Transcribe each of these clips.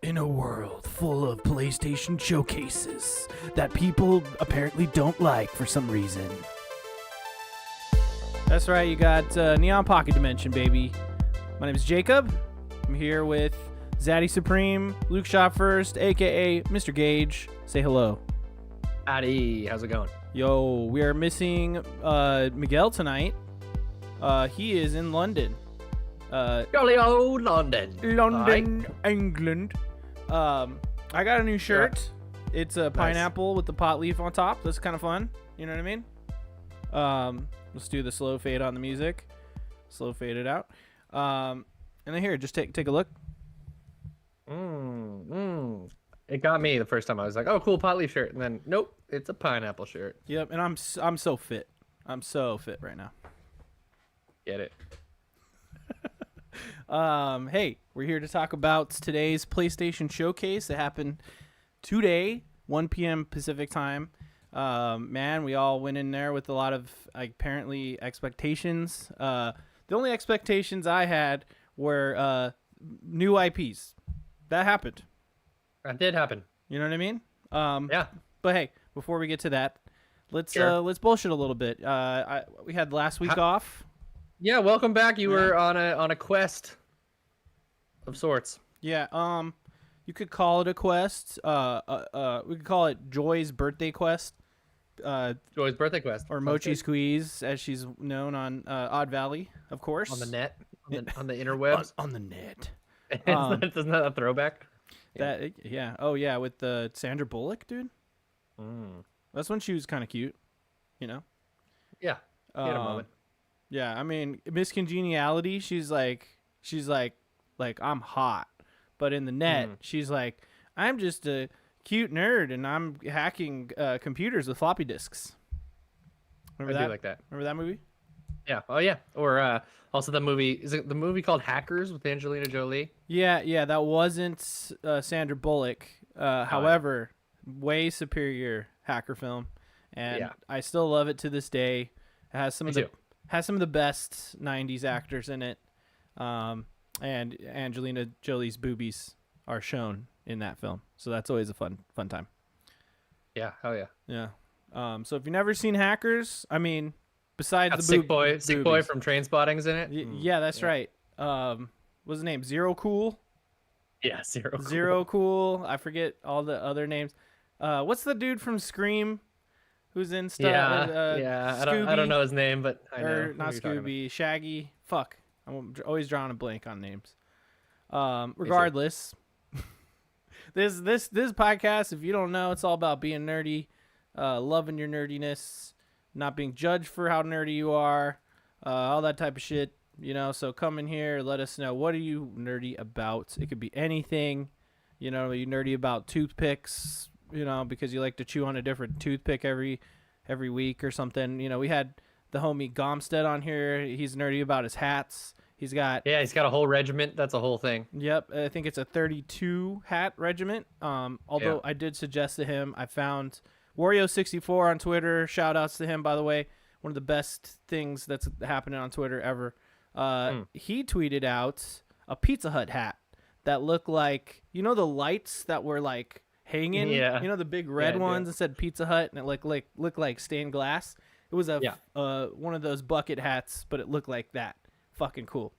In a world full of PlayStation showcases that people apparently don't like for some reason. That's right, you got Neon Pocket Dimension, baby. My name is Jacob. I'm here with Zaddy Supreme, Luke Shot First, aka Mr. Gage. Say hello. Howdy, how's it going? Yo, we are missing Miguel tonight. He is in London. Jolly old London. London, England. I got a new shirt. It's a pineapple with the pot leaf on top. That's kind of fun. You know what I mean? Let's do the slow fade on the music. Slow fade it out. And then here, just take a look. It got me the first time. I was like, oh, cool pot leaf shirt. And then, nope, it's a pineapple shirt. Yep, and I'm so fit. I'm so fit right now. Get it? Hey, we're here to talk about today's PlayStation Showcase that happened today, 1 p.m. Pacific time. Man, we all went in there with a lot of apparently expectations. The only expectations I had were new IPs. That happened. That did happen. You know what I mean? Yeah. But hey, before we get to that, let's bullshit a little bit. We had last week off. Yeah, welcome back. You were on a quest of sorts. Yeah, you could call it a quest. We could call it Joy's birthday quest. Joy's birthday quest. Or Mochi Squeeze, as she's known on Odd Valley, of course. On the net, on the interwebs. on the net. Isn't that a throwback? Yeah. Oh yeah, with the Sandra Bullock, dude. That's when she was kind of cute, you know. Yeah. She had a moment. Yeah, I mean, Miss Congeniality, she's like I'm hot, but in the net, she's like, I'm just a cute nerd and I'm hacking computers with floppy disks. Remember that? Do like that. Remember that movie? Yeah. Oh yeah. Or also the movie. Is it the movie called Hackers with Angelina Jolie? Yeah. That wasn't Sandra Bullock. However, way superior hacker film, and I still love it to this day. It has some of the best 90s actors in it. And Angelina Jolie's boobies are shown in that film. So that's always a fun time. Yeah, hell yeah. Yeah. So if you've never seen Hackers, I mean, besides the Sick Boy from Trainspotting's in it. Yeah, that's right. What's his name? Zero Cool? Yeah, Zero Cool. Zero Cool. I forget all the other names. What's the dude from Scream who's in stuff? Yeah. I don't know his name, but I know. Or not Scooby, Shaggy. Fuck. I'm always drawing a blank on names. Regardless, this podcast, if you don't know, it's all about being nerdy, loving your nerdiness, not being judged for how nerdy you are, all that type of shit. You know, so come in here, let us know, what are you nerdy about? It could be anything. You know, are you nerdy about toothpicks? You know, because you like to chew on a different toothpick every week or something. You know, we had the homie Gomstead on here. He's nerdy about his hats. He's got a whole regiment. That's a whole thing. Yep, I think it's a 32 hat regiment. Although I did suggest to him, I found Wario64 on Twitter. Shout outs to him, by the way. One of the best things that's happening on Twitter ever. He tweeted out a Pizza Hut hat that looked like, you know, the lights that were like hanging. Yeah. You know, the big red ones that said Pizza Hut, and it looked like stained glass. It was one of those bucket hats, but it looked like that. Fucking cool.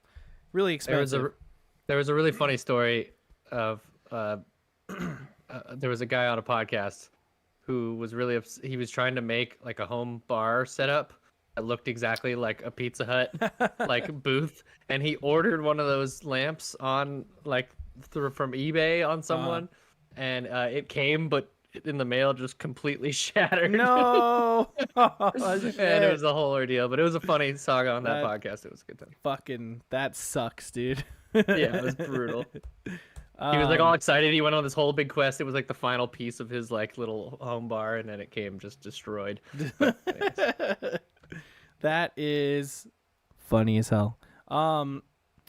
Really expensive. There was a really funny story of there was a guy on a podcast who was really he was trying to make like a home bar setup that looked exactly like a Pizza Hut like booth, and he ordered one of those lamps on from eBay on someone, and it came, but in the mail just completely shattered. No. And it was a whole ordeal, but it was a funny saga on that podcast. It was a good time. Fucking that sucks, dude. Yeah, it was brutal. He was like all excited. He went on this whole big quest. It was like the final piece of his like little home bar, and then it came just destroyed. That is funny as hell.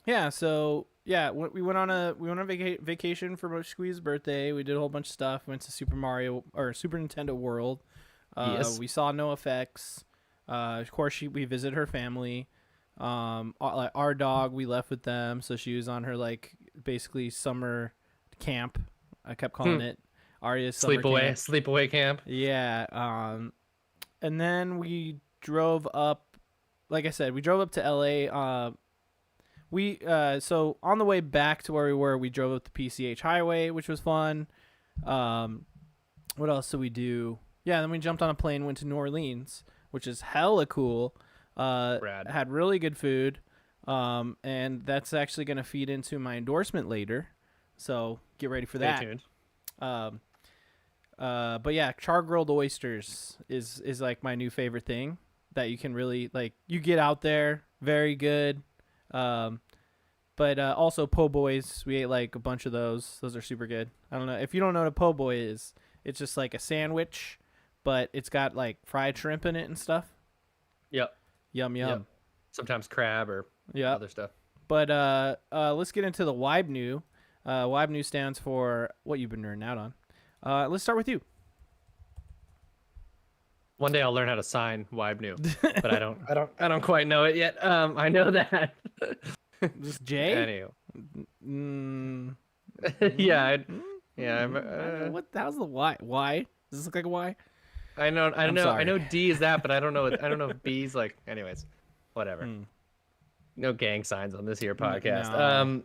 Yeah, so yeah, we went on a vacation for Mochi Squeeze's birthday. We did a whole bunch of stuff. Went to Super Nintendo World. Yes. We saw NoFX. Of course, we visited her family. Our dog, we left with them, so she was on her like basically summer camp. I kept calling it Arya's summer camp. Sleepaway camp. Yeah. And then we drove up. Like I said, we drove up to LA. So on the way back to where we were, we drove up the PCH Highway, which was fun. What else did we do? Yeah, then we jumped on a plane, went to New Orleans, which is hella cool. Rad. Had really good food. And that's actually going to feed into my endorsement later. So get ready for that. Stay tuned. But yeah, char-grilled oysters is like my new favorite thing that you can really like. You get out there, very good. But also po' boys, we ate like a bunch of those. Those are super good. I don't know if you don't know what a po' boy is. It's just like a sandwich, but it's got like fried shrimp in it and stuff. Yep. Yum yum. Yep. Sometimes crab or other stuff. But let's get into the WIBNU. WIBNU stands for what you've been nerding out on. Let's start with you. One day I'll learn how to sign WIBNU, but I don't quite know it yet. I know that. This J? Anyway. Yeah. Yeah. What the hell's the Y? Y? Does this look like a Y? I know. Sorry. I know D is that, but I don't know. I don't know if B's like. Anyways, whatever. No gang signs on this here podcast.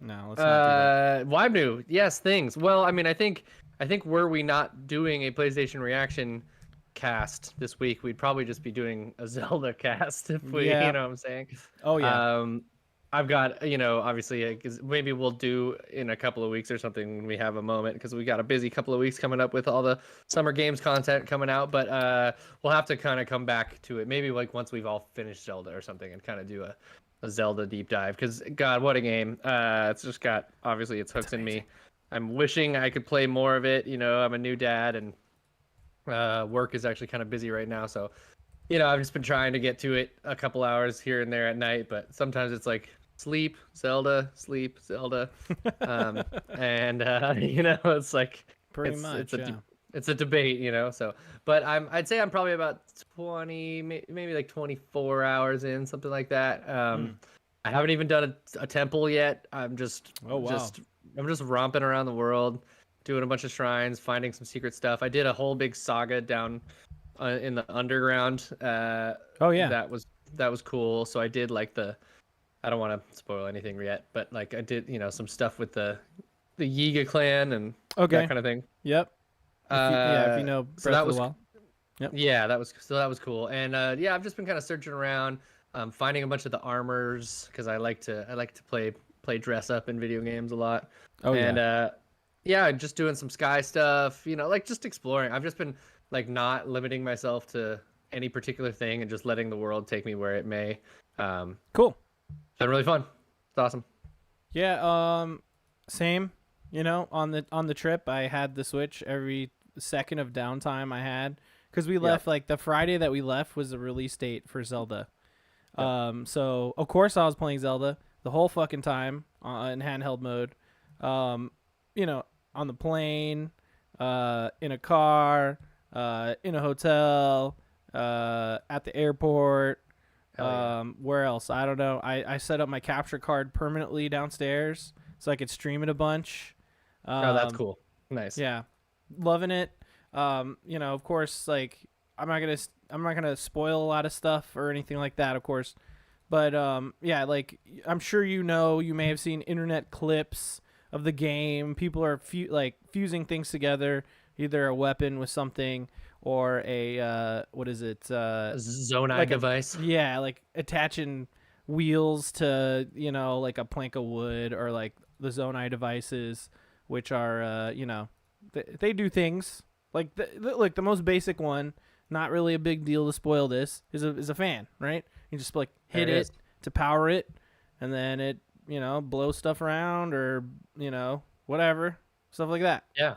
No, let's not do that. WIBNU, yes, things. Well, I mean, I think were we not doing a PlayStation reaction cast this week, we'd probably just be doing a Zelda cast if we, you know what I'm saying? Oh yeah. I've got, obviously, maybe we'll do in a couple of weeks or something when we have a moment, because we got a busy couple of weeks coming up with all the Summer Games content coming out. But we'll have to kind of come back to it, maybe like once we've all finished Zelda or something, and kind of do a Zelda deep dive. Because God, what a game! It's just got, obviously, it's hooks in me. I'm wishing I could play more of it. I'm a new dad, and work is actually kind of busy right now, so I've just been trying to get to it a couple hours here and there at night, but sometimes it's like sleep Zelda, and it's like pretty much it's a debate, so. But I'd say I'm probably about 20, maybe like 24 hours in, something like that. I haven't even done a temple yet. I'm just I'm just romping around the world, doing a bunch of shrines, finding some secret stuff. I did a whole big saga down in the underground. That was cool. So I did like I don't want to spoil anything yet, but like I did some stuff with the Yiga clan and that kind of thing. Yep. If you know Breath of the Wild. Yep. Yeah, that was cool. And I've just been kind of searching around, finding a bunch of the armors, because I like to play dress up in video games a lot. Just doing some sky stuff, like just exploring. I've just been like not limiting myself to any particular thing and just letting the world take me where it may. Cool. It's been really fun. It's awesome. Yeah. Same. On the trip, I had the Switch every second of downtime I had, because we left like the Friday that we left was the release date for Zelda. So of course I was playing Zelda the whole fucking time in handheld mode. On the plane, in a car, in a hotel, at the airport. Where else? I don't know. I set up my capture card permanently downstairs so I could stream it a bunch. That's cool. Nice. Yeah, loving it. Of course, like I'm not gonna spoil a lot of stuff or anything like that, of course. But like I'm sure you may have seen internet clips of the game. People are fusing things together, either a weapon with something or a what is it? Zonai device. Like attaching wheels to like a plank of wood, or like the Zonai devices, which are they do things like the most basic one. Not really a big deal to spoil this. Is a fan, right? You just like hit it to power it, and then it blows stuff around, or whatever, stuff like that. Yeah.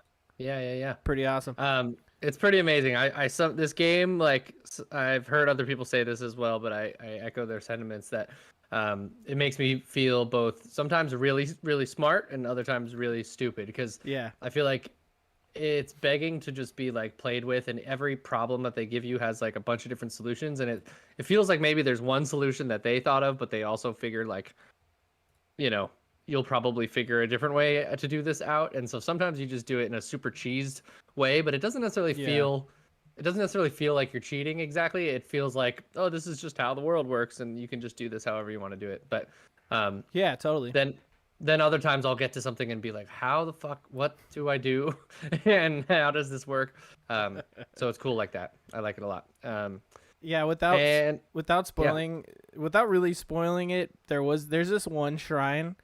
Pretty awesome. It's pretty amazing. I saw this game, like I've heard other people say this as well, but I echo their sentiments that it makes me feel both sometimes really, really smart and other times really stupid, because I feel like it's begging to just be like played with, and every problem that they give you has like a bunch of different solutions, and it feels like maybe there's one solution that they thought of, but they also figured like you you'll probably figure a different way to do this out. And so sometimes you just do it in a super cheesed way, but it doesn't necessarily feel like you're cheating exactly. It feels like, oh, this is just how the world works, and you can just do this however you want to do it. But Yeah, totally. then other times I'll get to something and be like, how the fuck, what do I do? And how does this work? So it's cool like that. I like it a lot. Yeah, and without spoiling, without really spoiling it, there's this one shrine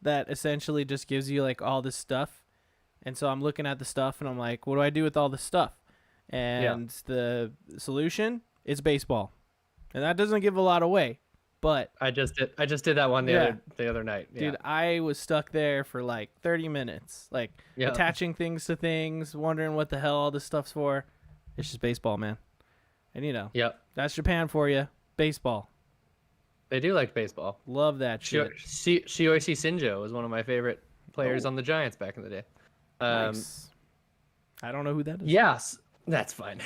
that essentially just gives you like all this stuff, and so I'm looking at the stuff and I'm like, what do I do with all this stuff? And the solution is baseball, and that doesn't give a lot away, but I just did that one the other night. Yeah. dude, I was stuck there for like 30 minutes, like attaching things to things, wondering what the hell all this stuff's for. It's just baseball, man. And that's Japan for you. Baseball. They do like baseball. Love that shit. Shiyoshi Shinjo was one of my favorite players on the Giants back in the day. Nice. I don't know who that is. Yes, that's fine.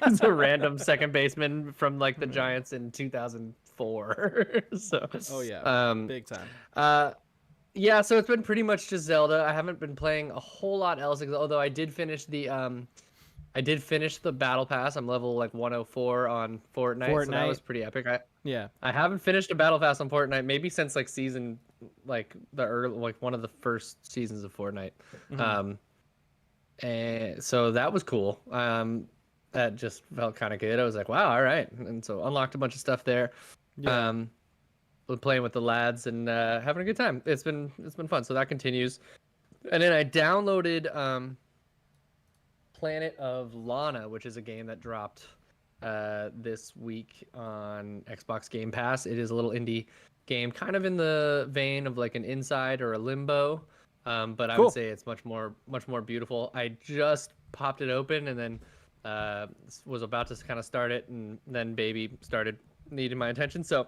He's a random second baseman from like the Giants in 2004. So. Oh yeah. Big time. Yeah. So it's been pretty much just Zelda. I haven't been playing a whole lot else, although I did finish the battle pass. I'm level like 104 on Fortnite. So that was pretty epic. I haven't finished a battle pass on Fortnite maybe since like season like one of the first seasons of Fortnite. Mm-hmm. And so that was cool. That just felt kind of good. I was like, wow, all right. And so unlocked a bunch of stuff there. Yeah. Playing with the lads and having a good time. It's been fun. So that continues. And then I downloaded Planet of Lana, which is a game that dropped this week on Xbox Game Pass. It is a little indie game, kind of in the vein of like an Inside or a Limbo, but I would say it's much more beautiful. I just popped it open and then was about to kind of start it, and then baby started needing my attention. So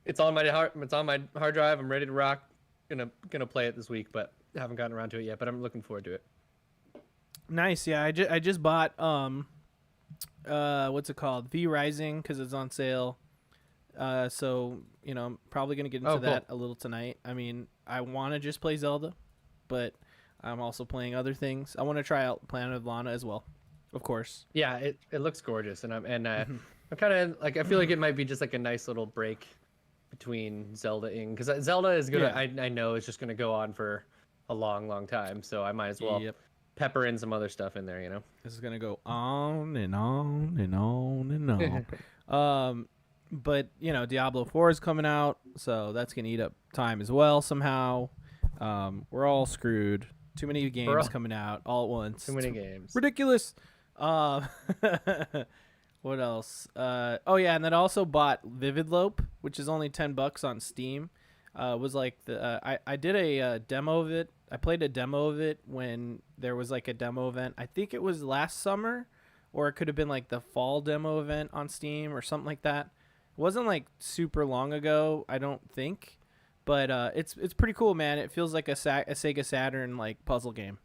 it's on my hard drive. I'm ready to rock. Gonna play it this week, but haven't gotten around to it yet. But I'm looking forward to it. Nice. Yeah, I just bought what's it called? V Rising, because it's on sale. So I'm probably gonna get into that a little tonight. I mean, I want to just play Zelda, but I'm also playing other things. I want to try out Planet of Lana as well, of course. Yeah, it looks gorgeous, and I'm kind of like, I feel like it might be just like a nice little break between Zelda because Zelda is gonna I know it's just gonna go on for a long time, so I might as well pepper in some other stuff in there. This is gonna go on and on and on and on. But Diablo 4 is coming out, so that's gonna eat up time as well somehow. We're all screwed. Too many games coming out all at once. Too many games. Ridiculous. What else? Oh yeah, and then I also bought Vivid Lope, which is only $10 on Steam. Was like I did a demo of it. I played a demo of it when there was like a demo event. I think it was last summer, or it could have been like the fall demo event on Steam or something like that. It wasn't like super long ago, I don't think, but it's pretty cool, man. It feels like a Sega Saturn like puzzle game,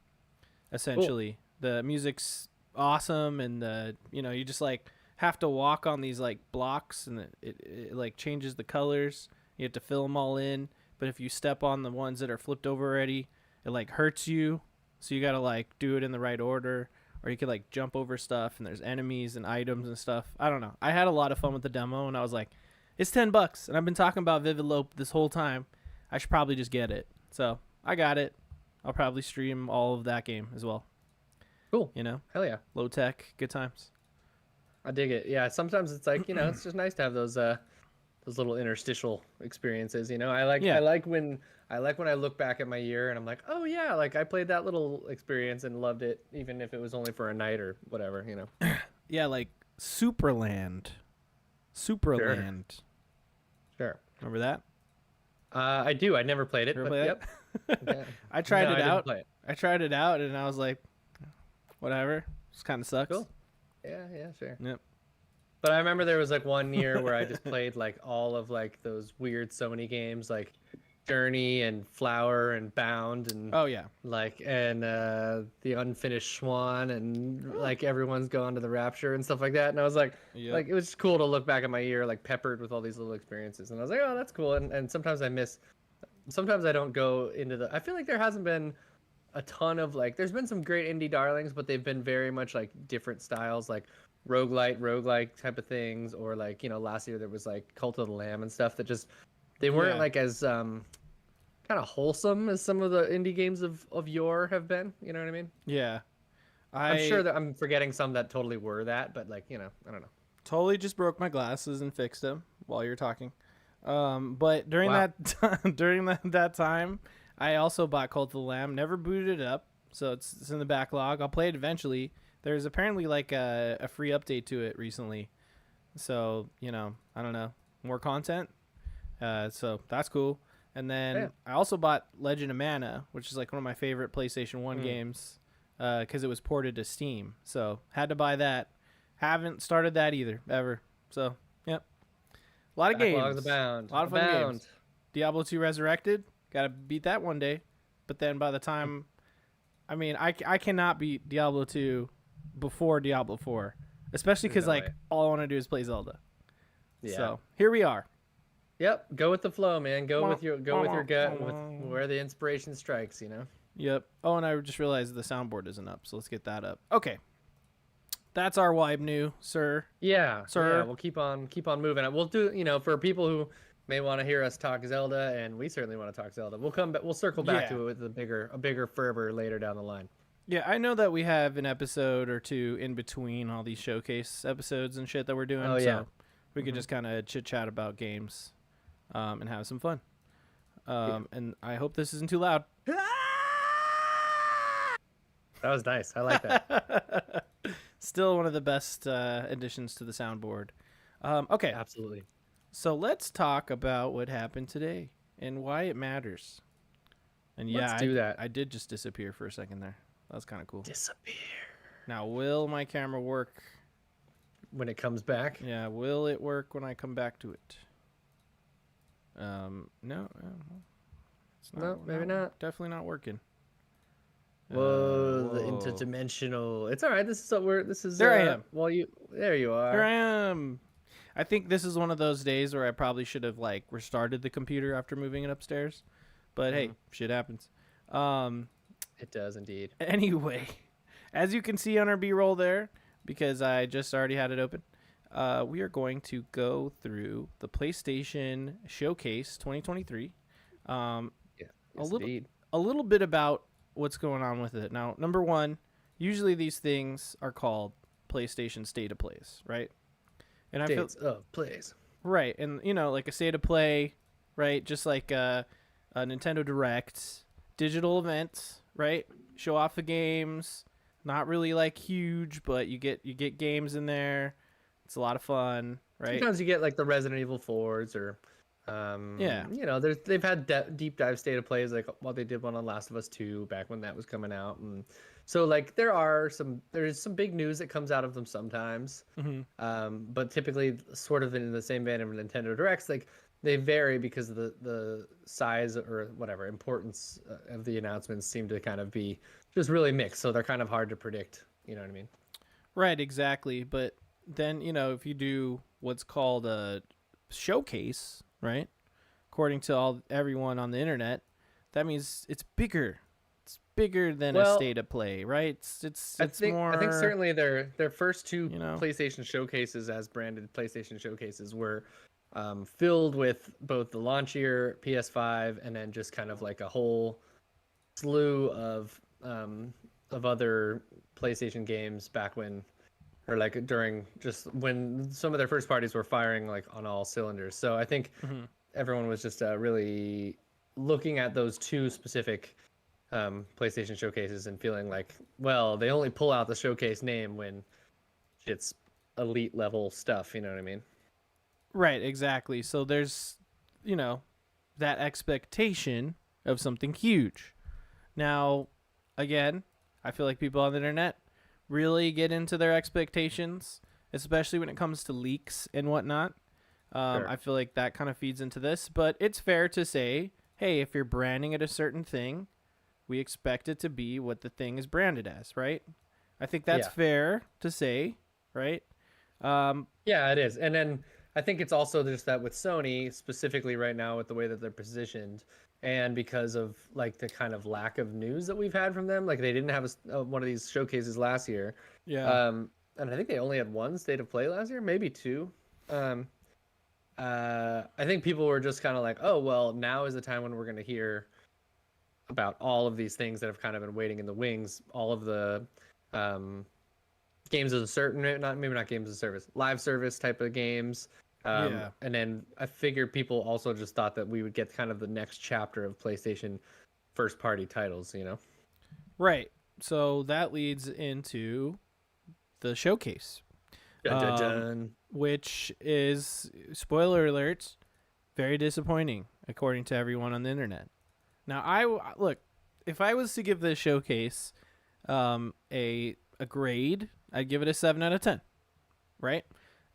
essentially. Cool. The music's awesome, and you just like have to walk on these like blocks, and it like changes the colors. You have to fill them all in, but if you step on the ones that are flipped over already, it like hurts you, so you gotta like do it in the right order, or you could like jump over stuff, and there's enemies and items and stuff. I don't know. I had a lot of fun with the demo, and I was like, it's $10, and I've been talking about Vivid Lope this whole time. I should probably just get it. So I got it. I'll probably stream all of that game as well. Cool. Hell yeah. Low tech, good times. I dig it. Yeah. Sometimes it's like it's just nice to have those little interstitial experiences. I like when I look back at my year and I'm like, oh yeah, like I played that little experience and loved it, even if it was only for a night or whatever. Yeah, like Superland. Sure. Remember that? I do. I never played it, but yep. Yeah. I tried it out. I tried it out, and I was like, whatever. Just kind of sucks. Cool. Yeah, sure. Yep. But I remember there was like one year where I just played like all of like those weird Sony games, like Journey and Flower and Bound and the Unfinished Swan and like everyone's gone to the Rapture and stuff like that. And I was like, like it was cool to look back at my year like peppered with all these little experiences. And I was like, oh, that's cool. And sometimes I miss sometimes I don't go into the. I feel like there hasn't been a ton of like. There's been some great indie darlings, but they've been very much like different styles, like roguelike type of things, or like last year there was like Cult of the Lamb and stuff that just they weren't Yeah. like as kind of wholesome as some of the indie games of yore have been. You know what I mean? Yeah. I'm sure I that I'm forgetting some that totally were that, but like I don't know. totally just broke my glasses and fixed them while you're talking. But during Wow. that time, I also bought Cult of the Lamb. Never booted it up, so it's in the backlog. I'll play it eventually. There's apparently like a free update to it recently, so I don't know, more content. So that's cool. And then Yeah. I also bought Legend of Mana, which is like one of my favorite PlayStation 1 games, because it was ported to Steam. So had to buy that. Haven't started that either ever. So yep, a lot of Backlogs games, abound. a lot of fun games. Diablo 2 Resurrected, gotta beat that one day. But then by the time, I mean, I cannot beat Diablo 2 before Diablo 4, especially because No like way. all I want to do is play Zelda. Yeah. So here we are. Yep. Go with the flow, man. Go with your gut with where the inspiration strikes. Yep. Oh, and I just realized the soundboard isn't up, so let's get that up. Okay. That's our wibe new, sir. Yeah. Sir. Yeah. We'll keep on moving. We'll do. For people who may want to hear us talk Zelda, and we certainly want to talk Zelda. We'll come back. We'll circle back Yeah. to it with a bigger fervor later down the line. Yeah, I know that we have an episode or two in between all these showcase episodes and shit that we're doing. Oh, yeah. So we could just kind of chit chat about games, and have some fun. And I hope this isn't too loud. That was nice. I like that. Still one of the best additions to the soundboard. Okay, Absolutely. so let's talk about what happened today and why it matters. And yeah, Let's do that. I did just disappear for a second there. That was kind of cool. Disappear Now, will my camera work? when it comes back. Yeah, will it work when I come back to it? No, it's not. No, maybe not. Definitely not working. Whoa, the whoa. interdimensional. It's all right. This is what we're. This is. There I am. Well, there you are. Here I am. I think this is one of those days where I probably should have like restarted the computer after moving it upstairs. But hey, shit happens. It does indeed. Anyway, as you can see on our B-roll there, because I just already had it open, we are going to go through the PlayStation Showcase 2023. Yeah. Yes, indeed. A little bit about what's going on with it. Now, number one, usually these things are called PlayStation State of Plays, right? And I feel States of plays. right, and like a State of Play, right? Just like a Nintendo Direct, digital event, right? Show off the games. Not really like huge, but you get games in there. It's a lot of fun, right? Sometimes you get like the Resident Evil 4s or. Yeah. They've had deep dive state of plays like they did one on Last of Us 2 back when that was coming out, and so like there's some big news that comes out of them sometimes, but typically sort of in the same vein of Nintendo Directs, like they vary because of the size or whatever importance of the announcements seem to kind of be just really mixed, so they're kind of hard to predict. You know what I mean? Right, exactly. But then if you do what's called a showcase, right? According to everyone on the internet, that means it's bigger. It's bigger than a State of Play, right? It's more. I think certainly their first two know? PlayStation showcases as branded PlayStation showcases were filled with both the launch year PS5 and then just kind of like a whole slew of other PlayStation games back when, or like during just when some of their first parties were firing like on all cylinders. So I think everyone was just really looking at those two specific PlayStation showcases and feeling like, well, they only pull out the showcase name when it's elite level stuff. You know what I mean? Right, exactly. So there's, that expectation of something huge. Now, again, I feel like people on the internet really get into their expectations, especially when it comes to leaks and whatnot. Sure. I feel like that kind of feeds into this, but it's fair to say, hey, if you're branding it a certain thing, we expect it to be what the thing is branded as, right? I think that's fair to say, right? Yeah, it is. And then I think it's also just that with Sony, specifically right now with the way that they're positioned, and because of like the kind of lack of news that we've had from them. Like they didn't have one of these showcases last year, Yeah. and I think they only had one state of play last year, maybe two. Um, I think people were just kind of like, oh well, now is the time when we're going to hear about all of these things that have kind of been waiting in the wings. All of the um, games as a certain, not maybe not games as a service, live service type of games. Yeah. And then I figured people also just thought that we would get kind of the next chapter of PlayStation first party titles, you know? Right. So that leads into the showcase, Dun, dun, um, dun. which is, spoiler alerts, very disappointing according to everyone on the internet. Now, look, if I was to give this showcase a grade, I'd give it a 7 out of 10. Right?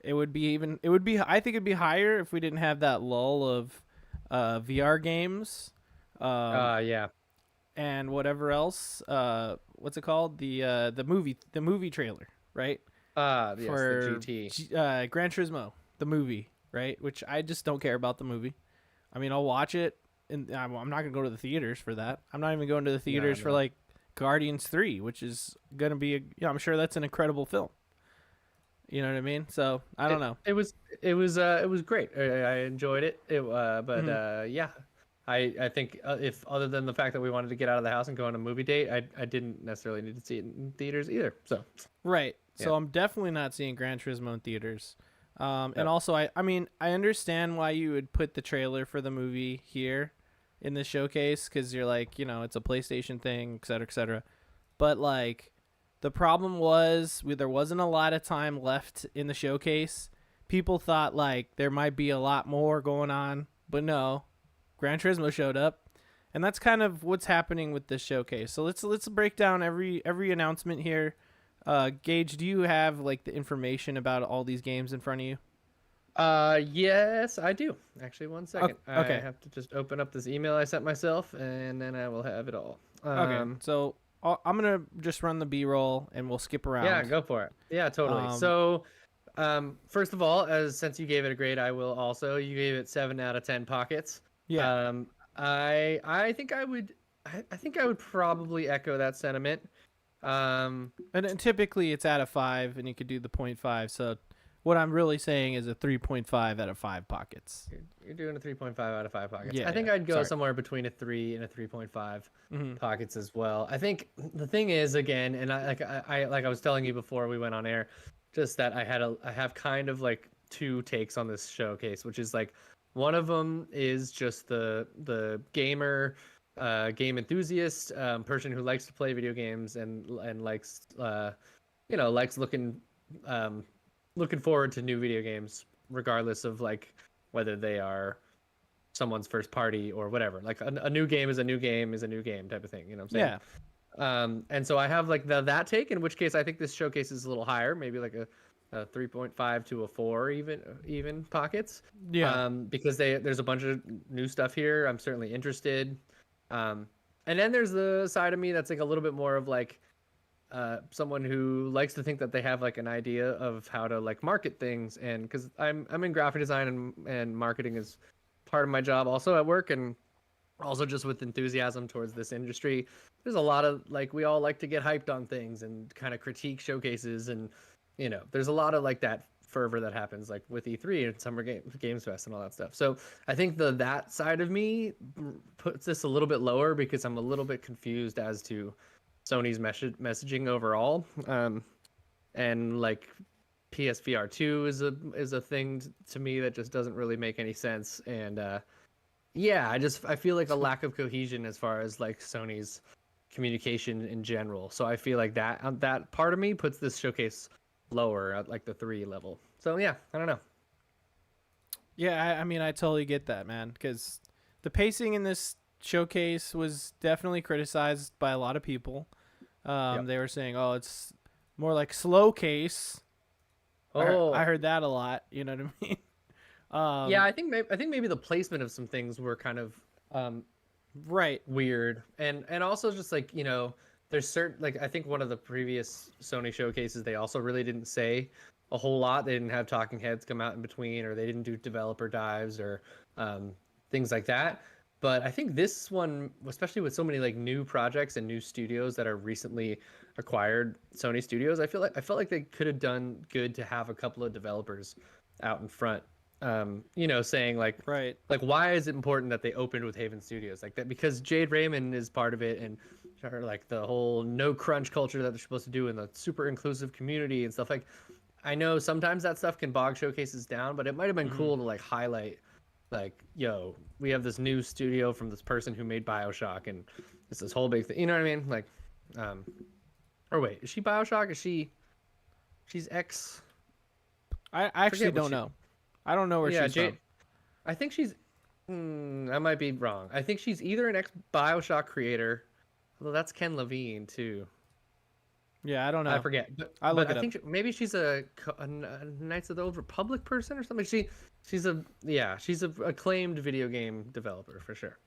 I think it'd be higher if we didn't have that lull of VR games, um, Yeah. and whatever else. What's it called? The movie trailer, right? Yes, the For GT. Gran Turismo, the movie, right? Which I just don't care about the movie. I mean, I'll watch it, and I'm not gonna go to the theaters for that. I'm not even going to the theaters for No. like Guardians 3, which is gonna be I'm sure that's an incredible film. You know what I mean? So I don't know. It was great. I enjoyed it. But Mhm. yeah, I think if other than the fact that we wanted to get out of the house and go on a movie date, I didn't necessarily need to see it in theaters either. So Right. yeah, So I'm definitely not seeing Gran Turismo in theaters. And no. also, I mean, I understand why you would put the trailer for the movie here in the showcase because you're like, it's a PlayStation thing, et cetera, et cetera. But like, the problem was there wasn't a lot of time left in the showcase. People thought like there might be a lot more going on, but no, Gran Turismo showed up, and that's kind of what's happening with this showcase. So let's break down every announcement here. Gage, do you have like the information about all these games in front of you? Yes, I do. Actually, one second. I Okay. have to just open up this email I sent myself, and then I will have it all. Okay. So I'm gonna just run the B-roll and we'll skip Yeah, around. go for it. Yeah, totally. Um, So, first of all, as since you gave it a grade, I will also. You gave it 7 out of 10 pockets. yeah. Um, I think I think I would probably echo that sentiment. Um, And then typically it's out of 5, and you could do the 0.5. So what I'm really saying is a 3.5 out of 5 pockets. you're doing a 3.5 out of 5 pockets. Yeah. I think Yeah. I'd go Sorry. somewhere between a 3 and a 3.5 Hmm. pockets as well. I think the thing is again, and like I was telling you before we went on air, just that I have kind of like two takes on this showcase, which is like one of them is just the gamer, game enthusiast, person who likes to play video games and likes likes um looking forward to new video games regardless of like whether they are someone's first party or whatever. Like a new game is a new game is a new game type of thing. You know what I'm saying? Yeah. And so I have like that take, in which case I think this showcase is a little higher, maybe like a 3.5 to a 4 even pockets. Yeah. Because there's a bunch of new stuff here. I'm certainly interested. And then there's the side of me that's like a little bit more of like someone who likes to think that they have like an idea of how to like market things, and because I'm in graphic design and marketing is part of my job also at work, and also just with enthusiasm towards this industry. There's a lot of like we all like to get hyped on things and kind of critique showcases, and there's a lot of like that fervor that happens like with E3 and Summer Games Fest and all that stuff. So I think that side of me puts this a little bit lower because I'm a little bit confused as to Sony's messaging overall. And like PSVR 2 is a thing to me that just doesn't really make any sense. And yeah, I feel like a lack of cohesion as far as like Sony's communication in general. So I feel like that part of me puts this showcase lower at like the 3 level. So yeah, I don't know. Yeah. I mean, I totally get that, man, because the pacing in this showcase was definitely criticized by a lot of people. Yep. They were saying, "Oh, it's more like slow case." I Oh, heard that a lot. You know what I mean? yeah, Um, I think maybe the placement of some things were kind of right. weird, and also just like there's certain like I think one of the previous Sony showcases they also really didn't say a whole lot. They didn't have talking heads come out in between, or they didn't do developer dives or things like that. But I think this one, especially with so many like new projects and new studios that are recently acquired Sony studios, I felt like they could have done good to have a couple of developers out in front. Saying Right. like why is it important that they opened with Haven Studios like that? Because Jade Raymond is part of it, and like the whole no crunch culture that they're supposed to do in the super inclusive community and stuff. Like I know sometimes that stuff can bog showcases down, but it might have been Hmm. cool to like highlight like, yo, we have this new studio from this person who made BioShock, and it's this whole big thing. You know what I mean? Like, um, or wait, is she BioShock? She's ex? I I actually forget what don't she. know. I don't know where Yeah, she's Jade. from. I think she's. I might be wrong. I think she's either an ex BioShock creator, although that's Ken Levine too. Yeah, I don't I know. forget, but I look I it up. think maybe she's a Knights of the Old Republic person or something. She's a acclaimed video game developer for sure.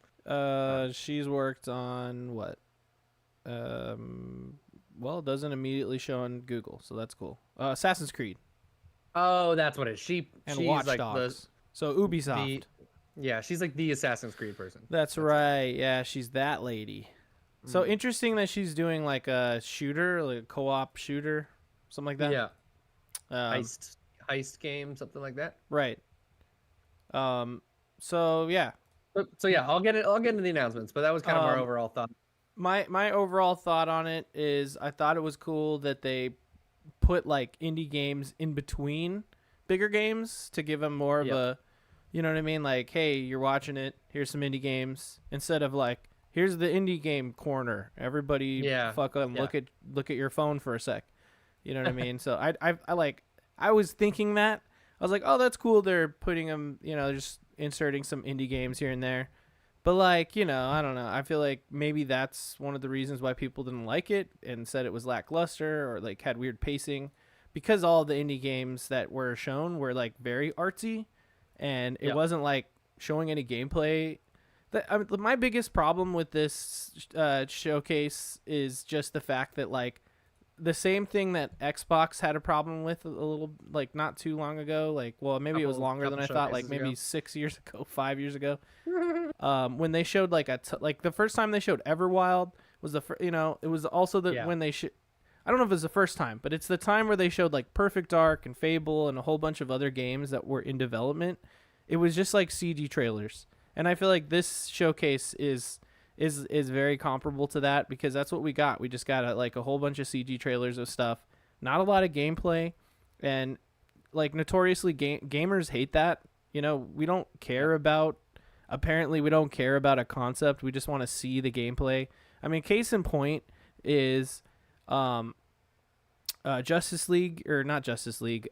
She's worked on what? Um, well, it doesn't immediately show on Google, so that's cool. Assassin's Creed Oh, that's what it is. and She's Watch like Dogs. So the Ubisoft. yeah, she's like the Assassin's Creed person. That's That's it. right. Yeah, she's that lady. So Mm. interesting that she's doing like a shooter, like a co-op shooter, something like that. Yeah, Um, heist game, something like that. right. Um, so yeah, So yeah, I'll get into the announcements, but that was kind of our um, overall thought. my overall thought on it is I thought it was cool that they put like indie games in between bigger games to give them more of Yep. a, you know what I mean? Like, hey, you're watching it. Here's some indie games instead of like, here's the indie game corner. Everybody, Yeah. fucking Yeah. look at your phone for a sec. You know what I mean? So I like I was thinking that I was like, oh, that's cool. They're putting them, just inserting some indie games here and there. But like, I don't know. I feel like maybe that's one of the reasons why people didn't like it and said it was lackluster or like had weird pacing, because all the indie games that were shown were like very artsy, and it Yep. wasn't like showing any gameplay. My biggest problem with this showcase is just the fact that like the same thing that Xbox had a problem with a little, like not too long ago, like, well, maybe it was longer than Couple I thought, like showcases maybe ago. 6 years ago, 5 years ago. When they showed like like the first time they showed Everwild was it was also the Yeah. when they I don't know if it was the first time, but it's the time where they showed like Perfect Dark and Fable and a whole bunch of other games that were in development. It was just like CG trailers, and I feel like this showcase is very comparable to that, because that's what we got. We just got like a whole bunch of CG trailers of stuff, not a lot of gameplay, and like notoriously gamers hate that. We don't care Yep. about. Apparently, we don't care about a concept. We just want to see the gameplay. I mean, case in point is, um, Justice League, or not Justice League,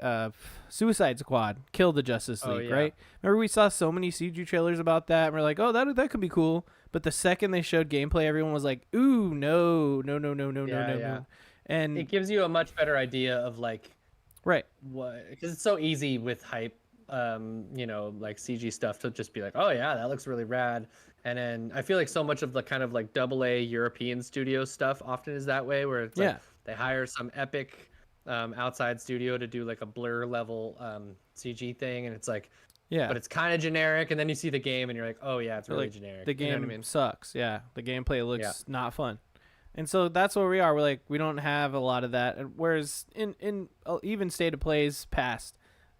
Suicide Squad killed the Justice Oh League, yeah. right? Remember we saw so many CG trailers about that, and we're like, oh, that could be cool. But the second they showed gameplay, everyone was like, ooh, no, no, no, no, no, no, Yeah. no, Yeah. no. And It gives you a much better idea of like right, what, because it's so easy with hype, like CG stuff to just be like, oh yeah, that looks really rad. And then I feel like so much of the kind of like AA European studio stuff often is that way, where it's like yeah, they hire some epic outside studio to do like a blur level CG thing, and it's like, yeah. but it's kind of generic. And then you see the game, and you're like, oh yeah, it's They're really like, generic. the You know what I game mean? sucks. Yeah, the gameplay Yeah. looks not fun. And so that's where we are. We're like, we don't have a lot of that. Whereas in even State of Plays past,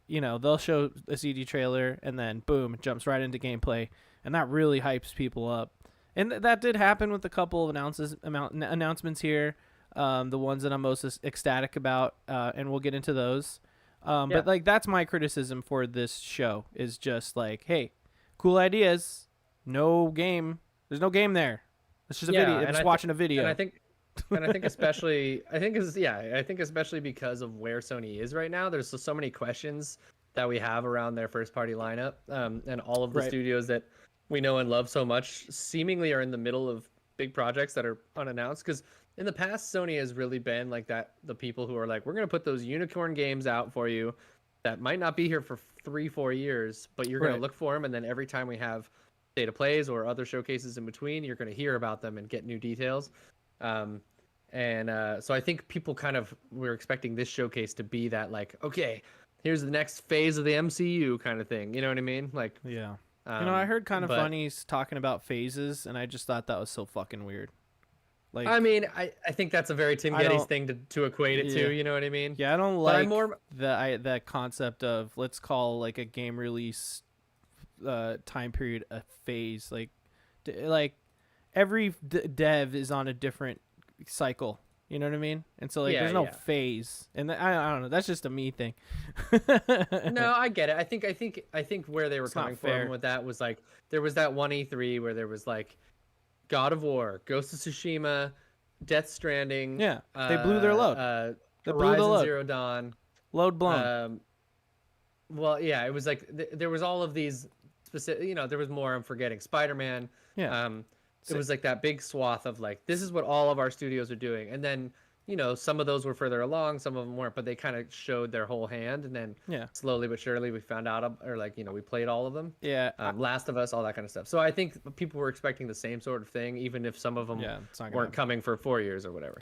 they'll show a CD trailer and then boom, it jumps right into gameplay, and that really hypes people up. And that did happen with a couple of announcements here. The ones that I'm most ecstatic about, and we'll get into those. Yeah. But like that's my criticism for this show is just like, hey, cool ideas, no game. There's no game there. It's just a video. Yeah, It's just watching a video. and I think especially I think especially because of where Sony is right now, there's so many questions that we have around their first party lineup, and all of the Right. studios that we know and love so much seemingly are in the middle of big projects that are unannounced. Because in the past, Sony has really been like that, the people who are like, we're gonna put those unicorn games out for you that might not be here for 3-4 years, but you're gonna Right. look for them, and then every time we have data plays or other showcases in between, you're going to hear about them and get new details. So I think people we're expecting this showcase to be that like, okay, here's the next phase of the MCU kind of thing. You know what I mean? Like, Yeah. I heard kind of But funnies talking about phases, and I just thought that was so fucking weird. Like, I mean, I think that's a very Tim I Geddes don't. thing to equate it Yeah, to. You know what I mean? yeah, I don't But I'm like more. that concept of let's call like a game release time period a phase. Like every dev is on a different cycle. You know what I mean? And so like Yeah, there's no yeah. phase, and I don't know. That's just a me thing. No, I get it. I think where they were It's not coming fair. from with that was like there was that one E3 where there was like God of War, Ghost of Tsushima, Death Stranding, Yeah, they blew their load. They blew the Horizon load. Zero Dawn. Load blown. Well, yeah, it was like there was all of these specific. There was more. I'm forgetting Spider-Man. Yeah. It was like that big swath of like this is what all of our studios are doing, and then some of those were further along, some of them weren't, but they kind of showed their whole hand, and then Yeah. slowly but surely we found out, or like we played all of them. Yeah. Last of Us, all that kind of stuff. So I think people were expecting the same sort of thing, even if some of them It's not gonna weren't happen. coming for 4 years or whatever.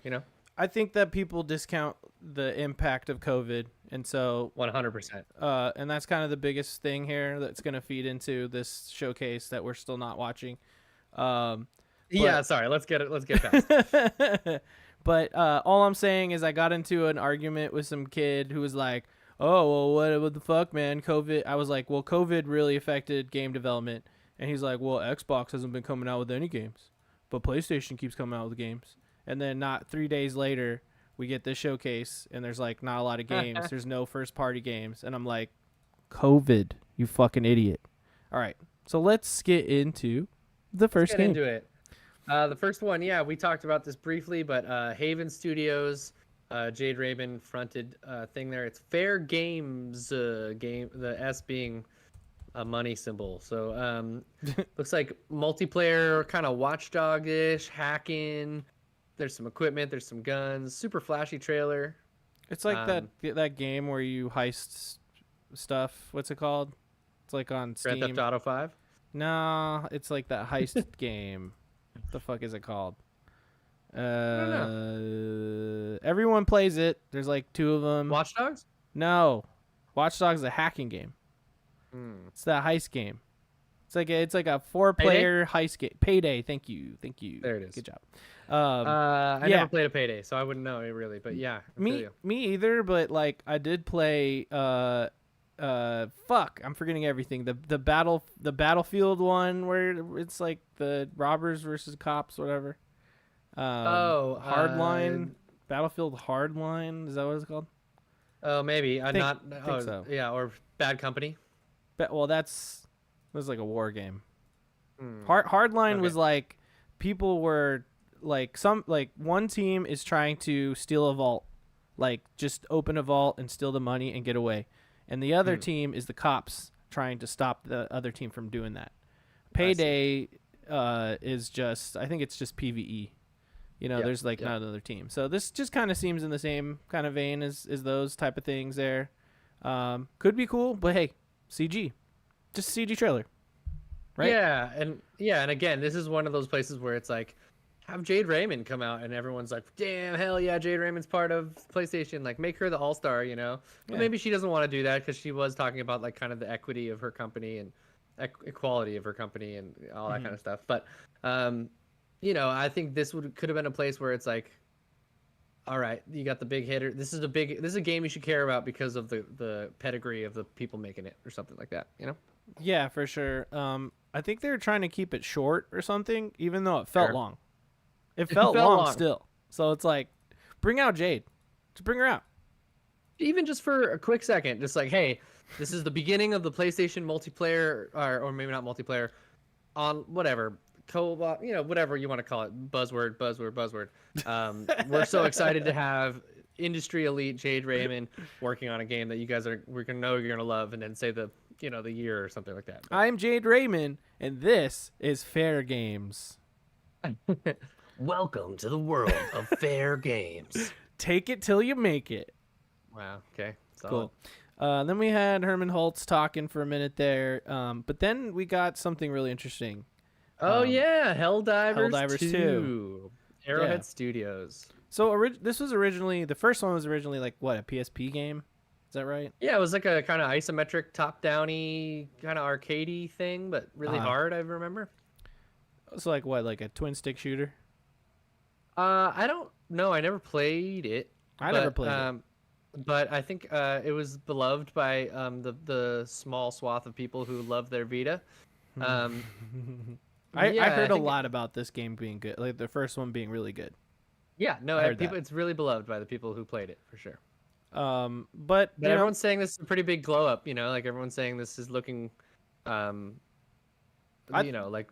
I think that people discount the impact of COVID, and so 100%. and that's kind of the biggest thing here that's going to feed into this showcase that we're still not watching. Yeah, sorry. Let's get past. But all I'm saying is I got into an argument with some kid who was like, "Oh, well, what the fuck, man? COVID." I was like, "Well, COVID really affected game development," and he's like, "Well, Xbox hasn't been coming out with any games, but PlayStation keeps coming out with games." And then not 3 days later, we get this showcase, and there's like not a lot of games. There's no first party games, and I'm like, COVID, you fucking idiot. All right, so let's get into the first Get game. into it. The first one, yeah, we talked about this briefly, but Haven Studios, Jade Raymond fronted thing there. It's Fair Games game, the S being a money symbol. So looks like multiplayer, kind of watchdog-ish, hacking. There's some equipment, there's some guns, super flashy trailer. It's like that game where you heist stuff. What's it called? It's like on Steam. Grand Theft Auto 5? No, it's like that heist game. What the fuck is it called? I don't know. Everyone plays it. There's like 2 of them. Watch Dogs? No, Watch Dogs is a hacking game. Hmm. It's that heist game. It's like a 4-player heist game. Payday. Thank you. There it is. Good job. I yeah. never played a Payday, so I wouldn't know it really. But yeah, I feel you. Me either. But like I did play. Fuck, I'm forgetting everything. The battlefield one where it's like the robbers versus cops, whatever. Hardline. Battlefield Hardline. Is that what it's called? Oh, maybe. Think so. Yeah, or Bad Company. Well, it was like a war game. Hardline was like people were like one team is trying to steal a vault, like just open a vault and steal the money and get away, and the other team is the cops trying to stop the other team from doing that. Payday is just, I think it's just PvE. There's like not another team. So this just kind of seems in the same kind of vein as those type of things there. Could be cool, but hey, CG. Just a CG trailer. Right? Yeah, and again, this is one of those places where it's like, have Jade Raymond come out, and everyone's like, damn, hell yeah, Jade Raymond's part of PlayStation. Like, make her the all-star, But maybe she doesn't want to do that because she was talking about like kind of the equity of her company and equality of her company and all that kind of stuff. But I think this could have been a place where it's like, all right, you got the big hitter. This is a game you should care about because of the pedigree of the people making it or something like that, Yeah, for sure. I think they were trying to keep it short or something, even though it felt long. It felt long still. So it's like, bring out Jade. Just bring her out. Even just for a quick second, just like, hey, this is the beginning of the PlayStation multiplayer, or maybe not multiplayer, on whatever. Co-op, whatever you want to call it, buzzword. We're so excited to have industry elite Jade Raymond working on a game that we're gonna know you're gonna love, and then say the year or something like that. I'm Jade Raymond, and this is Fair Games. Welcome to the world of Fair Games. Take it till you make it. Wow. Okay. Cool. Then we had Herman Holtz talking for a minute there, but then we got something really interesting. Oh yeah, Helldivers 2. Arrowhead Studios. So the first one was originally like what, a PSP game? Is that right? Yeah, it was like a kind of isometric, top-downy, kind of arcadey thing, but really hard. I remember. It's like what, like a twin stick shooter? I don't know. I never played it, I never but played it. but I think it was beloved by the small swath of people who love their Vita. Um, I yeah, I heard a think lot about this game being good, like the first one being really good. yeah, no, I heard people. that. It's really beloved by the people who played it for sure. But But everyone's saying this is a pretty big glow up. Like everyone's saying this is looking, um, I like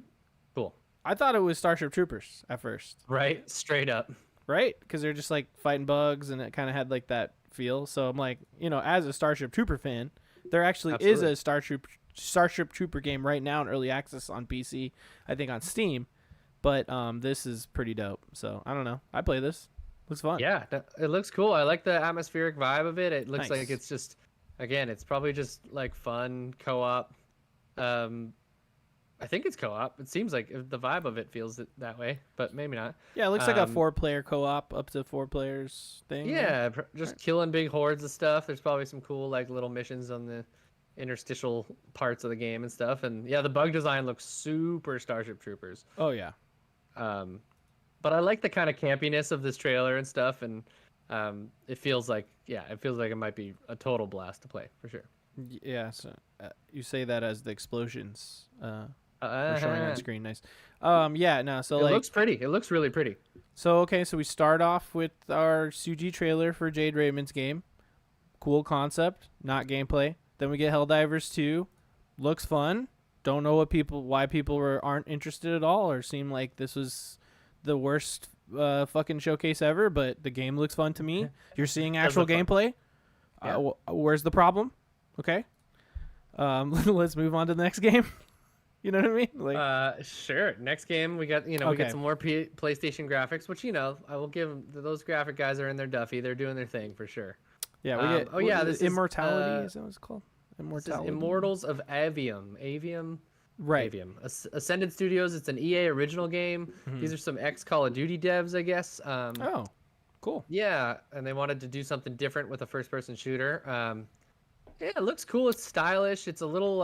cool, I thought it was Starship Troopers at first, right? Straight up. right? Because they're just like fighting bugs, and it kind of had like that feel. So I'm like, as a Starship Trooper fan, there actually is Absolutely. a Starship Trooper game right now in early access on PC. I think on Steam, but this is pretty dope. So I don't know. I play this. Looks fun. Yeah, it looks cool. I like the atmospheric vibe of it. It looks like Nice. it's just, again, it's probably just like fun co-op. I think it's co-op. It seems like the vibe of it feels that way, but maybe not. Yeah, it looks like a Um, 4-player co-op, up to 4 players thing. yeah, just killing big hordes of stuff. There's probably some cool like little missions on the interstitial parts of the game and stuff. And yeah, the bug design looks super Starship Troopers. Oh yeah. Um, but I like the kind of campiness of this trailer and stuff, and it feels like it might be a total blast to play for sure. Yeah. So you say that as the explosions are showing on It screen. Nice. Yeah. No. So looks pretty. It looks really pretty. So okay. So we start off with our Suji trailer for Jade Raymond's game. Cool concept, not gameplay. Then we get Helldivers 2. Looks fun. Don't know why people aren't interested at all, or seem like this was the worst fucking showcase ever. But the game looks fun to me. You're seeing actual look fun. gameplay. Yeah. Where's the problem? Okay. Let's move on to the next game. You know what I mean? Like, Sure. Next game, we got we Okay. get some more PlayStation graphics, which I will give them. Those graphic guys are in their Duffy. They're doing their thing for sure. yeah, we get. oh yeah, this this is, Immortality. Is that what it's called? This is Immortality. Immortals of Avium. Avium. Right. Avium. Ascended Studios. It's an EA original game. These are some ex Call of Duty devs, I guess. Oh, cool. Yeah, and they wanted to do something different with a first-person shooter. Yeah, it looks cool. It's stylish. It's a little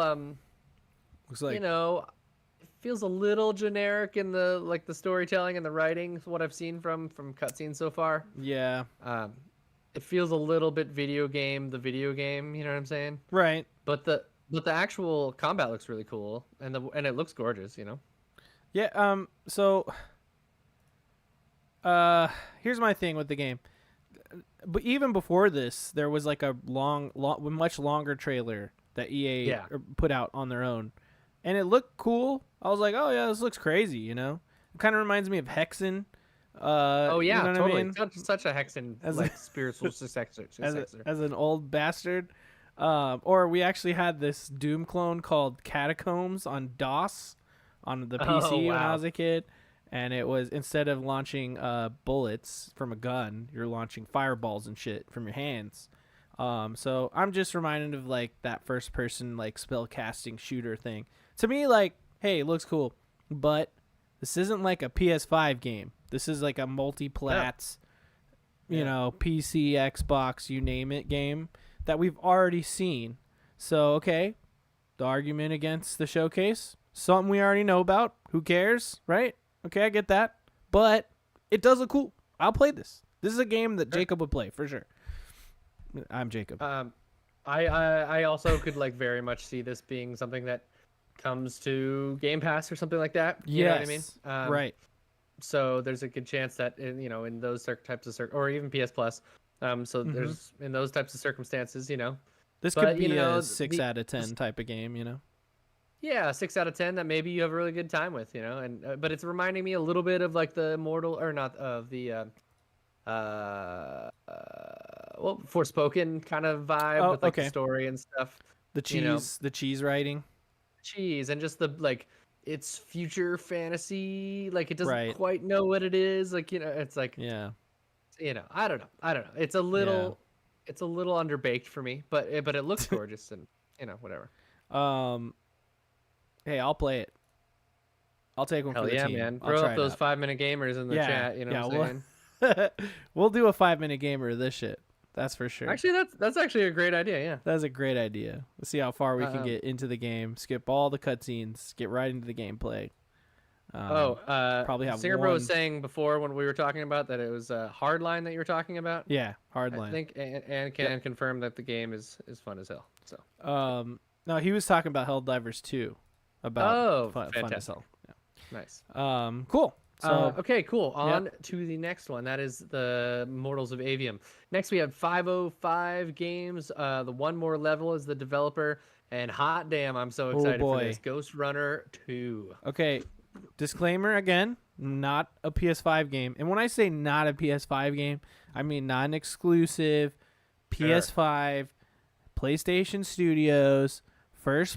Looks like. it feels a little generic in the storytelling and the writing. What I've seen from cutscenes so far. Yeah. It feels a little bit the video game. You know what I'm saying? Right. But the actual combat looks really cool, and it looks gorgeous. Yeah. So. Here's my thing with the game. But even before this, there was like a much longer trailer that EA put out on their own, and it looked cool. I was like, oh yeah, this looks crazy. It kind of reminds me of Hexen. Oh yeah, you know totally. What I mean? Such a Hexen spiritual successor. As an old bastard. Or we actually had this Doom clone called Catacombs on DOS on the PC when I was a kid. And it was, instead of launching bullets from a gun, you're launching fireballs and shit from your hands. So I'm just reminded of like that first person like spell casting shooter thing. To me, like, hey, it looks cool, but this isn't like a PS5 game. This is like a multi-plats, PC, Xbox, you name it game that we've already seen. So, okay, the argument against the showcase, something we already know about. Who cares, right? Okay, I get that. But it does look cool. I'll play this. This is a game that Jacob would play, for sure. I'm Jacob. I also could like very much see this being something that comes to Game Pass or something like that. You know what I mean? Right. So there's a good chance that in those types of or even PS Plus. So there's in those types of circumstances, This could be a 6 out of 10 type of game, Yeah, 6 out of 10 that maybe you have a really good time with, and but it's reminding me a little bit of like the Immortal or not of the Forspoken kind of vibe with like the story and stuff. The cheese writing. Cheese and just the like it's future fantasy, like it doesn't quite know what it is, like it's like I don't know. It's a little underbaked for me, but it looks gorgeous and whatever. Hey, I'll play it. I'll take one for the team. Man. Throw up those 5-minute gamers in the chat. You know what I'm saying? We'll do a 5-minute gamer of this shit. That's for sure. Actually, that's actually a great idea. Yeah. That's a great idea. Let's see how far we can get into the game. Skip all the cutscenes. Get right into the gameplay. Probably have Singer Bro one. was saying before when we were talking about that it was Hardline that you were talking about. Yeah, I Hardline. think and can confirm that the game is fun as hell. So. No, he was talking about Helldivers 2. About fun as hell. Yeah. Nice. Cool. So okay, cool. On to the next one. That is the Mortals of Avium. Next, we have 505 Games. The One More Level is the developer. And hot damn, I'm so excited for this. Ghost Runner 2. Okay, disclaimer again, not a PS5 game. And when I say not a PS5 game, I mean not an exclusive PS5, PlayStation Studios, first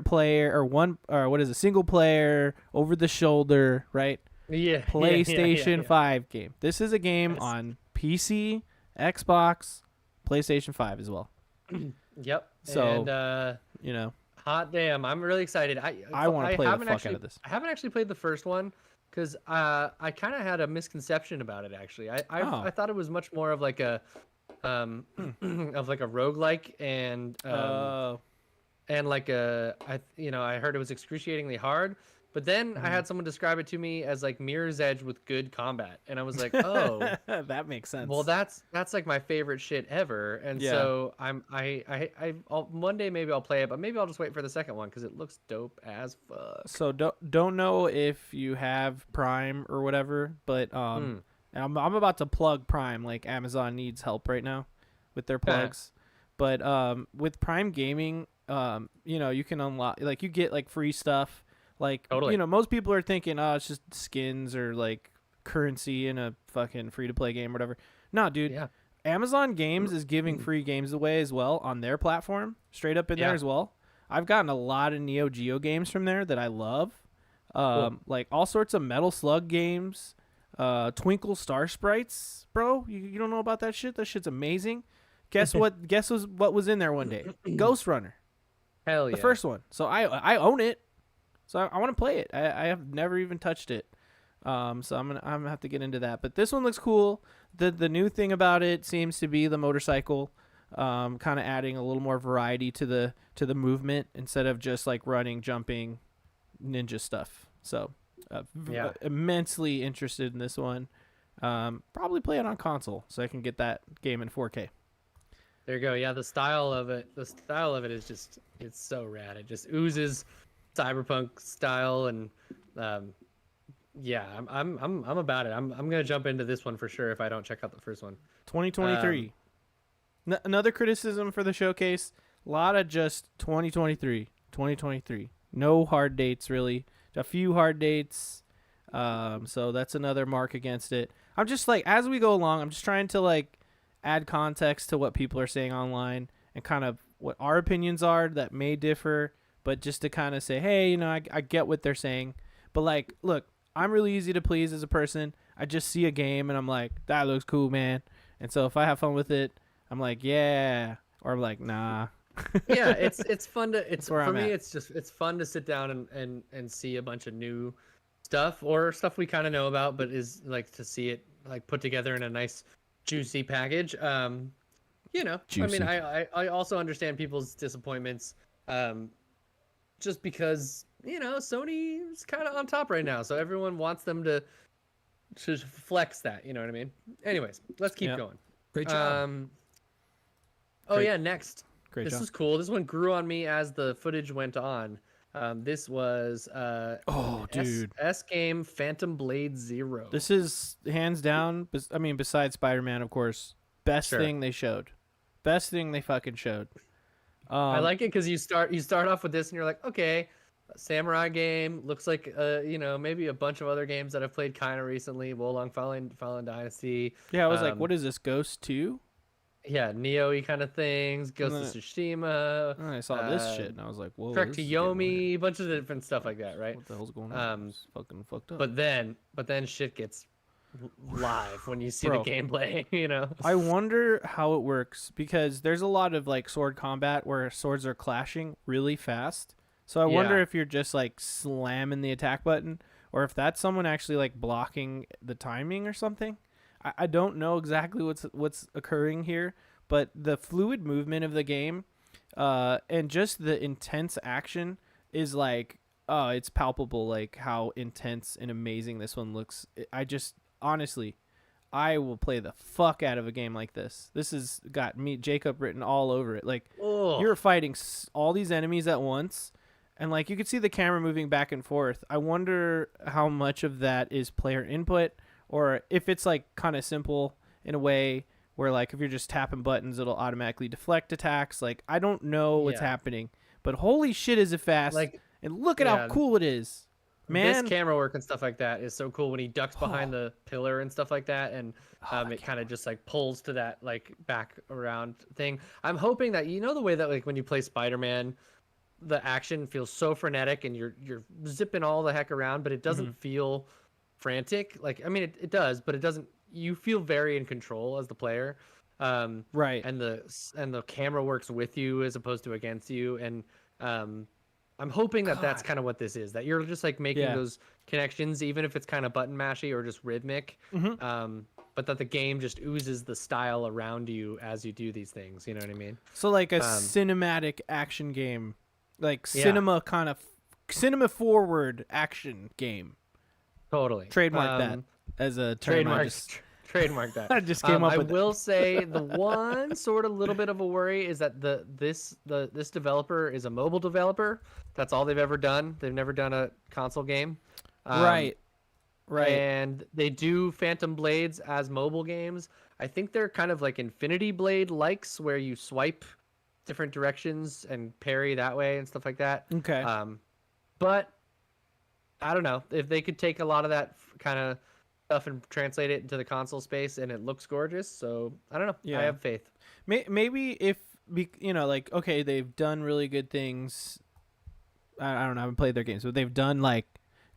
player, or what is it, single player, over the shoulder, right? Yeah. PlayStation 5 game. This is a game on PC, Xbox, PlayStation 5 as well. Yep. So, and, hot damn, I'm really excited. I want to play the fuck out of this. I haven't actually played the first one because I kind of had a misconception about it. Actually, I thought it was much more of like a roguelike and like I heard it was excruciatingly hard. But then I had someone describe it to me as like Mirror's Edge with good combat, and I was like, "Oh, that makes sense." Well, that's like my favorite shit ever, and so I'll one day maybe I'll play it, but maybe I'll just wait for the second one because it looks dope as fuck. So don't know if you have Prime or whatever, but I'm about to plug Prime. Like Amazon needs help right now with their plugs, but with Prime Gaming, you can unlock, like, you get like free stuff. Like, totally. Most people are thinking, oh, it's just skins or like currency in a fucking free-to-play game or whatever. No, dude. Yeah. Amazon Games is giving free games away as well on their platform, straight up in there as well. I've gotten a lot of Neo Geo games from there that I love. Cool. Like all sorts of Metal Slug games, Twinkle Star Sprites, bro. You don't know about that shit? That shit's amazing. Guess what was in there one day? Ghost Runner. Hell yeah. The first one. So I own it. So I want to play it. I have never even touched it. So I'm gonna have to get into that. But this one looks cool. The new thing about it seems to be the motorcycle, kind of adding a little more variety to the movement instead of just like running, jumping, ninja stuff. So immensely interested in this one. Probably play it on console so I can get that game in 4K. There you go. Yeah, the style of it is just, it's so rad. It just oozes cyberpunk style, and I'm about it. I'm gonna jump into this one for sure if I don't check out the first one. 2023. Another criticism for the showcase: a lot of just 2023. No hard dates really. A few hard dates. So that's another mark against it. I'm just like, as we go along, I'm just trying to like add context to what people are saying online and kind of what our opinions are that may differ. But just to kind of say, hey, I get what they're saying. But, like, look, I'm really easy to please as a person. I just see a game, and I'm like, that looks cool, man. And so if I have fun with it, I'm like, yeah. Or I'm like, nah. Yeah, it's fun to... It's fun to sit down and see a bunch of new stuff or stuff we kind of know about, but is, like, to see it, like, put together in a nice, juicy package. Juicy. I mean, I also understand people's disappointments. Just because, Sony's kind of on top right now. So everyone wants them to flex that, you know what I mean? Anyways, let's keep going. Great job. Next. Great this job. was cool. This one grew on me as the footage went on. This was dude. S game Phantom Blade 0. This is hands down, besides Spider-Man, of course, best thing they showed. Best thing they fucking showed. I like it because you start off with this and you're like, okay, a samurai game, looks like maybe a bunch of other games that I've played kind of recently. Wolong Fallen Dynasty. Yeah, I was like, what is this, Ghost 2? Yeah, Neo-y kind of things, Ghost of Tsushima. And I saw this shit and I was like, whoa. Trek to Yomi, a bunch of different stuff like that, right? What the hell's going on? It's fucking fucked up. But then shit gets live when you see the gameplay. I wonder how it works because there's a lot of like sword combat where swords are clashing really fast. So I wonder if you're just like slamming the attack button or if that's someone actually like blocking the timing or something. I don't know exactly what's occurring here, but the fluid movement of the game, and just the intense action is like, oh, it's palpable, like how intense and amazing this one looks. I just honestly, I will play the fuck out of a game like this. This has got me, Jacob, written all over it. Like, Oh, you're fighting all these enemies at once, and like you could see the camera moving back and forth. I wonder how much of that is player input, or if it's like kind of simple in a way where like if you're just tapping buttons, it'll automatically deflect attacks. Like, I don't know what's yeah. happening, but holy shit, is it fast! Like, And look at how yeah, cool it is, this man. camera work and stuff like that is so cool when he ducks behind the pillar and stuff like that, and That it kind camera. of just like pulls to that like back around thing. I'm hoping that the way that like when you play Spider-Man, the action feels so frenetic and you're zipping all the heck around, but it doesn't feel frantic. Like, I mean, it does, but it doesn't. You feel very in control as the player, Right. and the camera works with you as opposed to against you, and I'm hoping that that's God. kind of what this is. That you're just like making Yeah. those connections, even if it's kind of button mashy or just rhythmic. Mm-hmm. But that the game just oozes the style around you as you do these things. You know what I mean? So like a Um, cinematic action game, like yeah, cinema forward action game. totally. Trademark that as a term. Trademark, trademark that. I just came up I with that. will say the one sort of little bit of a worry is that this developer is a mobile developer. That's all they've ever done. They've never done a console game. Right. Right. And they do Phantom Blades as mobile games. I think they're kind of like Infinity Blade likes, where you swipe different directions and parry that way and stuff like that. Okay. But I don't know if they could take a lot of that kind of stuff and translate it into the console space, and it looks gorgeous. So I don't know. Yeah. I have faith. Maybe if like, okay, they've done really good things. I don't know. I haven't played their games, but they've done like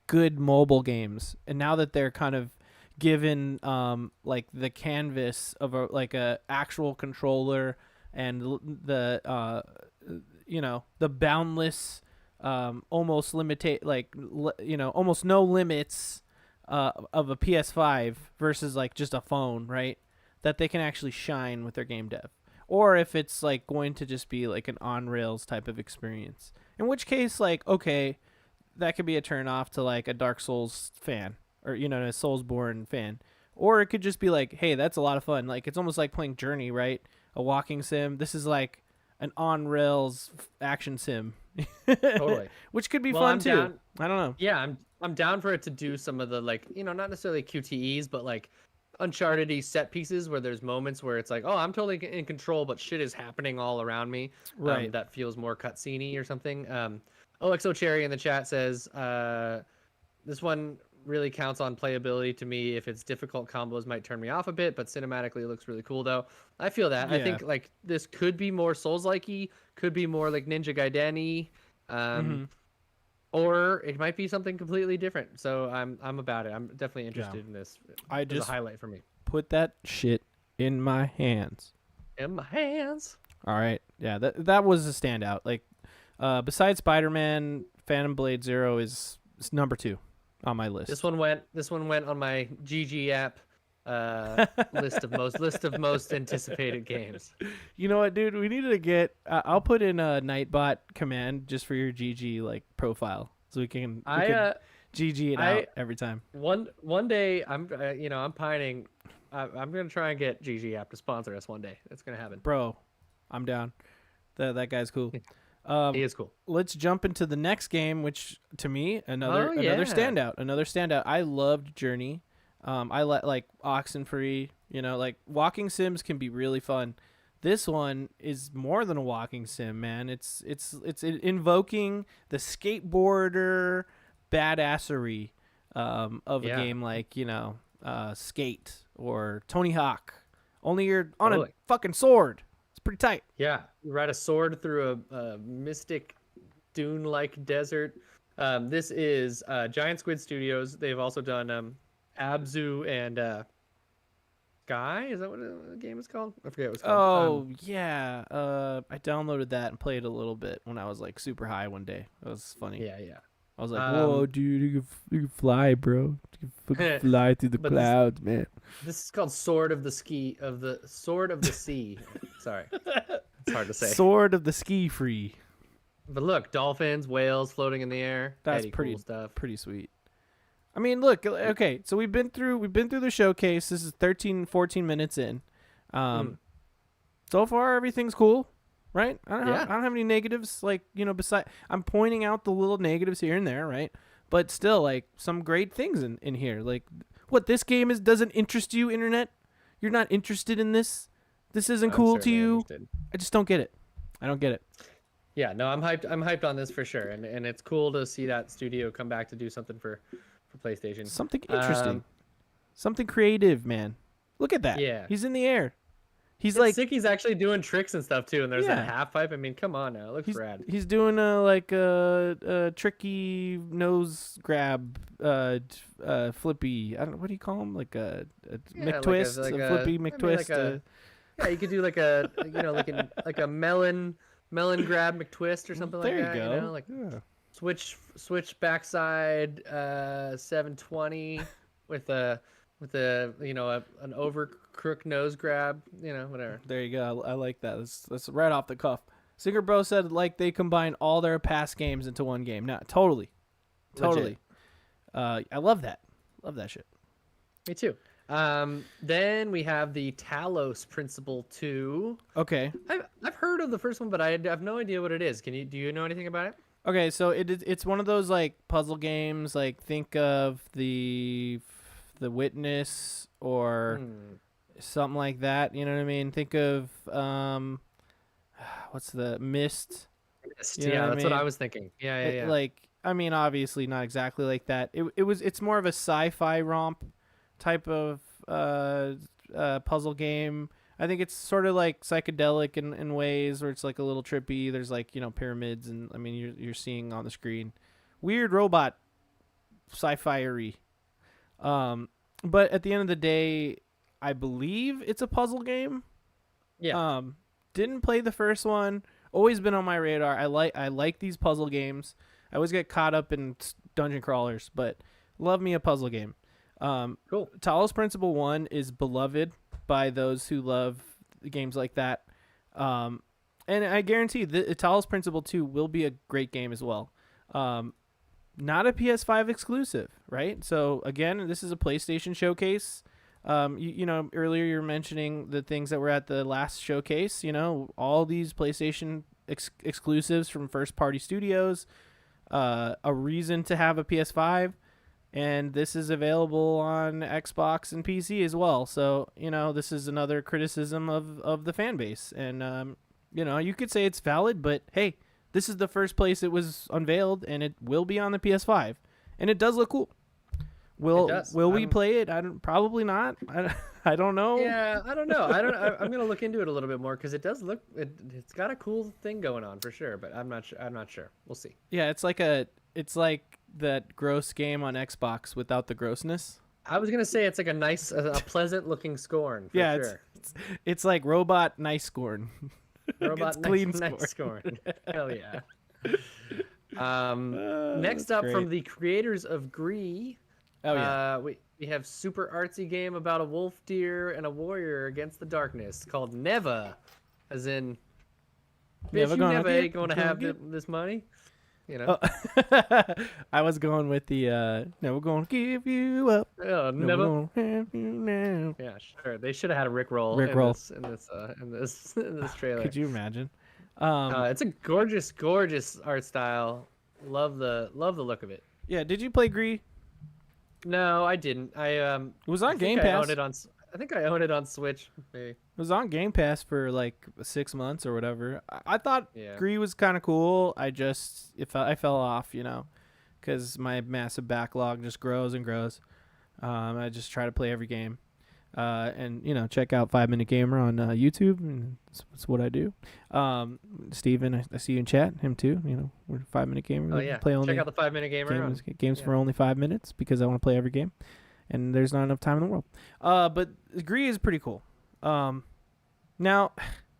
good mobile games, and now that they're kind of given like the canvas of a actual controller and the boundless almost almost no limits of a PS5 versus like just a phone, right? That they can actually shine with their game dev. Or if it's like going to just be like an on rails type of experience. In which case, like, okay, that could be a turn off to like a Dark Souls fan, or a Soulsborne fan. Or it could just be like, hey, that's a lot of fun. Like, it's almost like playing Journey, right? A walking sim. This is like an on rails action sim. Totally. Which could be Well, fun I'm too. down. I don't know. Yeah, I'm down for it to do some of the like, not necessarily QTEs, but like Uncharted-y set pieces where there's moments where it's like, oh, I'm totally in control, but shit is happening all around me. Right. That feels more cutscene-y or something. OXO Cherry in the chat says, this one really counts on playability to me. If it's difficult, combos might turn me off a bit, but cinematically it looks really cool though. I feel that. I Yeah. think like this could be more Souls-like-y, could be more like Ninja Gaiden-y. Or it might be something completely different. So I'm about it. I'm definitely interested in this. I It's just a highlight for me. put that shit in my hands. In my hands. All right. Yeah, that was a standout. Like, besides Spider-Man, Phantom Blade Zero is number 2 on my list. This one went on my GG app list of most anticipated games. You know what, dude? We needed to get. I'll put in a Nightbot command just for your GG like profile, so we can GG it out every time. One day I'm pining. I'm gonna try and get GG app to sponsor us one day. That's gonna happen. Bro, I'm down. That guy's cool. He is cool. Let's jump into the next game, which to me another yeah. standout. I loved Journey. I like Oxenfree. Like walking sims can be really fun. This one is more than a walking sim, man. It's invoking the skateboarder badassery of a game like Skate or Tony Hawk. Only you're on a fucking sword. It's pretty tight. Yeah, you ride a sword through a mystic dune-like desert. This is Giant Squid Studios. They've also done Abzu and Sky. Is that what the game is called? I forget what it's called. Oh yeah. I downloaded that and played a little bit when I was like super high one day. It was funny. Yeah. I was like, whoa, dude, you can fly, bro. You can fucking fly through the but clouds, man. this is called Sword of the Sea. Sorry, it's hard to say. Sword of the Ski Free. But look, dolphins, whales floating in the air. That's cool stuff. Pretty sweet. I mean, look, okay, so we've been through the showcase. This is 13, 14 minutes in. So far everything's cool, right? I don't have any negatives, like, beside I'm pointing out the little negatives here and there, right? But still, like, some great things in here. Like, what, this game doesn't interest you, internet? You're not interested in this? This isn't cool to you? Interested. I just don't get it. I don't get it. Yeah, no, I'm hyped on this for sure, and it's cool to see that studio come back to do something for PlayStation. Something interesting, something creative, man. Look at that. Yeah, he's in the air. He's sick. He's actually doing tricks and stuff too, and there's that half pipe. I mean, come on now, it looks rad. He's doing a tricky nose grab, flippy. I don't know, what do you call him? Like a McTwist, a flippy McTwist. Yeah, you could do like a like a melon grab McTwist or something like that. There you go. Like switch backside 720 with an over crook nose grab. Whatever. There you go. I like that. That's right off the cuff. Singer Bro said like they combine all their past games into one game. No, totally. I love that. Love that shit. Me too. Then we have the Talos Principle 2. Okay. I've heard of the first one, but I have no idea what it is. Do you know anything about it? Okay, so it's one of those like puzzle games. Like, think of the Witness or something like that. You know what I mean? Think of what's the Mist? Yeah, that's what I was thinking. Yeah. Like, I mean, obviously not exactly like that. It's more of a sci-fi romp type of puzzle game. I think it's sort of like psychedelic in ways where it's like a little trippy. There's like, pyramids, and I mean you're seeing on the screen weird robot sci-fi-y. But at the end of the day, I believe it's a puzzle game. Yeah. Didn't play the first one. Always been on my radar. I like these puzzle games. I always get caught up in dungeon crawlers, but love me a puzzle game. Cool. Talos Principle 1 is beloved by those who love games like that. And I guarantee the Talos Principle 2 will be a great game as well. Not a PS5 exclusive, right? So again, this is a PlayStation showcase. Earlier you were mentioning the things that were at the last showcase, all these PlayStation exclusives from first party studios, a reason to have a PS5. And this is available on Xbox and PC as well. So, this is another criticism of the fan base. And, you could say it's valid, but hey, this is the first place it was unveiled, and it will be on the PS5. And it does look cool. Will we play it? Probably not. I don't know. Yeah, I don't know. I'm gonna look into it a little bit more because it does look. It's got a cool thing going on for sure, but I'm not sure. We'll see. Yeah, it's like that gross game on Xbox without the grossness. I was gonna say it's like a pleasant looking scorn. For sure. It's like robot nice scorn. Robot clean nice scorn. Hell yeah. Next up, from the creators of Gree. Oh yeah. We have super artsy game about a wolf deer and a warrior against the darkness called Neva, as in, bitch, you never ain't gonna have this money. I was going with the never gonna give you up. Oh, never gonna have you now. Yeah, sure. They should have had a Rickroll in this trailer. Could you imagine? It's a gorgeous art style. Love the look of it. Yeah. Did you play Gree? No, I didn't. It was on Game Pass. I think I own it on Switch. Maybe. It was on Game Pass for like 6 months or whatever. I thought Gree was kind of cool. I fell off, because my massive backlog just grows and grows. I just try to play every game. And check out 5 Minute Gamer on YouTube, and that's what I do. Steven, I see you in chat. Him too. We're 5 Minute Gamer. Oh yeah. Check out the 5 Minute Gamer. Games for only 5 minutes because I want to play every game, and there's not enough time in the world. But Gree is pretty cool. Now,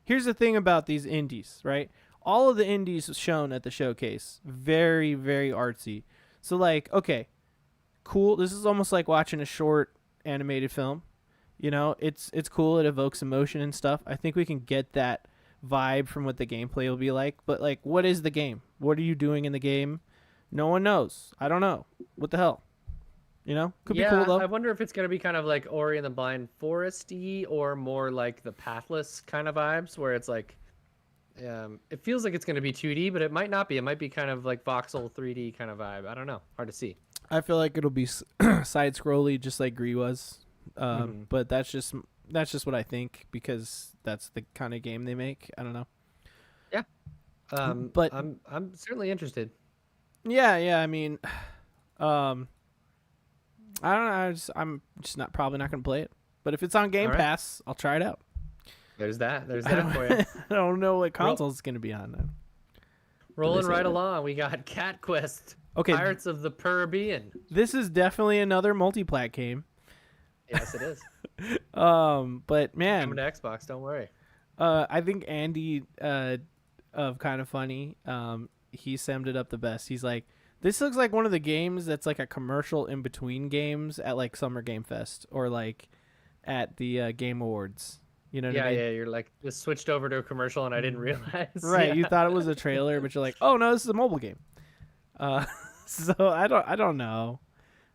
here's the thing about these indies, right? All of the indies shown at the showcase, very, very artsy. So like, okay, cool. This is almost like watching a short animated film. You know, it's cool. It evokes emotion and stuff. I think we can get that vibe from what the gameplay will be like. But like, what is the game? What are you doing in the game? No one knows. I don't know. What the hell? You know, could be cool though. I wonder if it's gonna be kind of like Ori and the Blind Foresty, or more like the Pathless kind of vibes, where it's like, it feels like it's gonna be 2D, but it might not be. It might be kind of like voxel 3D kind of vibe. I don't know. Hard to see. I feel like it'll be side scrolly, just like Gree was. But that's just what I think, because that's the kind of game they make. I don't know. Yeah. But I'm certainly interested. Yeah. I mean, I don't know. I'm just probably not gonna play it. But if it's on Game Pass, I'll try it out. There's that for you. I don't know what console it's gonna be on then. Rolling right along, we got Cat Quest. Okay, Pirates of the Caribbean. This is definitely another multi-plat game. Yes, it is. But man, coming to Xbox. Don't worry. I think Andy of Kind of Funny, he summed it up the best. He's like, this looks like one of the games that's like a commercial in between games at like Summer Game Fest or like at the Game Awards. You know what I mean? Yeah. You're like, just switched over to a commercial and I didn't realize. Right. Yeah. You thought it was a trailer, but you're like, oh no, this is a mobile game. So I don't know.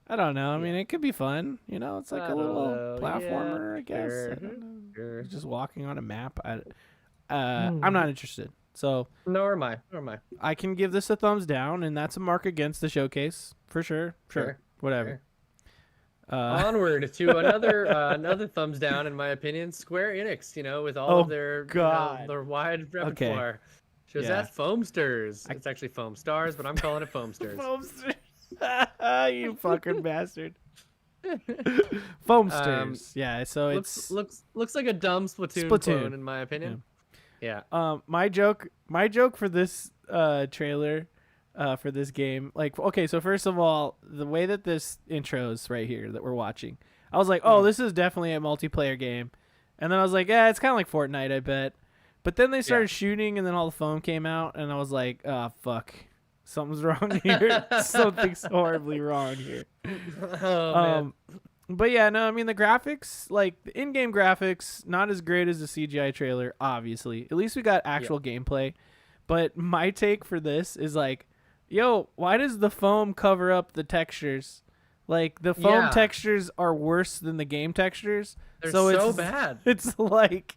I mean, it could be fun. You know, it's like a little platformer, I guess. Sure. I don't know. Sure. Just walking on a map. I'm not interested. So Nor am I. I can give this a thumbs down, and that's a mark against the showcase for sure. Sure. Whatever. Sure. Onward to another thumbs down, in my opinion. Square Enix, with all of their their wide repertoire. Shows that Foamsters. It's actually Foam Stars, but I'm calling it Foamsters. Foamsters. You fucking bastard. Foamsters. Yeah, so looks like a dumb Splatoon clone, in my opinion. Yeah. My joke for this trailer for this game, like, okay, so first of all, the way that this intro's right here that we're watching, I was like, oh, this is definitely a multiplayer game. And then I was like, yeah, it's kind of like Fortnite, I bet. But then they started shooting, and then all the foam came out, and I was like, oh, fuck. Something's wrong here. Something's horribly wrong here. Oh, man. But yeah, no, I mean, the graphics, like the in-game graphics, not as great as the CGI trailer, obviously. At least we got actual gameplay. But my take for this is like, yo, why does the foam cover up the textures? Like, the foam textures are worse than the game textures. They're so bad. It's like,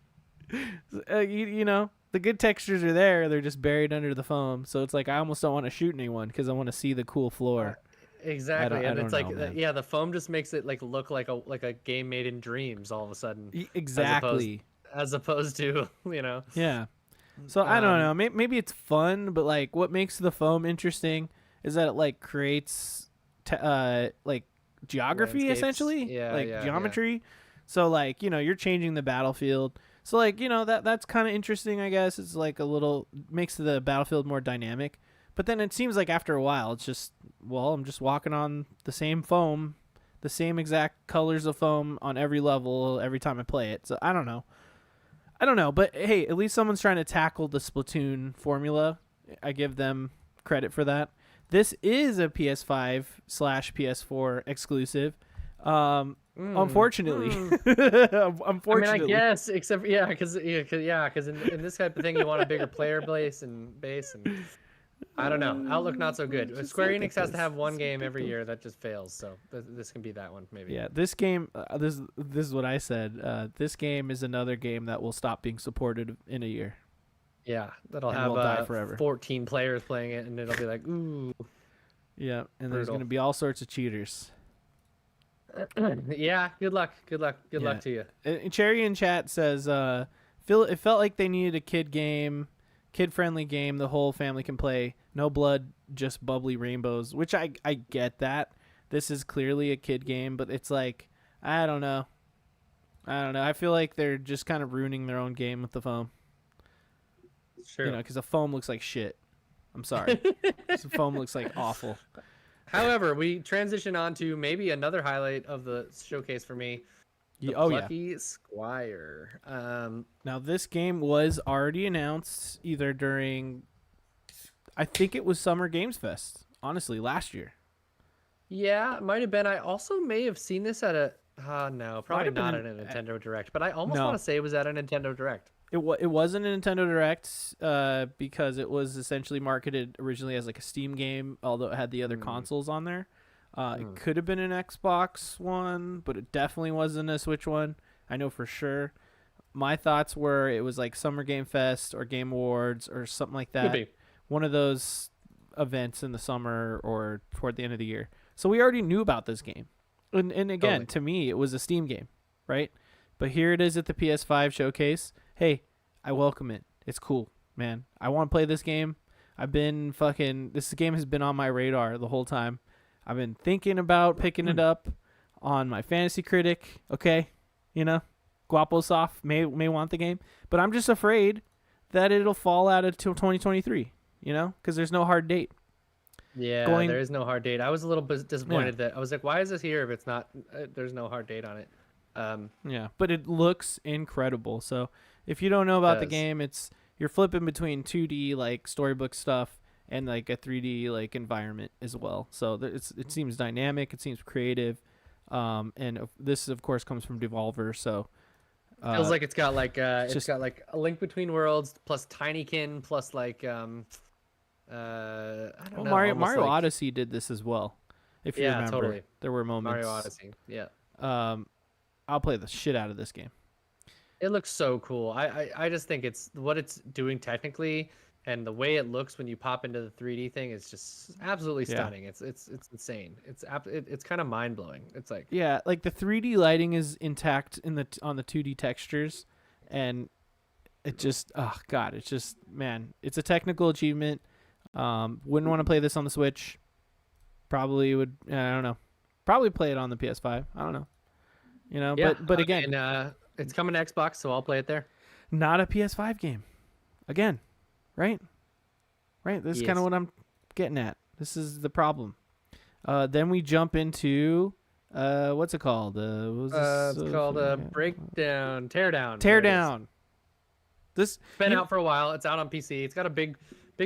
you know, the good textures are there. They're just buried under the foam. So it's like, I almost don't want to shoot anyone because I want to see the cool floor. Exactly, and it's like, the foam just makes it like look like a game made in dreams all of a sudden. Exactly. As opposed to, Yeah. So I don't know. Maybe it's fun, but like, what makes the foam interesting is that it like creates like geography, essentially, geometry. Yeah. So like, you're changing the battlefield. So like, that's kind of interesting, I guess. It's like makes the battlefield more dynamic. But then it seems like after a while, it's just, I'm just walking on the same foam, the same exact colors of foam on every level every time I play it. So I don't know. But hey, at least someone's trying to tackle the Splatoon formula. I give them credit for that. This is a PS5/PS4 exclusive. Unfortunately. Unfortunately. I mean, I guess, except because in this type of thing, you want a bigger player base and I don't know. Outlook not so good. Square Enix has to have one game every year that just fails, so this can be that one maybe. Yeah, this game. This is what I said. This game is another game that will stop being supported in a year. Yeah, that'll have die forever. 14 players playing it, and it'll be like, ooh. Yeah, and there's going to be all sorts of cheaters. Yeah, good luck. Good luck to you. And Cherry in chat says, it felt like they needed a kid-friendly game the whole family can play. No blood, just bubbly rainbows, which I get that. This is clearly a kid game, but it's like, I don't know. I feel like they're just kind of ruining their own game with the foam. Sure. Because the foam looks like shit. I'm sorry. The foam looks like awful. However, we transition on to maybe another highlight of the showcase for me. Plucky Squire. Now, this game was already announced either during, I think it was Summer Games Fest, honestly, last year. Yeah, it might have been. I also may have seen this at a. No, Might probably have been not at a Nintendo Direct, but I almost want no. to say it was at a Nintendo Direct. It wasn't a Nintendo Direct because it was essentially marketed originally as like a Steam game, although it had the other Hmm. consoles on there. It Hmm. could have been an Xbox one, but it definitely wasn't a Switch one. I know for sure. My thoughts were it was like Summer Game Fest or Game Awards or something like Could that. be. One of those events in the summer or toward the end of the year. So we already knew about this game. And again, Totally. to me, it was a Steam game, right? But here it is at the PS5 showcase. Hey, I welcome it. It's cool, man. I want to play this game. This game has been on my radar the whole time. I've been thinking about picking it up on my fantasy critic, okay? You know, Guaposoft may want the game, but I'm just afraid that it'll fall out until 2023, you know? Cuz there's no hard date. Yeah, Going there is no hard date. I was a little bit Yeah. disappointed that I was like, why is this here if it's not? There's no hard date on it. Yeah, but it looks incredible. So if you don't know about the Does. game, you're flipping between 2D like storybook stuff and like a 3D like environment as well. So it seems dynamic, it seems creative, this of course comes from Devolver. So Feels uh, like it's got like it's it's just got like a Link Between Worlds plus Tinykin plus like I don't well, know, almost Mario like Odyssey did this as well. If you yeah, remember, totally. there were moments. Mario Odyssey. Yeah. Um, I'll play the shit out of this game. It looks so cool. I just think it's what it's doing technically and the way it looks when you pop into the 3D thing is just absolutely Yeah. stunning. It's insane. It's kind of mind-blowing. It's like Yeah, like the 3D lighting is intact on the 2D textures, and it just oh god, it's just man, it's a technical achievement. Wouldn't want to play this on the Switch. Probably would. I don't know. Probably play it on the PS5. I don't know. You know, yeah, but again, and it's coming to Xbox, so I'll play it there. not a PS5 game. Again, right? Right. This is kind of Yes. what I'm getting at. This is the problem. Then we jump into what's it called? What was this? It's called Breakdown, Teardown. There it is. Teardown. This It's been you- out for a while. It's out on PC. It's got a big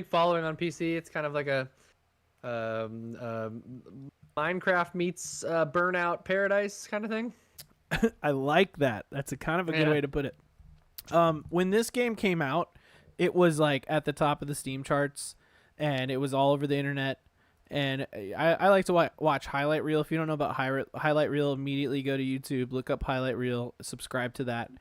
following on PC. It's kind of like a Minecraft meets Burnout Paradise kind of thing. I like that. That's a kind of a good Yeah. way to put it. When this game came out, it was like at the top of the Steam charts, and it was all over the internet. And I like to watch highlight reel. If you don't know about highlight reel, immediately go to YouTube, look up highlight reel, subscribe to that,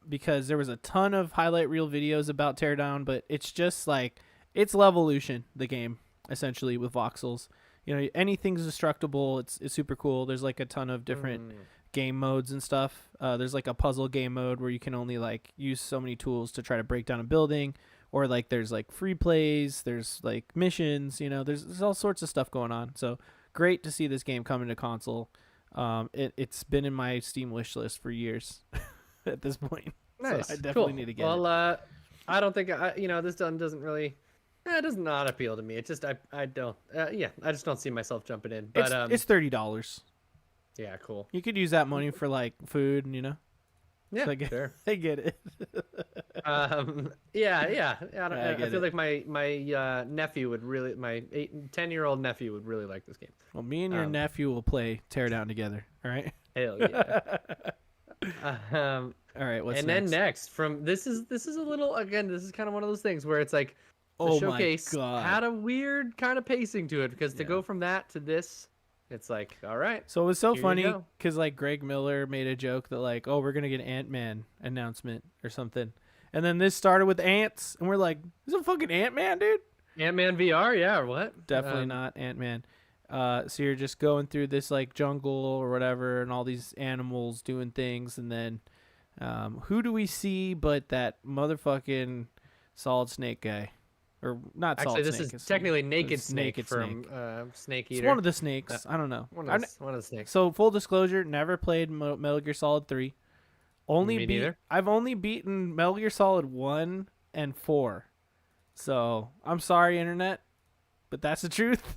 because there was a ton of highlight reel videos about Teardown, but it's just like it's Levolution, the game essentially with voxels. You know, anything's destructible. It's super cool. There's like a ton of different game modes and stuff. There's like a puzzle game mode where you can only like use so many tools to try to break down a building, or like there's like free plays, there's like missions, you know, there's all sorts of stuff going on. So great to see this game coming to console. It's been in my Steam wish list for years at this point. Nice. So I definitely Cool. need to get well, it. I don't think this doesn't really. It does not appeal to me. It's just I don't. Yeah, I just don't see myself jumping in. But It's $30. yeah, cool. You could use that money for like food, and you know. Yeah, So I get, sure. I get it. Yeah. I I get feel it. like my nephew would really, my 10-year-old nephew would really like this game. Well, me and your nephew will play Teardown together. All right. Hell yeah. All right. What's and next? then next from this is a little, again, this is kind of one of those things where it's like the Oh my showcase God. had a weird kind of pacing to it, because to Yeah. go from that to this, it's like, all right. So it was so Here you funny go. because like Greg Miller made a joke that like, oh, we're gonna get an Ant-Man announcement or something, and then this started with ants, and we're like, is it fucking Ant-Man, dude? Ant-Man VR, yeah, or what? Definitely not Ant-Man. So you're just going through this like jungle or whatever, and all these animals doing things, and then who do we see but that motherfucking Solid Snake guy, or not Actually, Solid this Snake? is it's- Naked it's Snake Naked from Snake. Snake It's Eater. one of the snakes. I don't know. One of the snakes. So full disclosure, never played Metal Gear Solid 3. Me neither. I've only beaten Metal Gear Solid 1 and 4. So I'm sorry, internet, but that's the truth.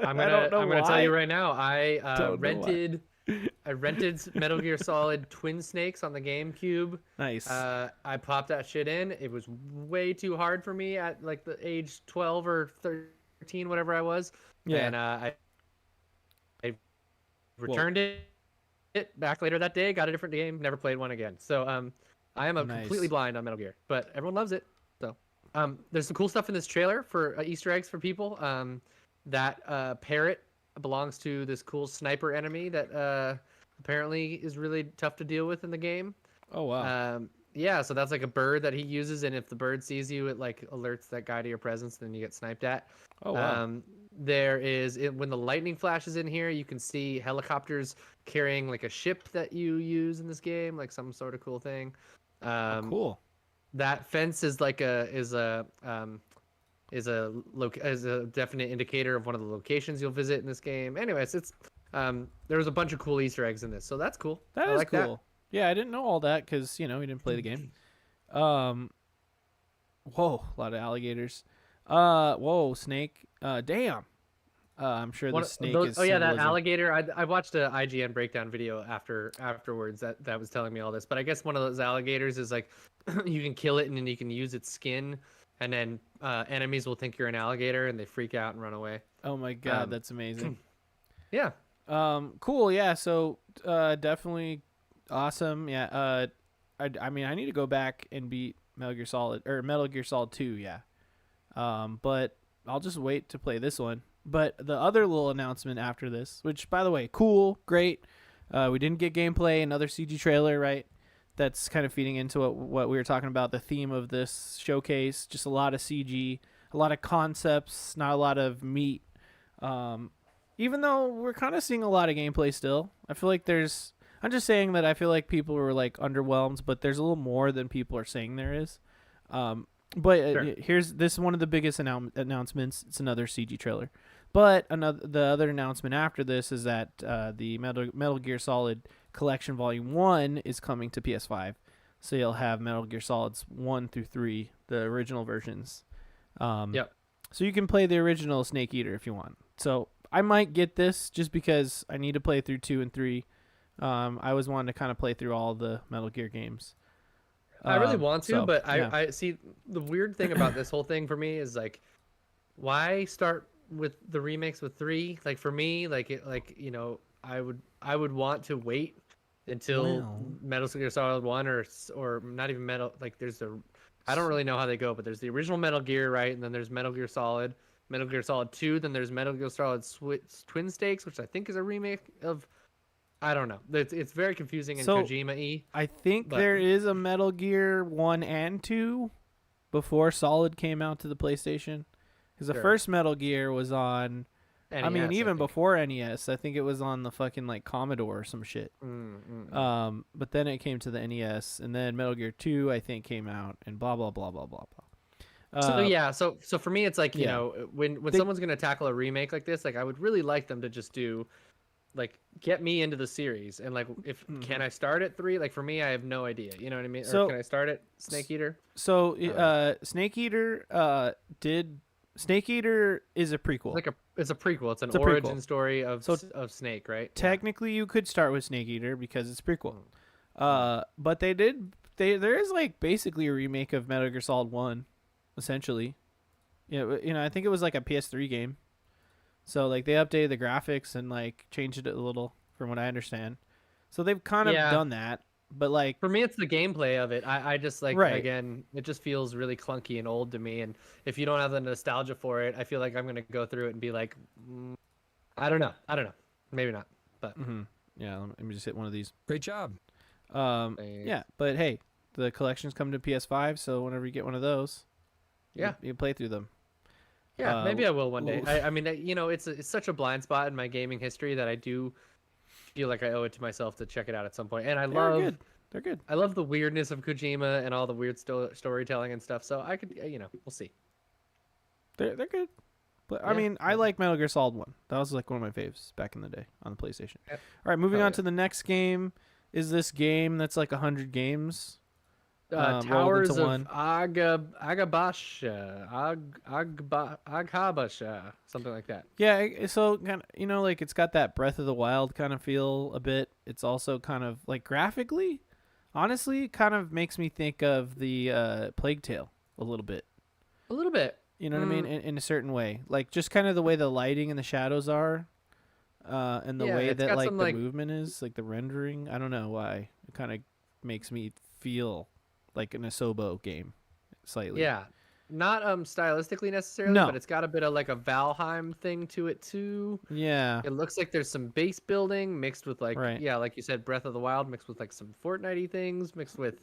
I'm I don't know gonna tell why. you right now. I Don't know why. rented Metal Gear Solid Twin Snakes on the GameCube. Nice. I popped that shit in. It was way too hard for me at like the age 12 or 13, whatever I was. Yeah. And I returned it back later that day, got a different game, never played one again. So I am completely blind on Metal Gear, but everyone loves it. So there's some cool stuff in this trailer for Easter eggs for people. That parrot belongs to this cool sniper enemy that apparently is really tough to deal with in the game. Oh wow. Yeah, so that's like a bird that he uses, and if the bird sees you, it like alerts that guy to your presence, then you get sniped at. Oh wow. There is when the lightning flashes in here, you can see helicopters carrying like a ship that you use in this game, like some sort of cool thing. Cool. That fence is like is a definite indicator of one of the locations you'll visit in this game. Anyways, there was a bunch of cool Easter eggs in this, so that's cool. That I is like cool. that. Yeah, I didn't know all that because we didn't play the game. Whoa, a lot of alligators. Whoa, snake. Damn. I'm sure the snake is. Oh yeah, that symbolism. alligator. I watched a IGN breakdown video afterwards that was telling me all this. But I guess one of those alligators is like you can kill it and then you can use its skin, and then enemies will think you're an alligator and they freak out and run away. Oh my god, that's amazing. Yeah. Cool. Yeah. So definitely awesome. Yeah. I mean, I need to go back and beat Metal Gear Solid 2. Yeah. But I'll just wait to play this one. But the other little announcement after this, which by the way, cool, great. We didn't get gameplay, another CG trailer, right? That's kind of feeding into what we were talking about, the theme of this showcase. Just a lot of CG, a lot of concepts, not a lot of meat. Even though we're kind of seeing a lot of gameplay still, I feel like I'm just saying that I feel like people were like underwhelmed, but there's a little more than people are saying there is. But Sure. this is one of the biggest announcements. It's another CG trailer. But the other announcement after this is that the Metal Gear Solid Collection Volume 1 is coming to PS5. So you'll have Metal Gear Solids 1 through 3, the original versions. Yep. So you can play the original Snake Eater if you want. So I might get this just because I need to play through 2 and 3. I always wanted to kind of play through all the Metal Gear games. I really want to, so, but yeah. I see the weird thing about this whole thing for me is like, why start with the remakes with 3? Like for me, I would want to wait until Metal Gear Solid 1 or not even Metal. Like I don't really know how they go, but there's the original Metal Gear, right? And then there's Metal Gear Solid 2. Then there's Metal Gear Solid Twin Stakes, which I think is a remake of. I don't know. It's very confusing and Kojima-y. I think there is a Metal Gear 1 and 2 before Solid came out to the PlayStation. Because the first Metal Gear was on... NES, even before NES. I think it was on the fucking like Commodore or some shit. But then it came to the NES. And then Metal Gear 2, I think, came out. And blah, blah, blah, blah, blah, blah. So for me, it's like, when someone's going to tackle a remake like this, like I would really like them to just do... like get me into the series and like can I start at 3? Like for me, I have no idea, you know what I mean? Or can I start at Snake Eater? So Snake Eater Snake Eater is a prequel. It's a prequel. It's an origin story of Snake, right? Technically you could start with Snake Eater because it's prequel. But there is like basically a remake of Metal Gear Solid 1 essentially. I think it was like a PS3 game. So, like, they updated the graphics and, like, changed it a little, from what I understand. So, they've kind of done that. But, like... for me, it's the gameplay of it. I just, like, again, it just feels really clunky and old to me. And if you don't have the nostalgia for it, I feel like I'm going to go through it and be like, I don't know. Maybe not. But yeah, let me just hit one of these. Great job. Yeah, but, hey, the collection's coming to PS5, so whenever you get one of those, you can play through them. Yeah, maybe I will one day. I mean, it's such a blind spot in my gaming history that I do feel like I owe it to myself to check it out at some point. And They're good. I love the weirdness of Kojima and all the weird storytelling and stuff. So I could, we'll see. They're good. But I mean, I like Metal Gear Solid 1. That was like one of my faves back in the day on the PlayStation. All right, moving on to the next game. Is this game that's like 100 games? Towers of Aghabasha, something like that. Yeah, so kind of, like it's got that Breath of the Wild kind of feel a bit. It's also kind of like graphically, honestly, kind of makes me think of the Plague Tale a little bit. A little bit. You know what I mean? In a certain way, like just kind of the way the lighting and the shadows are. and the Yeah, way it's that got like some the like movement is, like the rendering. I don't know why. It kind of makes me feel like an Asobo game slightly. yeah, not stylistically necessarily, but No. it's got a bit of like a Valheim thing to it too. Yeah. It looks like there's some base building mixed with like Right. yeah, like you said, Breath of the Wild mixed with like some Fortnite things mixed with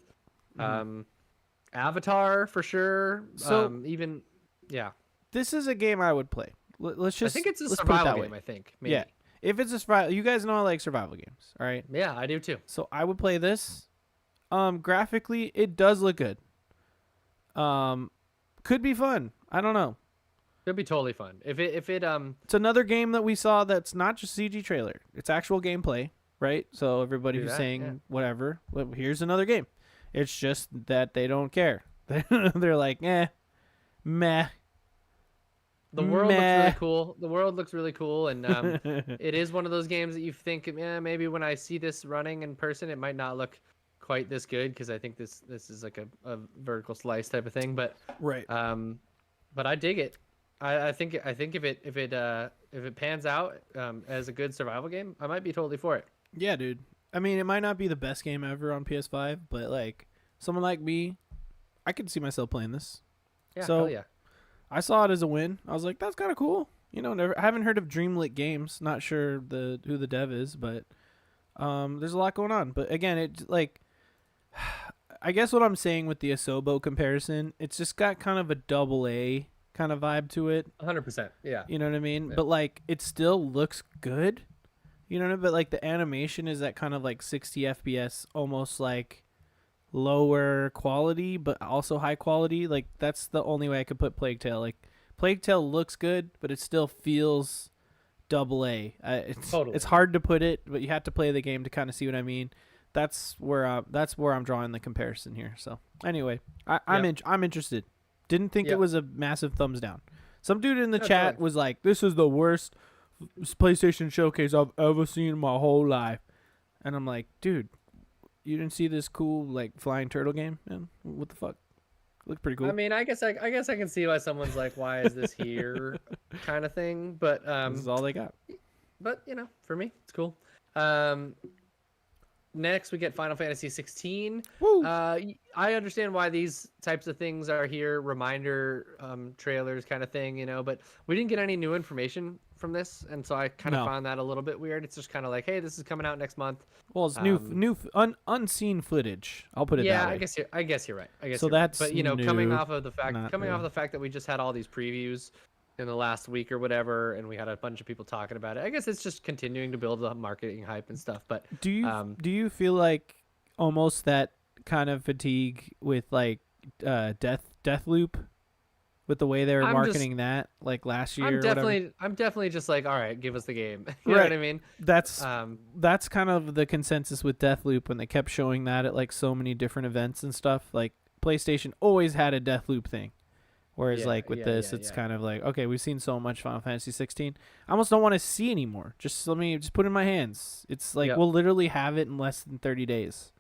Hmm. um Avatar for sure. So Even yeah, this is a game I would play. I think it's a Let's put it survival that way. game. I think Yeah. maybe. If it's a survival, you guys know I like survival games. All right. Yeah, I do too. So I would play this. Graphically, it does look good. Um, could be fun. I don't know. It'd be totally fun if it It's another game that we saw that's not just CG trailer. It's actual gameplay, right? So everybody Do who's that, saying yeah. whatever, well, here's another game. It's just that they don't care. They're like, meh. The world looks really Meh. cool. The world looks really cool, and it is one of those games that you think, maybe when I see this running in person, it might not look quite this good because I think this is like a vertical slice type of thing. Right. But I dig it. I think if it pans out as a good survival game, I might be totally for it. Yeah, dude. I mean, it might not be the best game ever on PS5, but like someone like me, I could see myself playing this. Yeah, So hell yeah. I saw it as a win. I was like, that's kind of cool. You know, I haven't heard of Dreamlit Games. Not sure who the dev is, but there's a lot going on. But again, it like I guess what I'm saying with the Asobo comparison, it's just got kind of a double A kind of vibe to it. 100%. Yeah. You know what I mean? Yeah. But like it still looks good. You know what I mean? But like the animation is that kind of like 60 FPS, almost like lower quality but also high quality. Like that's the only way I could put Plague Tale. Like Plague Tale looks good, but it still feels double A. Totally. It's hard to put it, but you have to play the game to kind of see what I mean. That's where I'm drawing the comparison here. So anyway, I'm interested. Didn't think it was a massive thumbs down. Some dude in the chat was like, "This is the worst PlayStation showcase I've ever seen in my whole life," and I'm like, "Dude, you didn't see this cool like flying turtle game? Man, what the fuck? Looks pretty cool." I mean, I guess I can see why someone's like, "Why is this here?" kind of thing. But this is all they got. But you know, for me, it's cool. Next, we get Final Fantasy 16. Woo! I understand why these types of things are here, reminder trailers kind of thing, you know, but we didn't get any new information from this, and so I kind of found that a little bit weird. It's just kind of like, hey, this is coming out next month. Well, it's unseen footage. I'll put it that way. I guess you're right. So that's right. But you know, new, coming off of the fact that we just had all these previews in the last week or whatever, and we had a bunch of people talking about it. I guess it's just continuing to build the marketing hype and stuff. But do you feel like almost that kind of fatigue with like Deathloop, with the way they were marketing that like last year? I'm definitely just like, all right, give us the game. You know what I mean? That's kind of the consensus with Deathloop when they kept showing that at like so many different events and stuff. Like PlayStation always had a Deathloop thing. Whereas like with this, it's kind of like, okay, we've seen so much Final Fantasy 16. I almost don't want to see anymore. Just let me just put it in my hands. It's like we'll literally have it in less than 30 days.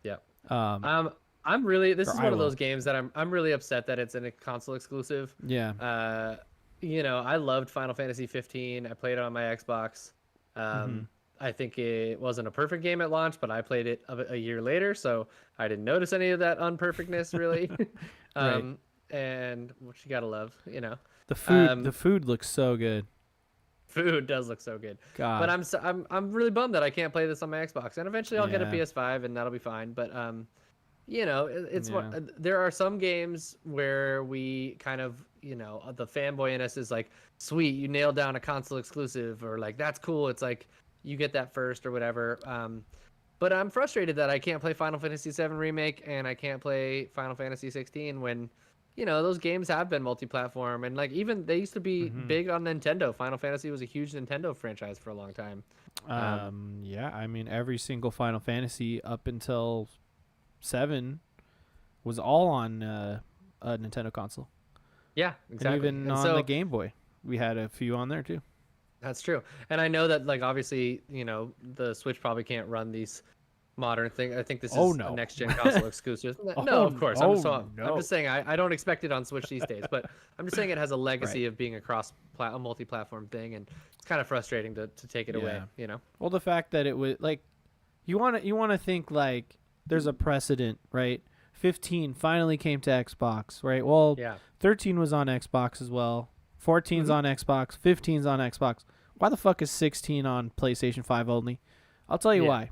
Yeah. I'm really this is one of those games that I'm really upset that it's in a console exclusive. Yeah. You know, I loved Final Fantasy 15. I played it on my Xbox. I think it wasn't a perfect game at launch, but I played it a year later, so I didn't notice any of that unperfectness really. Right. And what you gotta love, you know. The food looks so good. Food does look so good. God. But I'm really bummed that I can't play this on my Xbox. And eventually I'll get a PS5 and that'll be fine. But you know, there are some games where we kind of, you know, the fanboy in us is like, sweet, you nailed down a console exclusive, or like that's cool. It's like you get that first or whatever. But I'm frustrated that I can't play Final Fantasy VII Remake and I can't play Final Fantasy 16 when, you know, those games have been multi-platform, and like even they used to be big on Nintendo. Final Fantasy was a huge Nintendo franchise for a long time. Yeah, I mean every single Final Fantasy up until 7 was all on a Nintendo console. Yeah, exactly. And even on the Game Boy, we had a few on there too. That's true. And I know that like obviously, you know, the Switch probably can't run these modern thing. I think this Oh is a no. next gen console exclusive. Oh, No, of course. I'm no. just saying I don't expect it on Switch these days, but I'm just saying it has a legacy Right. of being a multi-platform thing, and it's kind of frustrating to take it away. Yeah. You know? Well, the fact that it was like you want to think like there's a precedent, right? 15 finally came to Xbox, right? Well, Yeah. 13 was on Xbox as well. 14's Mhm. on Xbox. 15's on Xbox. Why the fuck is 16 on PlayStation 5 only? I'll tell you Yeah. why.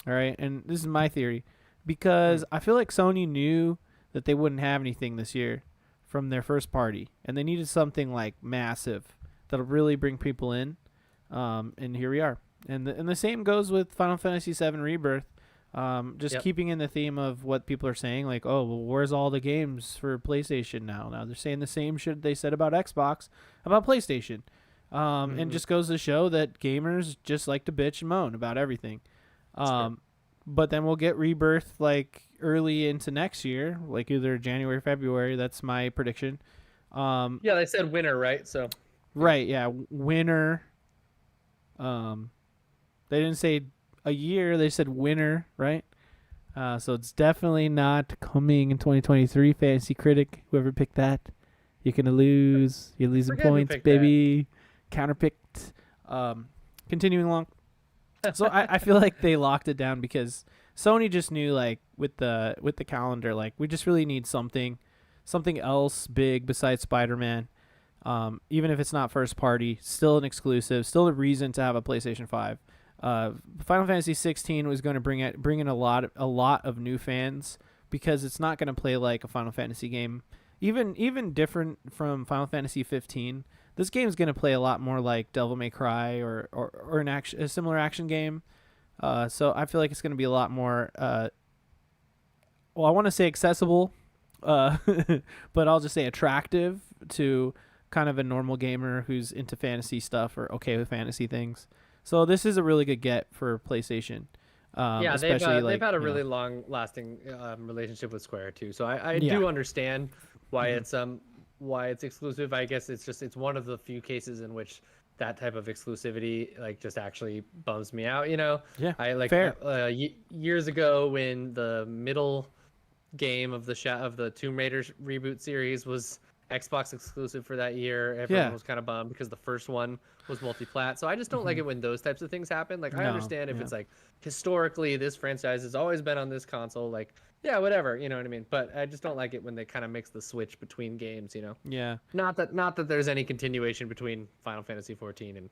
All right, and this is my theory, because Mm. I feel like Sony knew that they wouldn't have anything this year from their first party, and they needed something like massive that'll really bring people in. And here we are. And the same goes with Final Fantasy VII Rebirth. Just Yep. keeping in the theme of what people are saying, like, oh, well, where's all the games for PlayStation now? Now they're saying the same shit they said about Xbox, about PlayStation. And Mhm. just goes to show that gamers just like to bitch and moan about everything. That's fair. But then we'll get Rebirth like early into next year, like either January, February. That's my prediction. Yeah, they said winter, right? So. Right, yeah, winter. Um, they didn't say a year; they said winter, right? So it's definitely not coming in 2023. Fantasy Critic, whoever picked that, you're gonna lose. You're losing Forget who points, picked that. baby. Counterpicked. Continuing along. So I feel like they locked it down because Sony just knew, like, with the calendar, like, we just really need something else big besides Spider-Man. Even if it's not first party, still an exclusive, still a reason to have a PlayStation 5. Final Fantasy 16 was going to bring in a lot of new fans because it's not going to play like a Final Fantasy game. Even different from Final Fantasy 15, this game is going to play a lot more like Devil May Cry or a similar action game. So I feel like it's going to be a lot more. Well, I want to say accessible, but I'll just say attractive to kind of a normal gamer who's into fantasy stuff or okay with fantasy things. So this is a really good get for PlayStation. Yeah, Especially they've had a you know, really long lasting relationship with Square too. So I yeah. do understand why Mhm. it's exclusive. I guess it's one of the few cases in which that type of exclusivity like just actually bums me out. You know, Yeah, I like fair. years ago when the middle game of the Tomb Raider reboot series was Xbox exclusive for that year. Everyone Yeah. was kind of bummed because the first one was multi-plat. So I just don't like Hmm. it when those types of things happen. Like I No, understand if yeah, it's like historically this franchise has always been on this console, like yeah, whatever, you know what I mean? But I just don't like it when they kind of mix the switch between games, you know. yeah, Not that there's any continuation between Final Fantasy 14 and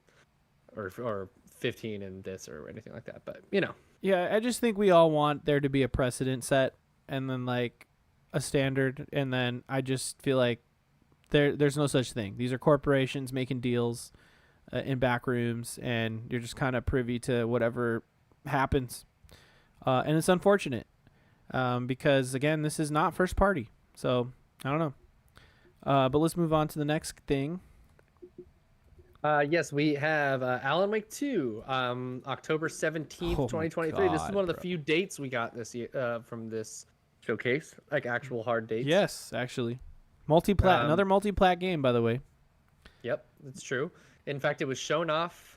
or 15 and this or anything like that, but you know. yeah. I just think we all want there to be a precedent set and then like a standard, and then I just feel like there's no such thing. These are corporations making deals in back rooms, and you're just kind of privy to whatever happens. And it's unfortunate because, again, this is not first party. So I don't know. But let's move on to the next thing. Yes, we have Alan Wake 2, October 17th, Oh my 2023. This is God, one of the bro. few dates we got this year from this showcase, like actual hard dates. Yes, actually. Multi-plat, Um, another multi-plat game, by the way. Yep, that's true. In fact, it was shown off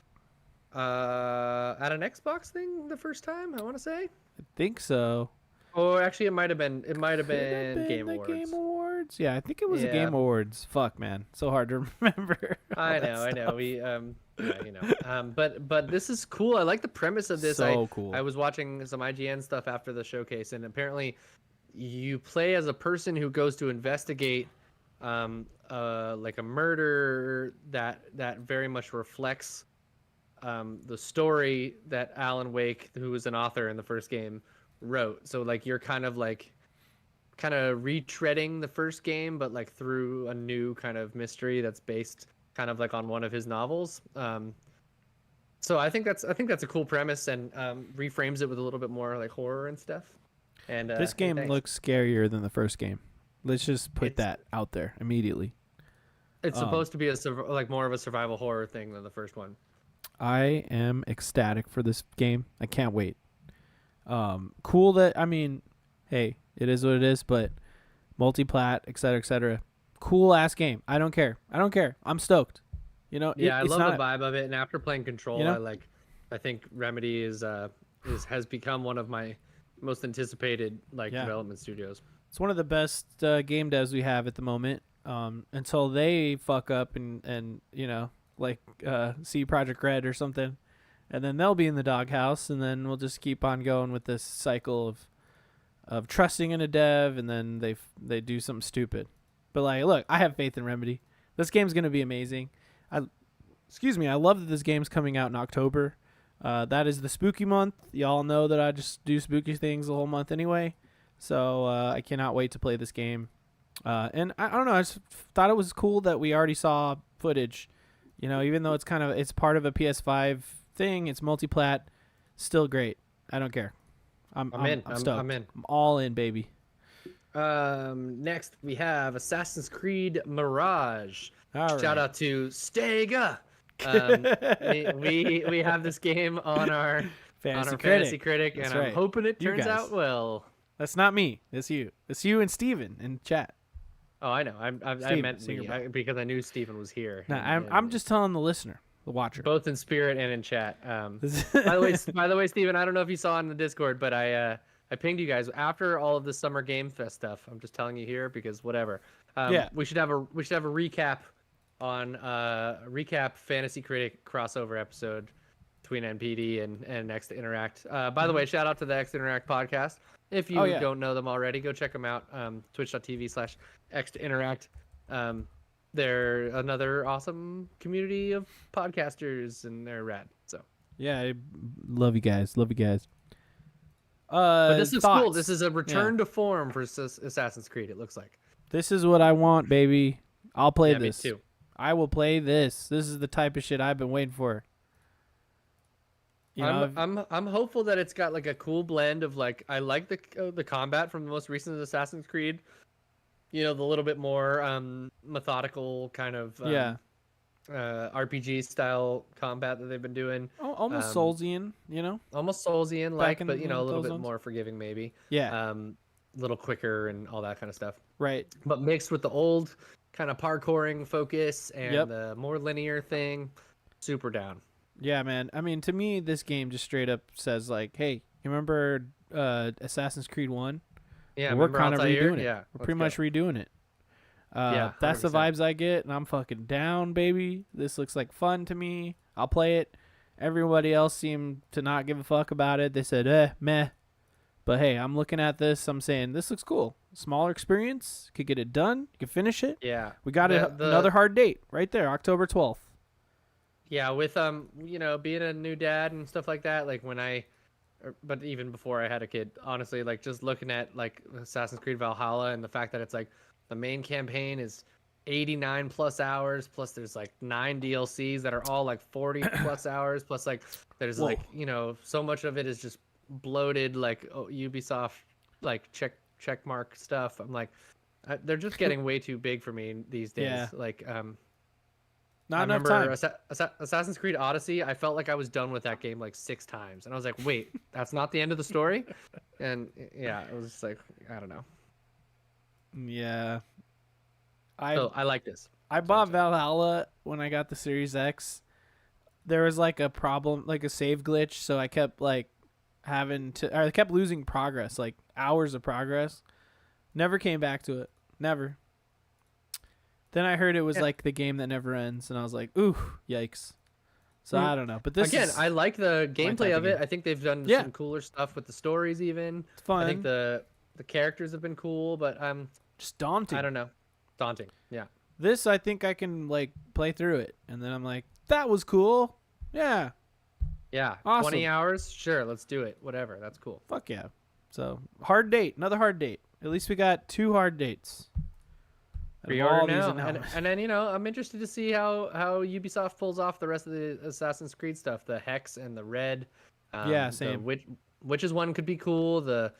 at an Xbox thing the first time, I want to say. I think so. Or actually, it might have been Could have been Game the Awards. Game Awards. Yeah, I think it was the Yeah. Game Awards. Fuck, man, so hard to remember. I all that know, I know. stuff. We yeah, you know. But this is cool. I like the premise of this. So cool. I was watching some IGN stuff after the showcase, and apparently, you play as a person who goes to investigate, like a murder that very much reflects, the story that Alan Wake, who was an author in the first game, wrote. So like you're kind of retreading the first game, but like through a new kind of mystery that's based kind of like on one of his novels. So I think that's a cool premise, and reframes it with a little bit more like horror and stuff. And This hey, game thanks. looks scarier than the first game. Let's just put It's- that out there immediately. It's supposed to be like more of a survival horror thing than the first one. I am ecstatic for this game. I can't wait. Cool that, I mean, hey, it is what it is, but multi-plat, et cetera, et cetera. Cool ass game. I don't care. I'm stoked. You know, Yeah, I it's love not the vibe of it, and after playing Control, you know? I think Remedy is has become one of my most anticipated Yeah. development studios. It's one of the best game devs we have at the moment. Until they fuck up and see Project Red or something, and then they'll be in the doghouse, and then we'll just keep on going with this cycle of trusting in a dev, and then they do something stupid. But look, I have faith in Remedy. This game's gonna be amazing. I love that this game's coming out in October. That is the spooky month. Y'all know that I just do spooky things the whole month anyway. So I cannot wait to play this game. And I don't know. I just thought it was cool that we already saw footage. Even though it's part of a PS5 thing, it's multiplat. Still great. I don't care. I'm in. I'm stoked. I'm all in, baby. Next we have Assassin's Creed Mirage. Shout out to Stega. We have this game on our Fantasy Critic, and I'm hoping it turns out well. That's not me. It's you. It's you and Steven in chat. Oh, I know. I meant because I knew Steven was here. No, I'm just telling the listener, the watcher. Both in spirit and in chat. By the way, Steven, I don't know if you saw in the Discord, but I pinged you guys after all of the Summer Game Fest stuff. I'm just telling you here because whatever. We should have a recap on recap Fantasy Critic crossover episode between NPD and Next to Interact. By the way, shout out to the Next to Interact podcast. If you don't know them already, go check them out. Twitch.tv/X to Interact. They're another awesome community of podcasters, and they're rad. So yeah, I love you guys. But this is cool. This is a return to form for Assassin's Creed. It looks like this is what I want, baby. I'll play this. Me too. I will play this. This is the type of shit I've been waiting for. I'm hopeful that it's got a cool blend of I like the combat from the most recent Assassin's Creed. The little bit more methodical kind of RPG style combat that they've been doing. Almost Soulsian, Almost Soulsian but a little bit more forgiving maybe. Yeah. A little quicker and all that kind of stuff. Right. But mixed with the old kind of parkouring focus and the more linear thing, super down. Yeah, man. I mean, to me, this game just straight up says hey, you remember Assassin's Creed 1? Yeah, we're kind of redoing it. Yeah, we're pretty much redoing it. That's the vibes I get, and I'm fucking down, baby. This looks like fun to me. I'll play it. Everybody else seemed to not give a fuck about it. They said, meh. But hey, I'm looking at this. I'm saying, this looks cool. Smaller experience. Could get it done. You could finish it. Yeah. We got another hard date right there, October 12th. Yeah, with being a new dad and stuff like that, but even before I had a kid, honestly, just looking at Assassin's Creed Valhalla and the fact that it's the main campaign is 89 plus hours, plus there's 9 DLCs that are all 40 plus hours, plus there's so much of it is just bloated Ubisoft check mark stuff. I'm they're just getting way too big for me these days. Yeah. I remember Assassin's Creed Odyssey. I felt like I was done with that game 6 times, and I was like, "Wait, that's not the end of the story." And yeah, it was just I don't know. Yeah, I like this. I bought Valhalla when I got the Series X. There was a problem, a save glitch, so I kept I kept losing progress, hours of progress. Never came back to it. Never. Then I heard it was the game that never ends, and I was like, ooh, yikes. So I don't know. But I like the gameplay of it. I think they've done some cooler stuff with the stories even. It's fun. I think the characters have been cool, but just daunting. I don't know. Daunting. Yeah. This, I think I can play through it, and then I'm like, that was cool. Yeah. Yeah. Awesome. 20 hours? Sure, let's do it. Whatever. That's cool. Fuck yeah. So, hard date. Another hard date. At least we got 2 hard dates. Pre-order now. And then, I'm interested to see how Ubisoft pulls off the rest of the Assassin's Creed stuff. The Hex and the Red. Yeah, same. Which is one could be cool. The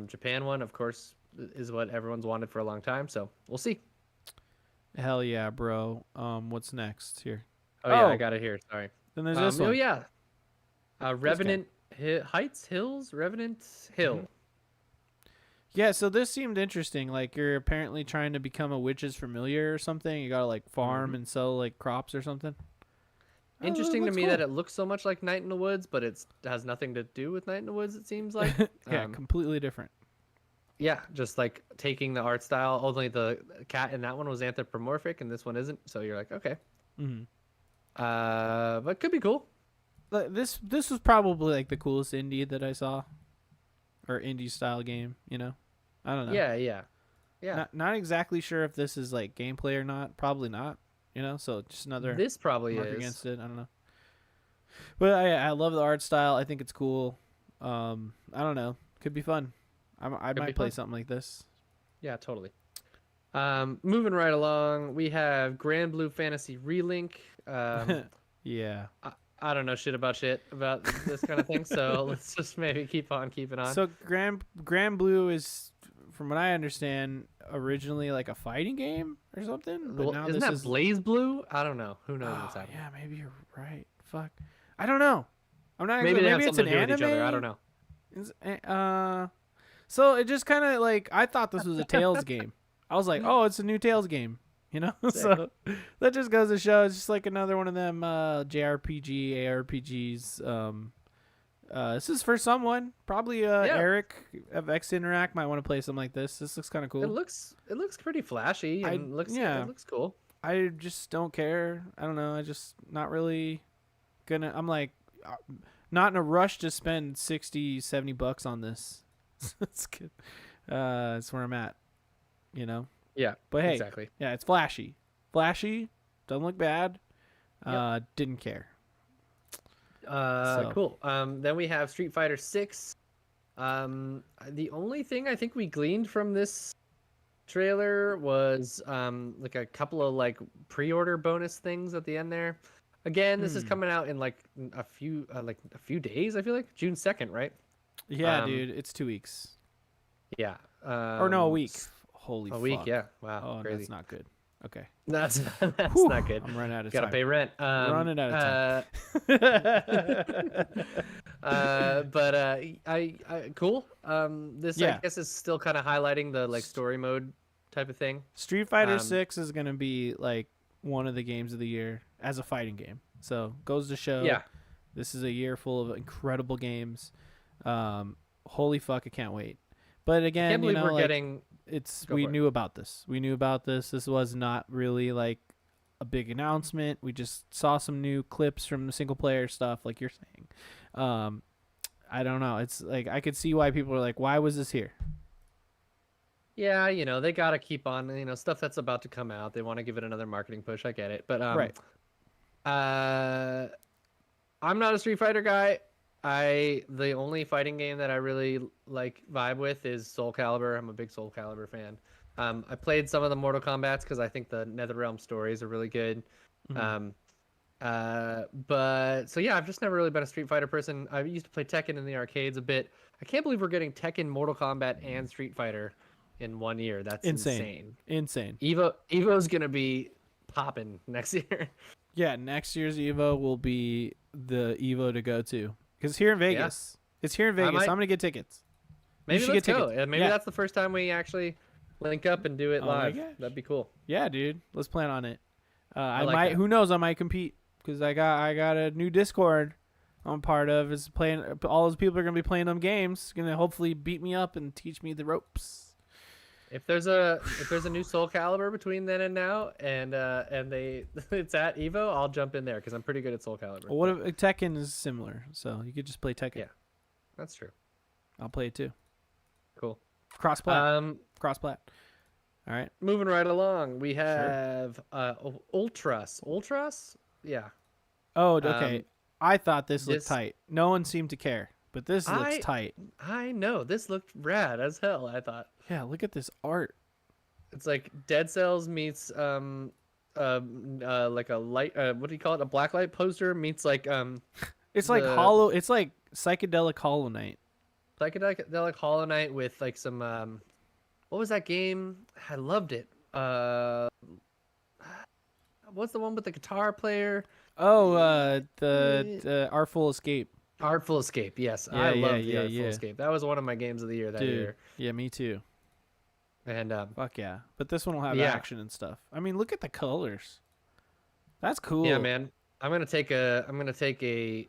Japan one, of course, is what everyone's wanted for a long time. So, we'll see. Hell yeah, bro. What's next here? Oh, yeah, I got it here. Sorry. Then there's this one. Oh, yeah. Revenant Hills? Revenant Hill. Mm-hmm. Yeah, so this seemed interesting. You're apparently trying to become a witch's familiar or something. You gotta farm and sell crops or something. Oh, Interesting to looks me cool. that it looks so much like Night in the Woods, but it has nothing to do with Night in the Woods. It seems like. Yeah, completely different. Yeah, just like taking the art style. Only the cat in that one was anthropomorphic, and this one isn't. So you're like, okay. Hmm. But could be cool. This was probably like the coolest indie that I saw, or indie style game. I don't know. Yeah, yeah, yeah. Not exactly sure if this is like gameplay or not. Probably not. So just another This probably mark is. against it. I don't know. But I love the art style. I think it's cool. I don't know. Could be fun. I Could be might play fun. something like this. Yeah, totally. Moving right along, we have Grand Blue Fantasy Relink. Yeah. I don't know shit about this kind of thing, so let's just maybe keep on keeping on. So Grand Blue is, from what I understand, originally like a fighting game or something. But Well, now isn't this that is Blaze Blue? I don't know. Who knows Oh, what's happening? yeah, maybe you're right. Fuck. I don't know. I'm not. Maybe they have Maybe it's something an to do with anime. each other. I don't know. So it just kind of like I thought this was a Tales game. I was like, oh, it's a new Tales game. So that just goes to show it's just like another one of them JRPG ARPGs. This is for someone, probably Eric of X Interact might want to play something like this. This looks kind of cool. It looks pretty flashy and it looks cool. I just don't care. I don't know. I just not really gonna. I'm like not in a rush to spend $60-$70 on this. It's good. That's where I'm at. Yeah. But hey, exactly. yeah, it's flashy. Flashy, doesn't look bad. Yep. Didn't care. Cool. Then we have Street Fighter 6. The only thing I think we gleaned from this trailer was like a couple of like pre-order bonus things at the end there. Again, this is coming out in like a few days. I feel like June 2nd, right? Yeah, dude, it's 2 weeks. Yeah. Or no, a week. Holy a fuck. week, yeah. Wow. Oh, crazy. that's not good. Okay. That's Whew, not good. I'm running out of Gotta time. pay rent. Running out of time. But I cool. This Yeah. I guess is still kind of highlighting the like story mode type of thing. Street Fighter 6 is going to be like one of the games of the year as a fighting game. So goes to show Yeah. this is a year full of incredible games. Holy fuck, I can't wait. But again, Can't believe we're like, getting. we knew about this. We knew about this. This was not really like a big announcement. We just saw some new clips from the single player stuff, like you're saying. I don't know. It's like I could see why people are like, why was this here? Yeah, they gotta keep on. Stuff that's about to come out. They want to give it another marketing push. I get it, but Right. I'm not a Street Fighter guy. The only fighting game that I really like vibe with is Soul Calibur. I'm a big Soul Calibur fan. I played some of the Mortal Kombats because I think the NetherRealm stories are really good. Mm-hmm. But so yeah, I've just never really been a Street Fighter person. I used to play Tekken in the arcades a bit. I can't believe we're getting Tekken, Mortal Kombat, and Street Fighter in 1 year. That's insane. Evo's gonna be popping next year. Yeah, next year's Evo will be the Evo to go to. Because here in Vegas. Yeah. It's here in Vegas. I'm going to get tickets. Maybe let's go. Tickets. Maybe that's the first time we actually link up and do it live. That'd be cool. Yeah, dude. Let's plan on it. I like might. that. Who knows? I might compete because I got a new Discord I'm part of. Is playing. All those people are going to be playing them games. Going to hopefully beat me up and teach me the ropes. If there's a new Soul Calibur between then and now, and it's at Evo, I'll jump in there because I'm pretty good at Soul Calibur. Well, what if Tekken is similar? So you could just play Tekken. Yeah, that's true. I'll play it too. Cool. Cross-plat. Cross-plat. All right. Moving right along, we have Ultras. Ultras? Yeah. Oh, okay. I thought this looked tight. No one seemed to care, but this looks tight. I know. This looked rad as hell, I thought. Yeah, look at this art. It's like Dead Cells meets like a light what do you call it? A blacklight poster meets like it's like hollow. It's like psychedelic Hollow Knight. Psychedelic Hollow Knight with like some what was that game? I loved it. What's the one with the guitar player? Oh, the Artful Escape. Artful Escape, yes. Yeah, I love the Artful Escape. That was one of my games of the year that year. Yeah, me too. And fuck yeah. But this one will have action and stuff. I mean, look at the colors. That's cool. Yeah, man. I'm gonna take a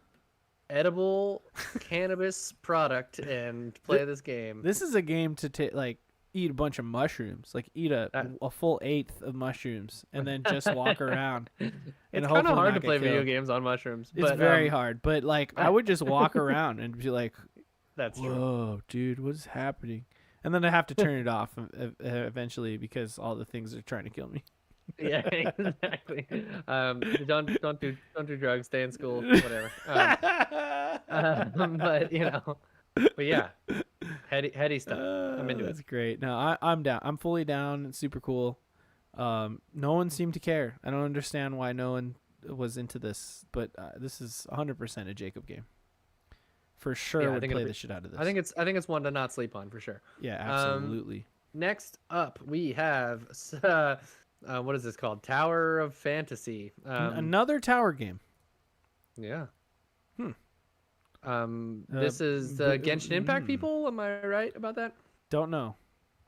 edible cannabis product and Th- play this game. This is a game to like eat a bunch of mushrooms, like eat a That- a full eighth of mushrooms, and then just walk around and It's kind of hopefully hard not to get play video killed. games on mushrooms, It's but very hard, but like I would just walk around and be like, that's true. "Whoa, dude, what is happening?" And then I have to turn it off eventually because all the things are trying to kill me. Yeah, exactly. Don't do drugs. Stay in school. Whatever. But but yeah, heady stuff. I'm into That's it. great. No, I'm down. I'm fully down. It's super cool. No one seemed to care. I don't understand why no one was into this, but this is 100% a Jacob game. For sure, Yeah, I would think play it'll the shit out of this. I think it's one to not sleep on for sure. Yeah, absolutely. Next up, we have what is this called? Tower of Fantasy. Another tower game. Yeah. Hmm. This is Genshin Impact people. Am I right about that? Don't know.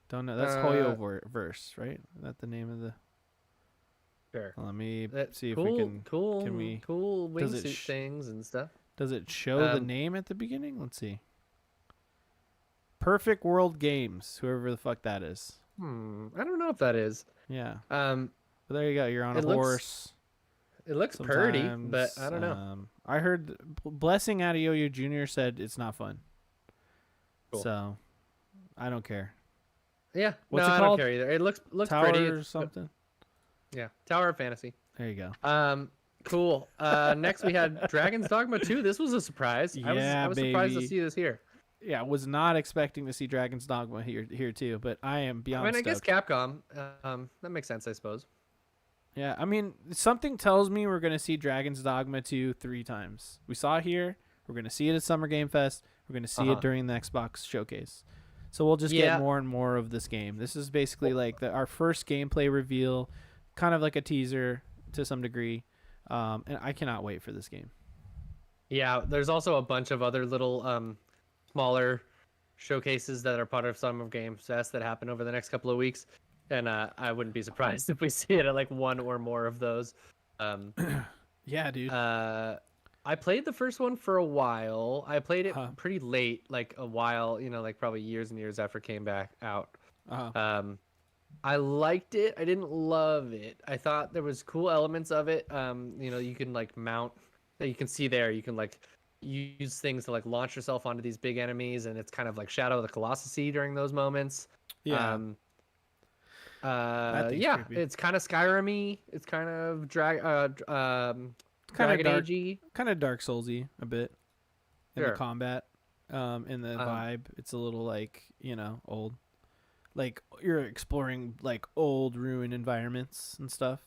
That's Hoyo verse, right? Is that the name of the? Sure. Let me see if cool, we can. cool, Can we? cool does it wingsuit things and stuff. Does it show the name at the beginning? Let's see. Perfect World Games, whoever the fuck that is. I don't know if that is. Yeah. Um, But there you go. You're on a horse. It looks pretty, but I don't know. I heard Blessing Adeoyo Jr. said it's not fun. Cool. So, I don't care. Yeah. What's no, it I called? don't care either. It looks Tower pretty. or something. Yeah. Tower of Fantasy. There you go. Cool. Next we had Dragon's Dogma 2. This was a surprise. I was surprised to baby. see this here. Yeah, I was not expecting to see Dragon's Dogma here too, but I am beyond. I guess stoked. Capcom. That makes sense, I suppose. Yeah, I mean, something tells me we're gonna see Dragon's Dogma 2 3 times. We saw it here. We're gonna see it at Summer Game Fest. We're gonna see it during the Xbox showcase. So we'll just get more and more of this game. This is basically like our first gameplay reveal, kind of like a teaser to some degree. And I cannot wait for this game. Yeah, there's also a bunch of other little smaller showcases that are part of Summer Game Fest that happen over the next couple of weeks. And I wouldn't be surprised if we see it at like one or more of those. Yeah, dude. I played the first one for a while. I played it pretty late, like a while, like probably years and years after it came back out. I liked it. I didn't love it. I thought there was cool elements of it. You can like mount that you can see there. You can like use things to like launch yourself onto these big enemies, and it's kind of like Shadow of the Colossus during those moments. Yeah. It's kind of Skyrim-y. It's kind of Dragon Age-y. Kind of Dark Soulsy a bit in the Sure. combat, in the vibe. It's a little like old, like you're exploring like old ruined environments and stuff.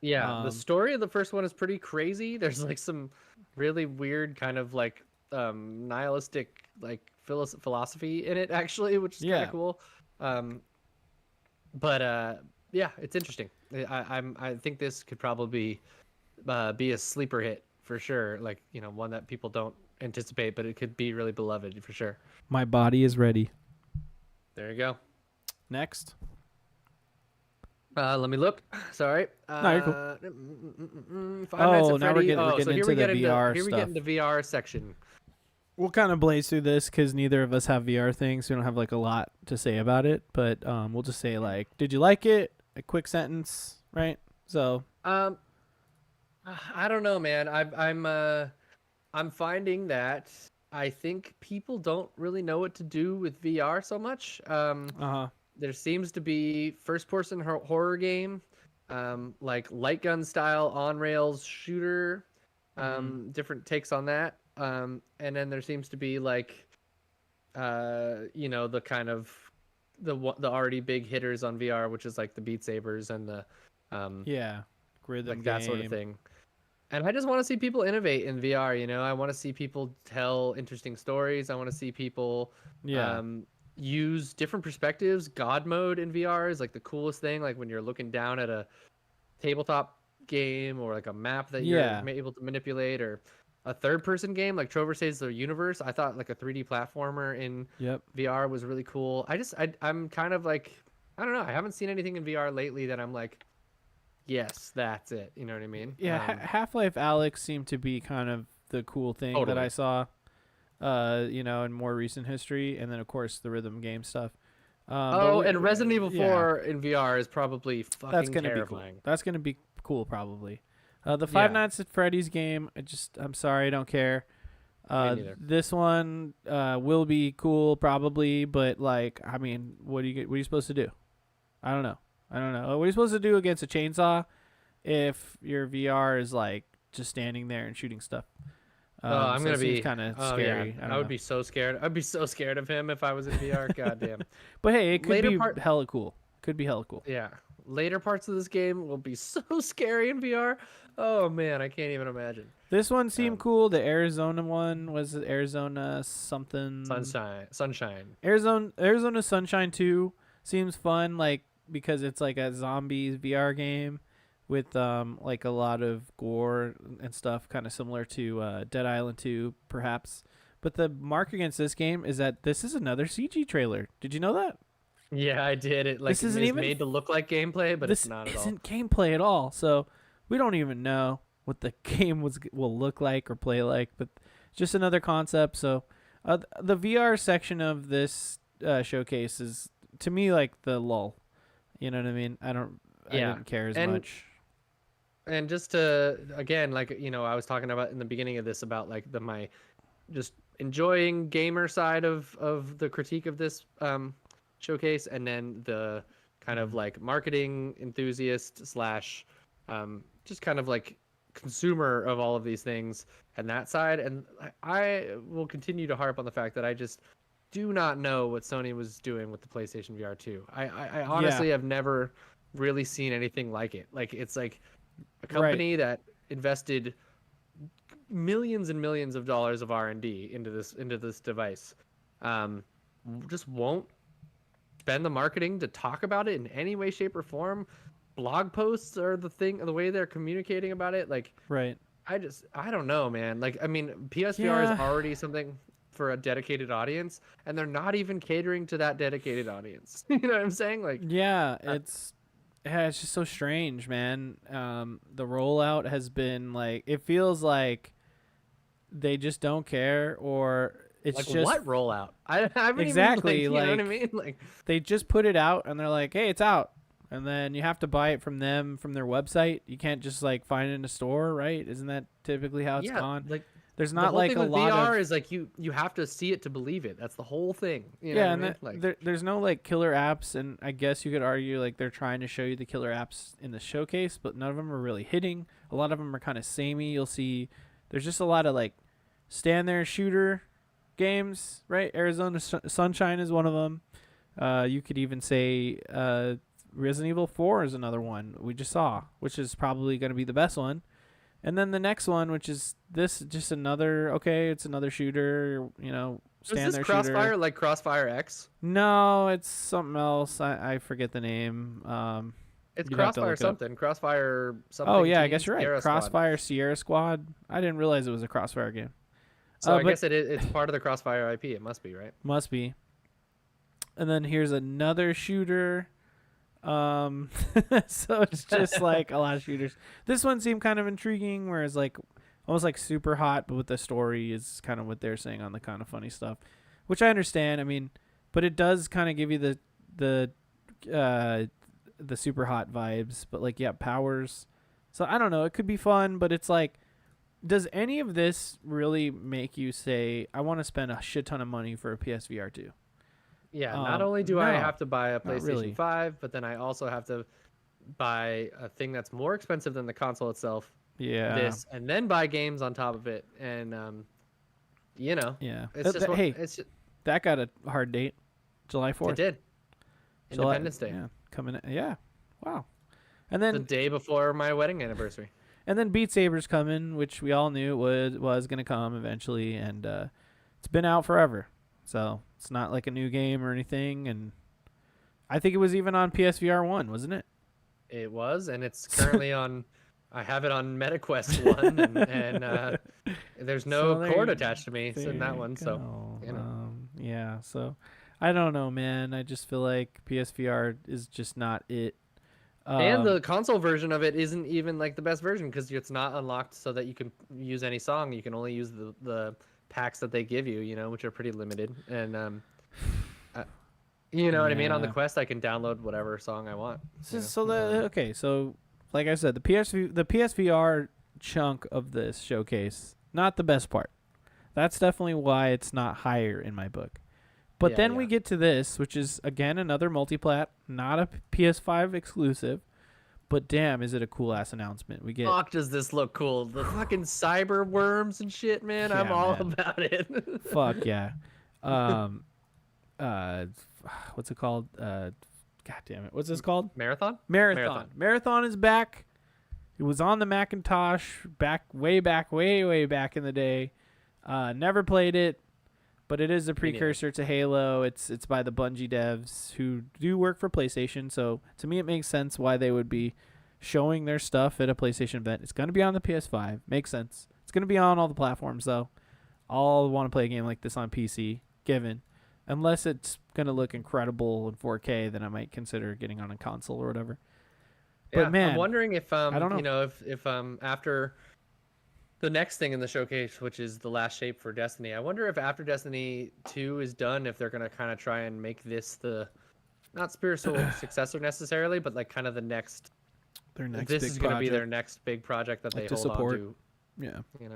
Yeah, the story of the first one is pretty crazy. There's like some really weird kind of like nihilistic like philosophy in it actually, which is kind of cool. Yeah, it's interesting. I think this could probably be a sleeper hit for sure. Like one that people don't anticipate, but it could be really beloved for sure. My body is ready. There you go. Next. Let me look. Sorry. No, you're cool. Five Nights at now we're Freddy. getting into the VR Here stuff. we get into VR section. We'll kind of blaze through this because neither of us have VR things. We don't have like a lot to say about it, but we'll just say like, did you like it? A quick sentence, right? So, I don't know, man. I'm finding that I think people don't really know what to do with VR so much. There seems to be first-person horror game, like light gun style on rails shooter, different takes on that. And then there seems to be like, the kind of the already big hitters on VR, which is like the Beat Sabers and the rhythm like that sort of thing. And I just want to see people innovate in VR. I want to see people tell interesting stories. I want to see people use different perspectives. God mode in VR is like the coolest thing. Like when you're looking down at a tabletop game or like a map that you're able to manipulate, or a third-person game like Trover Saves the Universe. I thought like a 3D platformer in VR was really cool. I'm kind of like, I don't know. I haven't seen anything in VR lately that I'm like, Yes, that's it. You know what I mean? Yeah, Half-Life Alyx seemed to be kind of the cool thing that I Totally. saw, in more recent history, and then of course the rhythm game stuff. But Oh, and Resident Evil yeah, 4 in VR is probably that's fucking gonna be cool. terrifying. That's gonna be cool probably. The Five Yeah, Nights at Freddy's game, I'm sorry, I don't care. me neither. This one will be cool probably, but like, I mean, what are you supposed to do? I don't know. I don't know. What are you supposed to do against a chainsaw if your VR is like just standing there and shooting stuff? Oh, I'm So it gonna seems be. kind of Oh yeah, scary. I I don't would know. be so scared. I'd be so scared of him if I was in VR. Goddamn. But hey, it could Later be part. hella cool. Could be hella cool. Yeah, later parts of this game will be so scary in VR. Oh man, I can't even imagine. This one seemed Um, cool. The Arizona one was it Arizona something. Sunshine. Arizona Sunshine 2 seems fun, like because it's like a zombies VR game with like a lot of gore and stuff, kind of similar to Dead Island 2, perhaps. But the mark against this game is that this is another CG trailer. Did you know that? Yeah, I did it. Like This isn't it's even made to look like gameplay, but it's this not at all. isn't gameplay at all. So we don't even know what the game will look like or play like, but just another concept. So the VR section of this showcase is to me like the lull. You know what I mean? I Yeah, didn't care as and much. and just to again, like I was talking about in the beginning of this about like my just enjoying gamer side of the critique of this showcase, and then the kind of Mhm. like marketing enthusiast slash just kind of like consumer of all of these things and that side. And I will continue to harp on the fact that I just do not know what Sony was doing with the PlayStation VR 2. I Yeah, honestly have never really seen anything like it. Like it's like a right. company that invested millions and millions of dollars of R&D into this device, um, just won't spend the marketing to talk about it in any way, shape, or form. Blog posts are the way they're communicating about it. Like Right. I don't know, man. Like I mean, PSVR is Yeah. already something for a dedicated audience, and they're not even catering to that dedicated audience. You know what I'm saying? Like, Yeah, uh, it's just so strange, man. The rollout has been like it feels like they just don't care, or it's like just what rollout? I haven't even like exactly you know what I like mean? Like, they just put it out and they're like, hey, it's out. And then you have to buy it from them from their website. You can't just like find it in a store, right? Isn't that typically how it's yeah, gone? like There's the not whole like thing a with lot VR of is like you have to see it to believe it. That's the whole thing. You know what yeah, I and mean? Like, there's no like killer apps, and I guess you could argue like they're trying to show you the killer apps in the showcase, but none of them are really hitting. A lot of them are kind of samey. You'll see there's just a lot of like stand there shooter games, right? Arizona Sunshine is one of them. You could even say Resident Evil 4 is another one we just saw, which is probably going to be the best one. And then the next one, which is this, just another okay, it's another shooter, is stand this there shooter. Crossfire like Crossfire X? No, it's something else. I forget the name. It's You'd have to Crossfire look it up. something. Crossfire Oh something yeah, I team guess you're right. Sierra Squad. Crossfire Sierra Squad. I didn't realize it was a Crossfire game. So I But guess it's part of the Crossfire IP. It must be, right? must be. And then here's another shooter. Um, so it's just like a lot of shooters. This one seemed kind of intriguing, whereas like almost like super hot, but with the story is kind of what they're saying on the kind of funny stuff, which I understand. I mean, but it does kind of give you uh the super hot vibes, but like yeah, powers. So I don't know. It could be fun, but it's like, does any of this really make you say I want to spend a shit ton of money for a PSVR 2? Yeah, not only do I No, have to buy a not PlayStation really. 5, but then I also have to buy a thing that's more expensive than the console itself, Yeah, this, and then buy games on top of it. And you know, yeah. it's just what Hey, it's just, that got a hard date, July it 4th. did. July, Independence Day, yeah, coming. Yeah, wow. And the then day before my wedding anniversary. Beat Saber's coming, which we all knew was gonna come eventually, and it's been out forever, so it's not like a new game or anything. And I think it was even on PSVR 1, wasn't it? It was, and it's currently on. I have it on MetaQuest 1, and there's no So cord attached to me in that you one, so go. you know. Yeah, so I don't know, man. I just feel like PSVR is just not it. And the console version of it isn't even like the best version because it's not unlocked so that you can use any song. You can only use the packs that they give you, which are pretty limited. And uh, you know what I mean? On the Yeah. Quest, I can download whatever song I want. Okay, so like I said, the PSVR chunk of this showcase, not the best part. That's definitely why it's not higher in my book. But then we get to this, which is again another multiplat, not a PS5 exclusive. But damn, is it a cool ass announcement? We get. Fuck, does this look cool? The fucking cyber worms and shit, man. Yeah, I'm all man. about it. Fuck yeah. Um, uh, what's it called? God damn it, what's this called? Marathon. Marathon is back. It was on the Macintosh way back in the day. Never played it, but it is a precursor to Halo. It's by the Bungie devs who do work for PlayStation, so to me it makes sense why they would be showing their stuff at a PlayStation event. It's going to be on the PS5. Makes sense. It's going to be on all the platforms, though. I'll want to play a game like this on PC, given. Unless it's going to look incredible in 4K, then I might consider getting on a console or whatever. Yeah, but man, I'm wondering if I don't know. If after the next thing in the showcase, which is the last shape for Destiny, I wonder if after Destiny 2 is done, if they're gonna kind of try and make this the not spiritual successor necessarily, but like kind of the next. This is gonna be their next big project that they hold support. on to. Yeah,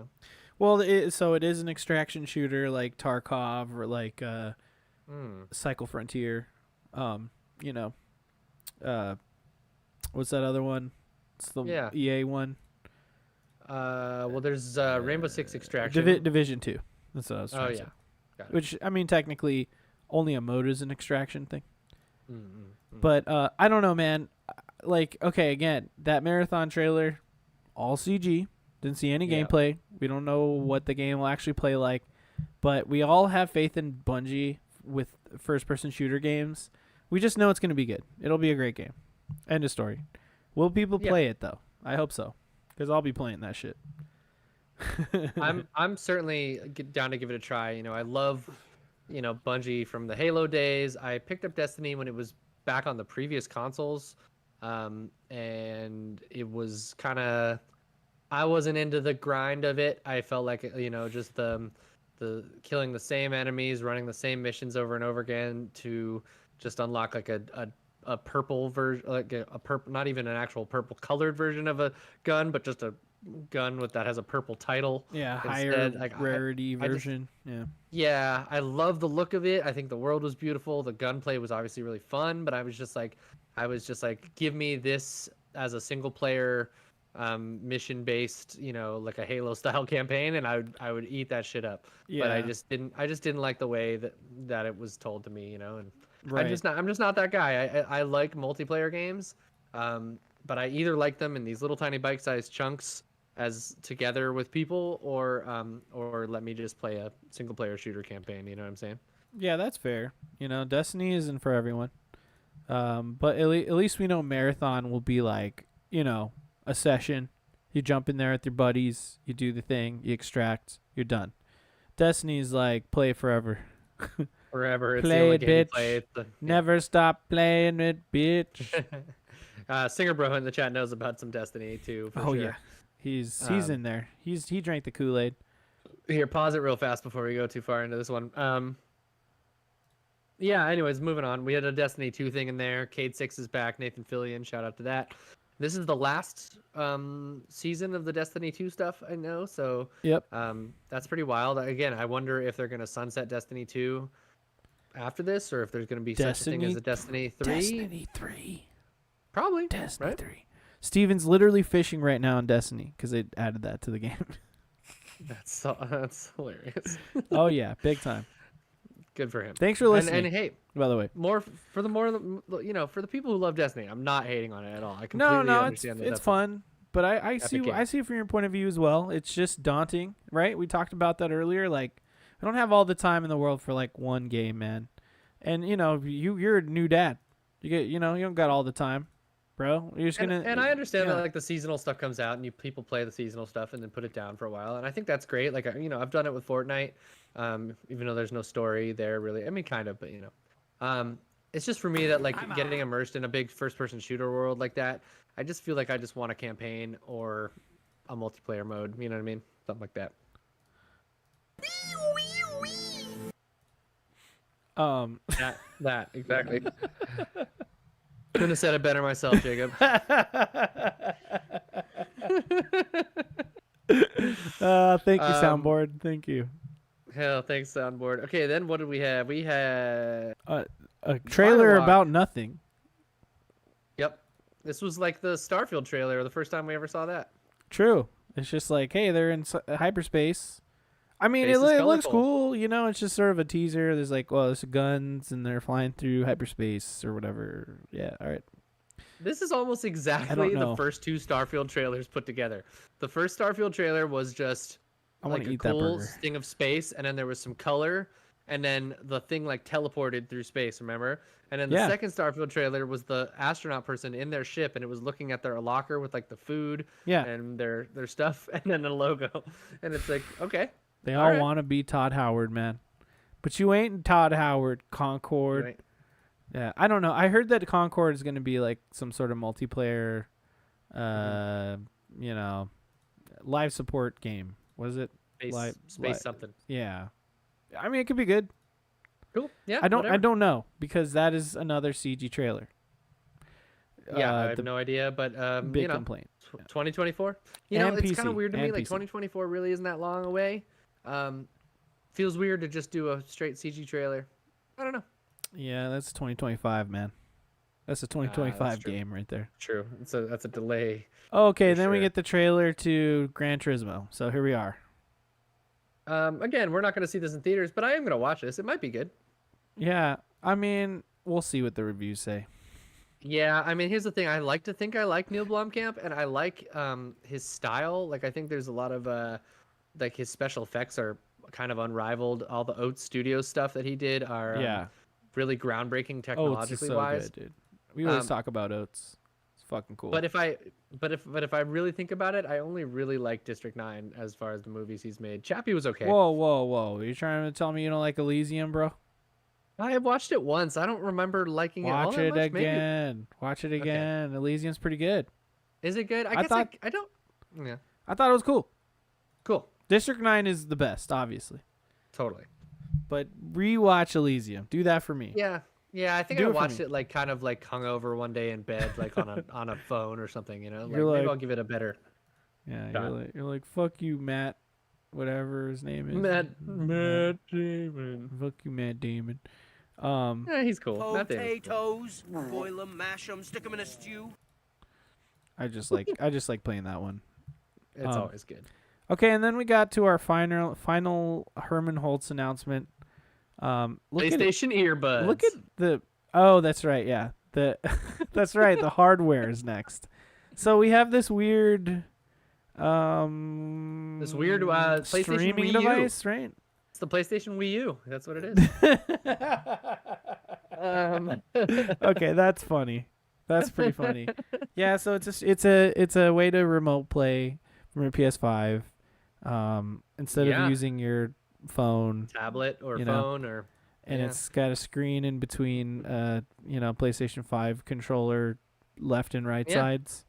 Well, so it is an extraction shooter like Tarkov or like Cycle Frontier. You know, what's that other one? It's the EA one. Well, there's Rainbow Six Extraction. Division 2. That's what I was trying to say. Got it. Which, I mean, technically, only a mode is an extraction thing. But I don't know, man. Like, okay, again, that Marathon trailer, all CG. Didn't see any gameplay. We don't know what the game will actually play like. But we all have faith in Bungie with first-person shooter games. We just know it's going to be good. It'll be a great game. End of story. Will people play it, though? I hope so. Because I'll be playing that shit. I'm certainly down to give it a try. I love, Bungie from the Halo days. I picked up Destiny when it was back on the previous consoles. And it was kind of, I wasn't into the grind of it. I felt like, just the killing the same enemies, running the same missions over and over again to just unlock like a purple version, like a purple, not even an actual purple colored version of a gun, but just a gun that has a purple title. Yeah, higher rarity version. Yeah, I love the look of it. I think the world was beautiful. The gunplay was obviously really fun, but I was just like, give me this as a single player, mission based, like a Halo style campaign, and I would eat that shit up. Yeah. But I just didn't like the way that it was told to me, and. Right. I'm just not that guy. I like multiplayer games, but I either like them in these little tiny bite-sized chunks as together with people, or let me just play a single-player shooter campaign. You know what I'm saying? Yeah, that's fair. Destiny isn't for everyone, but at least we know Marathon will be like a session. You jump in there with your buddies, you do the thing, you extract, you're done. Destiny's like play forever. Forever. It's play the only it, game bitch. You play. Never stop playing it, bitch. Singer Bro in the chat knows about some Destiny too. For sure. Yeah, he's in there. He drank the Kool-Aid. Here, pause it real fast before we go too far into this one. Yeah. Anyways, moving on. We had a Destiny 2 thing in there. Cade 6 is back. Nathan Fillion, shout out to that. This is the last season of the Destiny 2 stuff, I know. So yep. That's pretty wild. Again, I wonder if they're gonna sunset Destiny 2 after this, or if there's gonna be such a thing as a Destiny 3. Destiny 3. Probably. Destiny 3. Steven's literally fishing right now in Destiny because they added that to the game. That's hilarious. Oh yeah, big time. Good for him. Thanks for listening. And hey, by the way, for the people who love Destiny, I'm not hating on it at all. I completely understand that. It's fun, but I see it from your point of view as well. It's just daunting, right? We talked about that earlier. Like, I don't have all the time in the world for like one game, man. And you're a new dad. You don't got all the time, bro. You're just gonna. And I understand that like the seasonal stuff comes out and people play the seasonal stuff and then put it down for a while, and I think that's great. Like I've done it with Fortnite. Even though there's no story there really. I mean, kind of, but it's just for me that like getting immersed in a big first-person shooter world like that. I just feel like I just want a campaign or a multiplayer mode. You know what I mean? Something like that. That exactly. Couldn't have said it better myself, Jacob. Thank you, soundboard. Thank you. Hell, thanks, soundboard. Okay, then what did we have? We had a trailer Firewalk. about nothing. Yep. This was like the Starfield trailer, the first time we ever saw that. True. It's just like, hey, they're in hyperspace. I mean, Space it is looks colorful. cool. You know, it's just sort of a teaser. There's like, well, there's guns and they're flying through hyperspace or whatever. Yeah, all right. This is almost exactly the first two Starfield trailers put together. The first Starfield trailer was just I want like to a eat that cool burger. thing of space, and then there was some color, and then the thing like teleported through space, remember? And then the Yeah. second Starfield trailer was the astronaut person in their ship, and it was looking at their locker with like the food Yeah. and their stuff, and then a logo. And it's like, okay. They all right. want to be Todd Howard, man. But you ain't Todd Howard, Concord. Right. Yeah, I don't know. I heard that Concord is going to be like some sort of multiplayer, you know, live support game. Was it? Space something. Yeah. I mean, it could be good. Cool. Yeah. I whatever. don't know because that is another CG trailer. Yeah, I have no idea, but Big you know, complaint. 2024. You know, And it's PC, kind of weird to me. and Like PC. 2024 really isn't that long away. Feels weird to just do a straight CG trailer. I don't know. Yeah, that's 2025, man. That's a 2025 true. game right there. True. That's a delay. Okay, For then we sure. get the trailer to Gran Turismo. So here we are. Again, we're not going to see this in theaters, but I am going to watch this. It might be good. Yeah, I mean, we'll see what the reviews say. Yeah, I mean, here's the thing. I like to think I like Neil Blomkamp, and I like his style. Like, I think there's a lot of like his special effects are kind of unrivaled. All the Oats Studios stuff that he did are really groundbreaking Oats is technologically so wise. good, dude. We always talk about Oats. It's fucking cool. But if I really think about it, I only really like District 9 as far as the movies he's made. Chappie was okay. Whoa! Are you trying to tell me you don't like Elysium, bro? I have watched it once. I don't remember liking it all Watch that it much. Maybe. again. Watch it again. Elysium's pretty good. Is it good? I guess thought- I don't. Yeah. I thought it was cool. Cool. District 9 is the best, obviously. Totally. But rewatch Elysium. Do that for me. Yeah. Yeah, I think Do I it for watched me. it like kind of like hungover one day in bed, like on a phone or something, you know? Like, You're maybe like- I'll give it a better Yeah, Done. you're like fuck you, Matt. Whatever his name is. Matt Damon. Fuck you, Matt Damon. Yeah, he's cool. Matt Damon's cool. Potatoes, boil them, mash them, stick them in a stew. I just like playing that one. It's always good. Okay, and then we got to our final Herman Holtz announcement. PlayStation earbuds. Look at the. Oh, that's right. Yeah, that's right. The hardware is next. So we have this weird. PlayStation streaming Wii U. device, right? It's the PlayStation Wii U. That's what it is. Okay, that's funny. That's pretty funny. Yeah, so it's a way to remote play from your PS5, instead Yeah. of using your phone, Tablet or You know, phone or and yeah. it's got a screen in between, PlayStation 5 controller left and right Yeah. sides.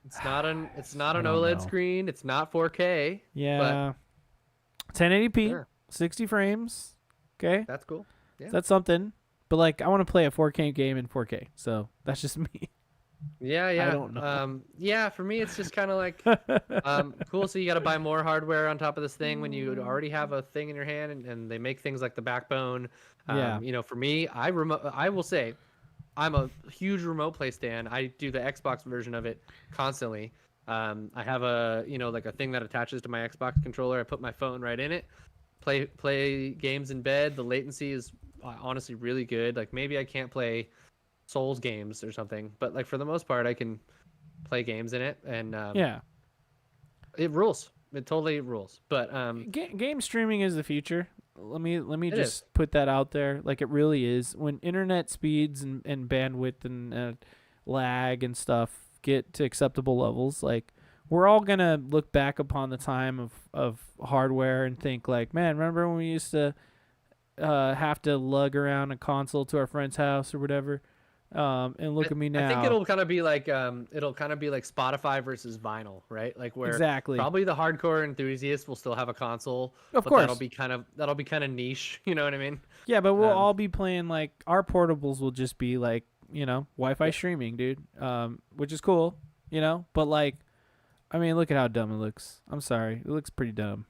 It's not an I don't OLED know. screen. It's not 4K. Yeah, 1080p, Sure. 60 frames. Okay, That's cool. Yeah. that's something. But like, I want to play a 4K game in 4K, so that's just me. Yeah, yeah. don't know. Yeah, for me, it's just kind of like, cool. So you got to buy more hardware on top of this thing when you already have a thing in your hand, and they make things like the backbone. Yeah. You know, for me, I will say, I'm a huge remote play stan. I do the Xbox version of it constantly. I have like a thing that attaches to my Xbox controller. I put my phone right in it, play games in bed. The latency is honestly really good. Like maybe I can't play Souls games or something, but like for the most part I can play games in it, and Yeah. it rules. It totally rules. But Game streaming is the future. Let me It just put that out there. Like, it really is. When internet speeds and bandwidth and lag and stuff get to acceptable levels, like, we're all gonna look back upon the time of hardware and think like, man, remember when we used to have to lug around a console to our friend's house or whatever. And look at me now. I think it'll kind of be like Spotify versus vinyl, right? Like where Exactly. probably the hardcore enthusiast will still have a console, Of but course. that'll be kind of niche. You know what I mean? Yeah, but we'll Um, all be playing like our portables will just be like, Wi-Fi streaming, dude. Which is cool, But like, I mean, look at how dumb it looks. I'm sorry, it looks pretty dumb.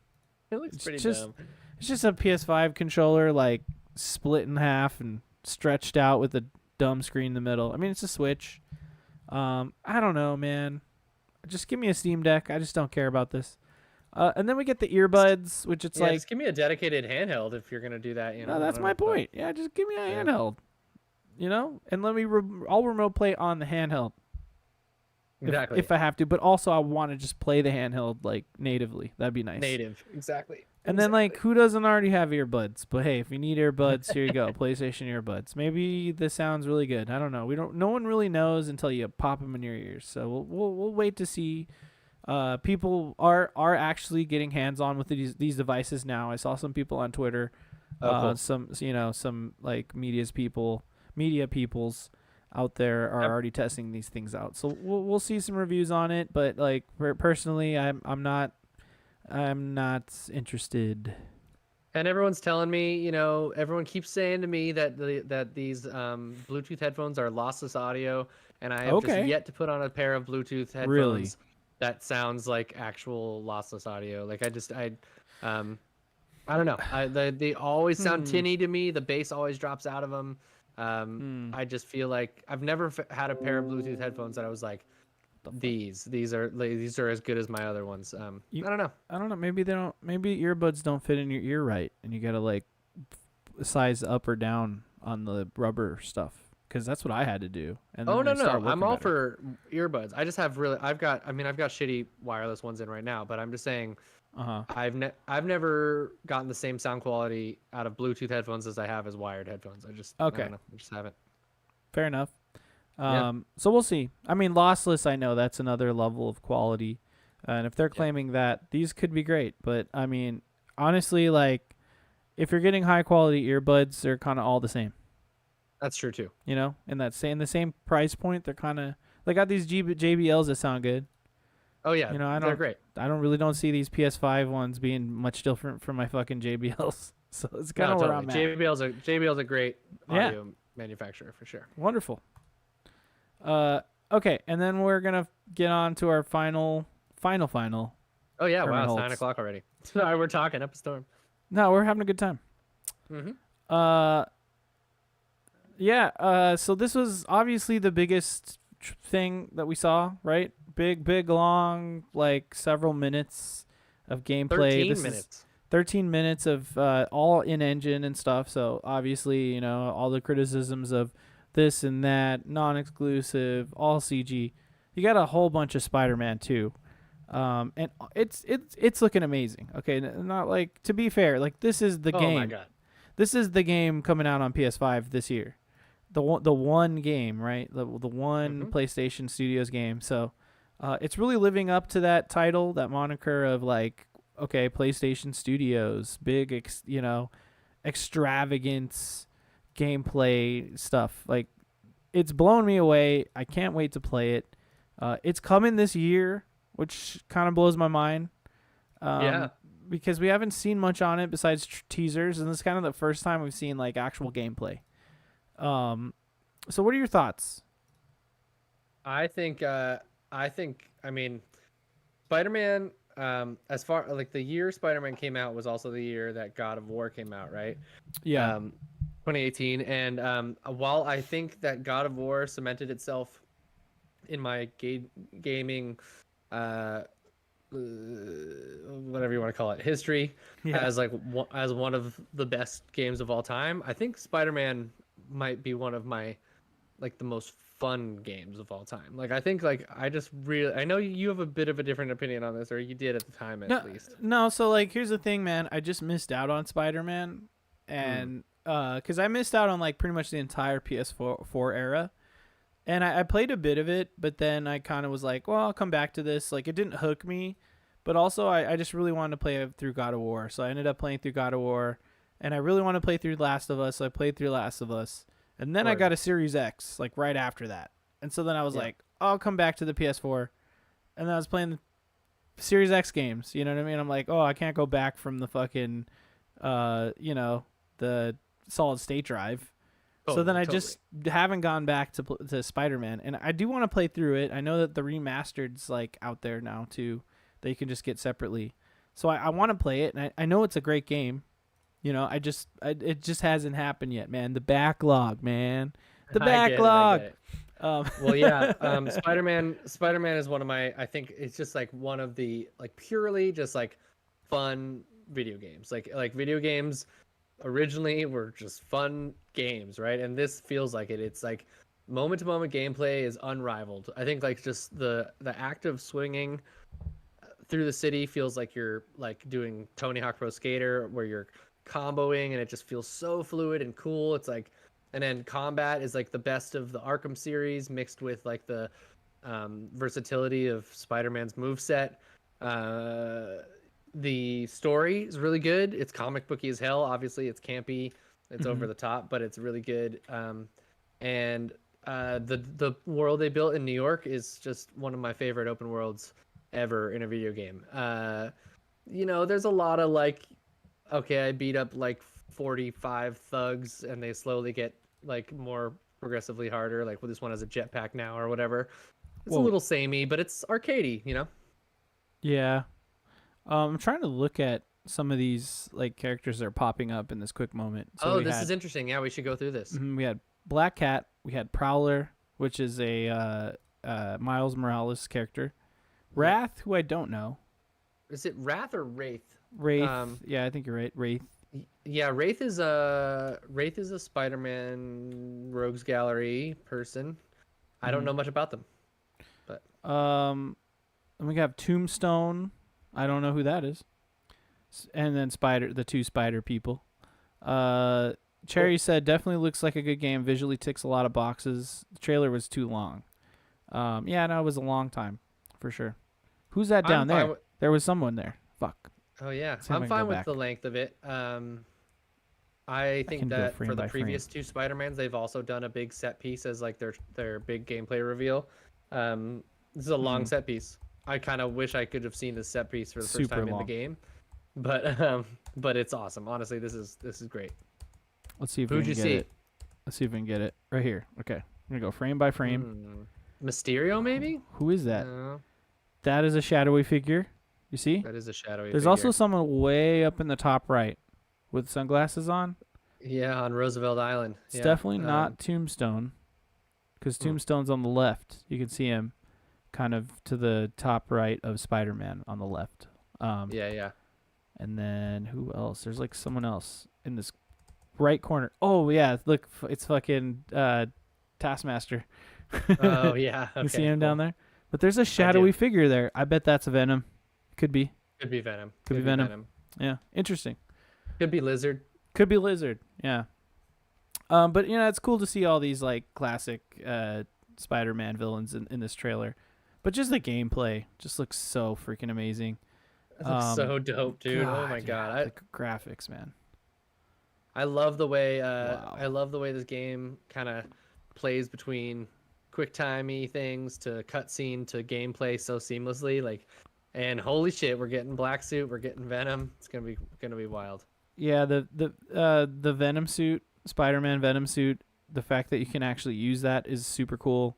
It looks It's pretty just, dumb. It's just a PS5 controller like split in half and stretched out with a dumb screen in the middle. I mean, it's a Switch. I don't know, man. Just give me a Steam Deck. I just don't care about this. And then we get the earbuds, which it's like, just give me a dedicated handheld if you're gonna do that. no, that's my point. Yeah, just give me a handheld. And let me I'll remote play on the handheld. Exactly. If I have to, but also I want to just play the handheld like natively. That'd be nice. Native, exactly. And then like, who doesn't already have earbuds? But hey, if you need earbuds, here you go, PlayStation earbuds. Maybe this sounds really good. I don't know. No one really knows until you pop them in your ears. So we'll wait to see. People are actually getting hands on with these devices now. I saw some people on Twitter, cool. some like media peoples out there are already testing these things out. So we'll see some reviews on it. But like personally, I'm not interested. And everyone's telling me, everyone keeps saying to me that these Bluetooth headphones are lossless audio, and I have just yet to put on a pair of Bluetooth headphones Really? that sounds like actual lossless audio. Like I don't know. They always sound tinny to me. The bass always drops out of them. I just feel like I've never had a pair of Bluetooth headphones that I was like, these are as good as my other ones. I don't know. I don't know. Maybe they don't. Maybe earbuds don't fit in your ear right, and you gotta like size up or down on the rubber stuff. Because that's what I had to do. And then No. better. I'm all for earbuds. I just have I've got shitty wireless ones in right now, but I'm just saying. I've never gotten the same sound quality out of Bluetooth headphones as I have as wired headphones. I don't know. I just haven't. Fair enough. So we'll see. I mean, lossless, I know that's another level of quality. And if they're claiming that, these could be great. But, I mean, honestly, like, if you're getting high quality earbuds, they're kind of all the same. That's true, too. In the same price point, they're kind of... They got these JBLs that sound good. Oh, yeah. They're great. I don't see these PS5 ones being much different from my fucking JBLs. So it's kind of where I'm at. JBL's a great audio manufacturer, for sure. Wonderful. Okay, and then we're gonna get on to our final. Oh yeah, wow, it's Holtz. 9:00 already. Sorry, we're talking up a storm. No, we're having a good time. So this was obviously the biggest thing that we saw, right? Big, long, like several minutes of gameplay. 13 minutes. 13 minutes of all in engine and stuff. So obviously, all the criticisms of this and that, non-exclusive, all CG. You got a whole bunch of Spider-Man too, and it's looking amazing. Okay, not like, to be fair, like this is the game. Oh my god, this is the game coming out on PS5 this year. The one game, right? The one PlayStation Studios game. So it's really living up to that title, that moniker of like, okay, PlayStation Studios, big, extravagance gameplay stuff. Like, it's blown me away. I can't wait to play it. It's coming this year, which kind of blows my mind. Because we haven't seen much on it besides teasers, and this is kind of the first time we've seen like actual gameplay. So what are your thoughts? I mean, Spider-Man, as far like the year Spider-Man came out was also the year that God of War came out, right? Yeah. 2018. And while I think that God of War cemented itself in my gaming, whatever you want to call it, history, as one of the best games of all time, I think Spider-Man might be one of my the most fun games of all time. Like, I think I know you have a bit of a different opinion on this, or you did at the time at least. No, so like here's the thing, man. I just missed out on Spider-Man, and because I missed out on like pretty much the entire PS4 era, and I played a bit of it, but then I kind of was like, well, I'll come back to this. Like, it didn't hook me, but also I just really wanted to play through God of War, so I ended up playing through God of War. and I really want to play through Last of Us. So I played through Last of Us, and then I got a Series X like right after that. And so then I was like, I'll come back to the PS4, and then I was playing the Series X games. You know what I mean? I'm like, oh, I can't go back from the fucking, the solid state drive. So then I just haven't gone back to Spider-Man, and I do want to play through it. I know that the remastered's like out there now too, that you can just get separately. So I want to play it, and I know it's a great game. You know, it just hasn't happened yet, man. The backlog, man. The backlog. I get it. Well, yeah. Spider-Man is one of my. I think it's just like one of the like purely just like fun video games. Like video games originally were just fun games, right? And this feels like it. It's like moment to moment gameplay is unrivaled. I think like just the act of swinging through the city feels like you're like doing Tony Hawk Pro Skater, where you're comboing, and it just feels so fluid and cool. It's like, and then combat is like the best of the Arkham series mixed with like the versatility of Spider-Man's moveset. The story is really good. It's comic booky as hell. Obviously, it's campy. It's over the top, but it's really good. And the world they built in New York is just one of my favorite open worlds ever in a video game. There's a lot of like, okay, I beat up like 45 thugs, and they slowly get like more progressively harder. Like, well, this one has a jetpack now or whatever. It's a little samey, but it's arcadey, Yeah. I'm trying to look at some of these like characters that are popping up in this quick moment. So this is interesting. Yeah, we should go through this. We had Black Cat. We had Prowler, which is a Miles Morales character. Wrath, who I don't know. Is it Wrath or Wraith? Wraith. Yeah, I think you're right. Wraith. Yeah, Wraith is a Spider-Man Rogues Gallery person. I don't know much about them, but and we have Tombstone. I don't know who that is. And then the two spider people. Cherry said definitely looks like a good game. Visually ticks a lot of boxes. The trailer was too long. Yeah, no, it was a long time for sure. Who's that down there? There was someone there. Fuck. Oh yeah, I'm fine with the length of it. I think that for the previous two Spider-Mans, they've also done a big set piece as like their big gameplay reveal. This is a long set piece. I kind of wish I could have seen this set piece for the first time in the game, but it's awesome. Honestly, this is great. Let's see if we can get it. Let's see if we can get it right here. Okay, I'm gonna go frame by frame. Mysterio, maybe? Who is that? That is a shadowy figure. You see? That is a shadowy There's figure. also someone way up in the top right with sunglasses on. Yeah, on Roosevelt Island. It's definitely not Tombstone, because Tombstone's on the left. You can see him kind of to the top right of Spider-Man on the left. Yeah. And then who else? There's like someone else in this right corner. Oh, yeah. Look, it's fucking Taskmaster. Oh, yeah. Okay, you see him down there? But there's a shadowy figure there. I bet that's Venom. Could be. Could be Venom. Could be Venom. Yeah. Interesting. Could be Lizard. Could be Lizard. Yeah. But, it's cool to see all these, like, classic Spider-Man villains in this trailer. But just the gameplay just looks so freaking amazing. It looks so dope, dude. Oh my god. The graphics, man. I love the way I love the way this game kind of plays between quick timey things to cutscene to gameplay so seamlessly. Like, and holy shit, we're getting Black Suit, we're getting Venom. It's gonna be wild. Yeah, the Venom suit, Spider-Man Venom suit. The fact that you can actually use that is super cool.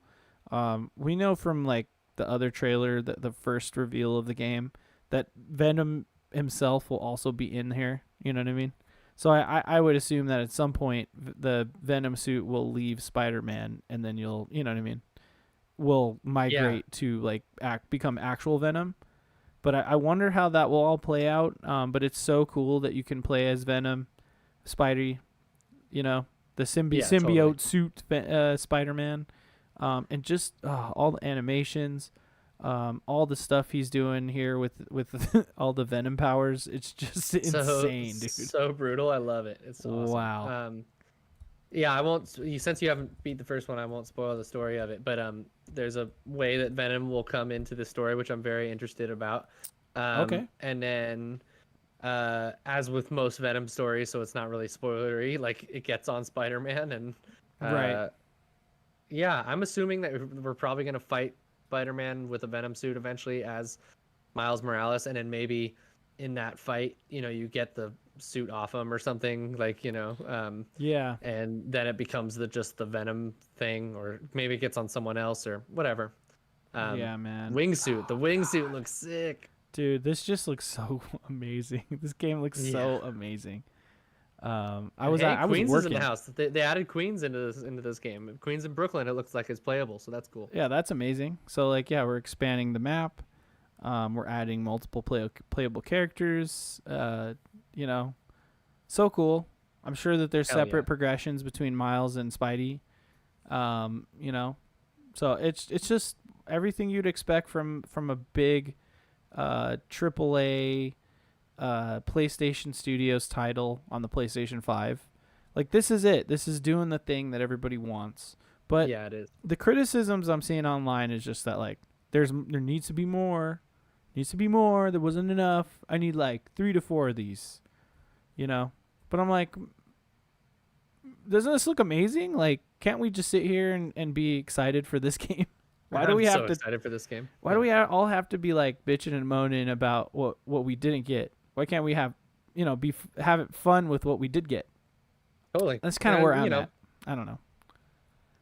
We know from like the other trailer, the first reveal of the game, that Venom himself will also be in here. You know what I mean? So I would assume that at some point the Venom suit will leave Spider-Man, and then you'll, you know what I mean, will migrate to like become actual Venom. But I wonder how that will all play out. But it's so cool that you can play as Venom, Spidey, the symbiote suit Spider-Man. And just all the animations, all the stuff he's doing here with all the Venom powers. It's just insane, dude. So brutal. I love it. It's awesome. Wow. I won't. Since you haven't beat the first one, I won't spoil the story of it. But there's a way that Venom will come into the story, which I'm very interested about. Okay. And then as with most Venom stories, so it's not really spoilery. Like it gets on Spider-Man, and Right. yeah, I'm assuming that we're probably gonna fight Spider-Man with a Venom suit eventually as Miles Morales, and then maybe in that fight, you get the suit off him or something, like Yeah. and then it becomes just the Venom thing, or maybe it gets on someone else or whatever. Yeah, man. Wingsuit. The wingsuit looks sick. Dude, this just looks so amazing. This game looks Yeah. so amazing. And hey, I was Queens is in working. the house. They added Queens into this game. Queens in Brooklyn. It looks like it's playable, so that's cool. Yeah, that's amazing. So like, yeah, we're expanding the map. We're adding multiple playable characters. You know, so cool. I'm sure that there's Hell separate yeah. progressions between Miles and Spidey. You know, so it's just everything you'd expect from a big AAA PlayStation Studios title on the PlayStation 5. Like this is it. This is doing the thing that everybody wants. But Yeah, it is. the criticisms I'm seeing online is just that like there needs to be more. Needs to be more. There wasn't enough. I need like 3 to 4 of these. You know? But I'm like, doesn't this look amazing? Like, can't we just sit here and be excited for this game? Why do we I'm have so to excited for this game? Why do we all have to be like bitching and moaning about what we didn't get? Why can't we have, have it fun with what we did get? Totally. That's kind of where I'm you know, at. I don't know.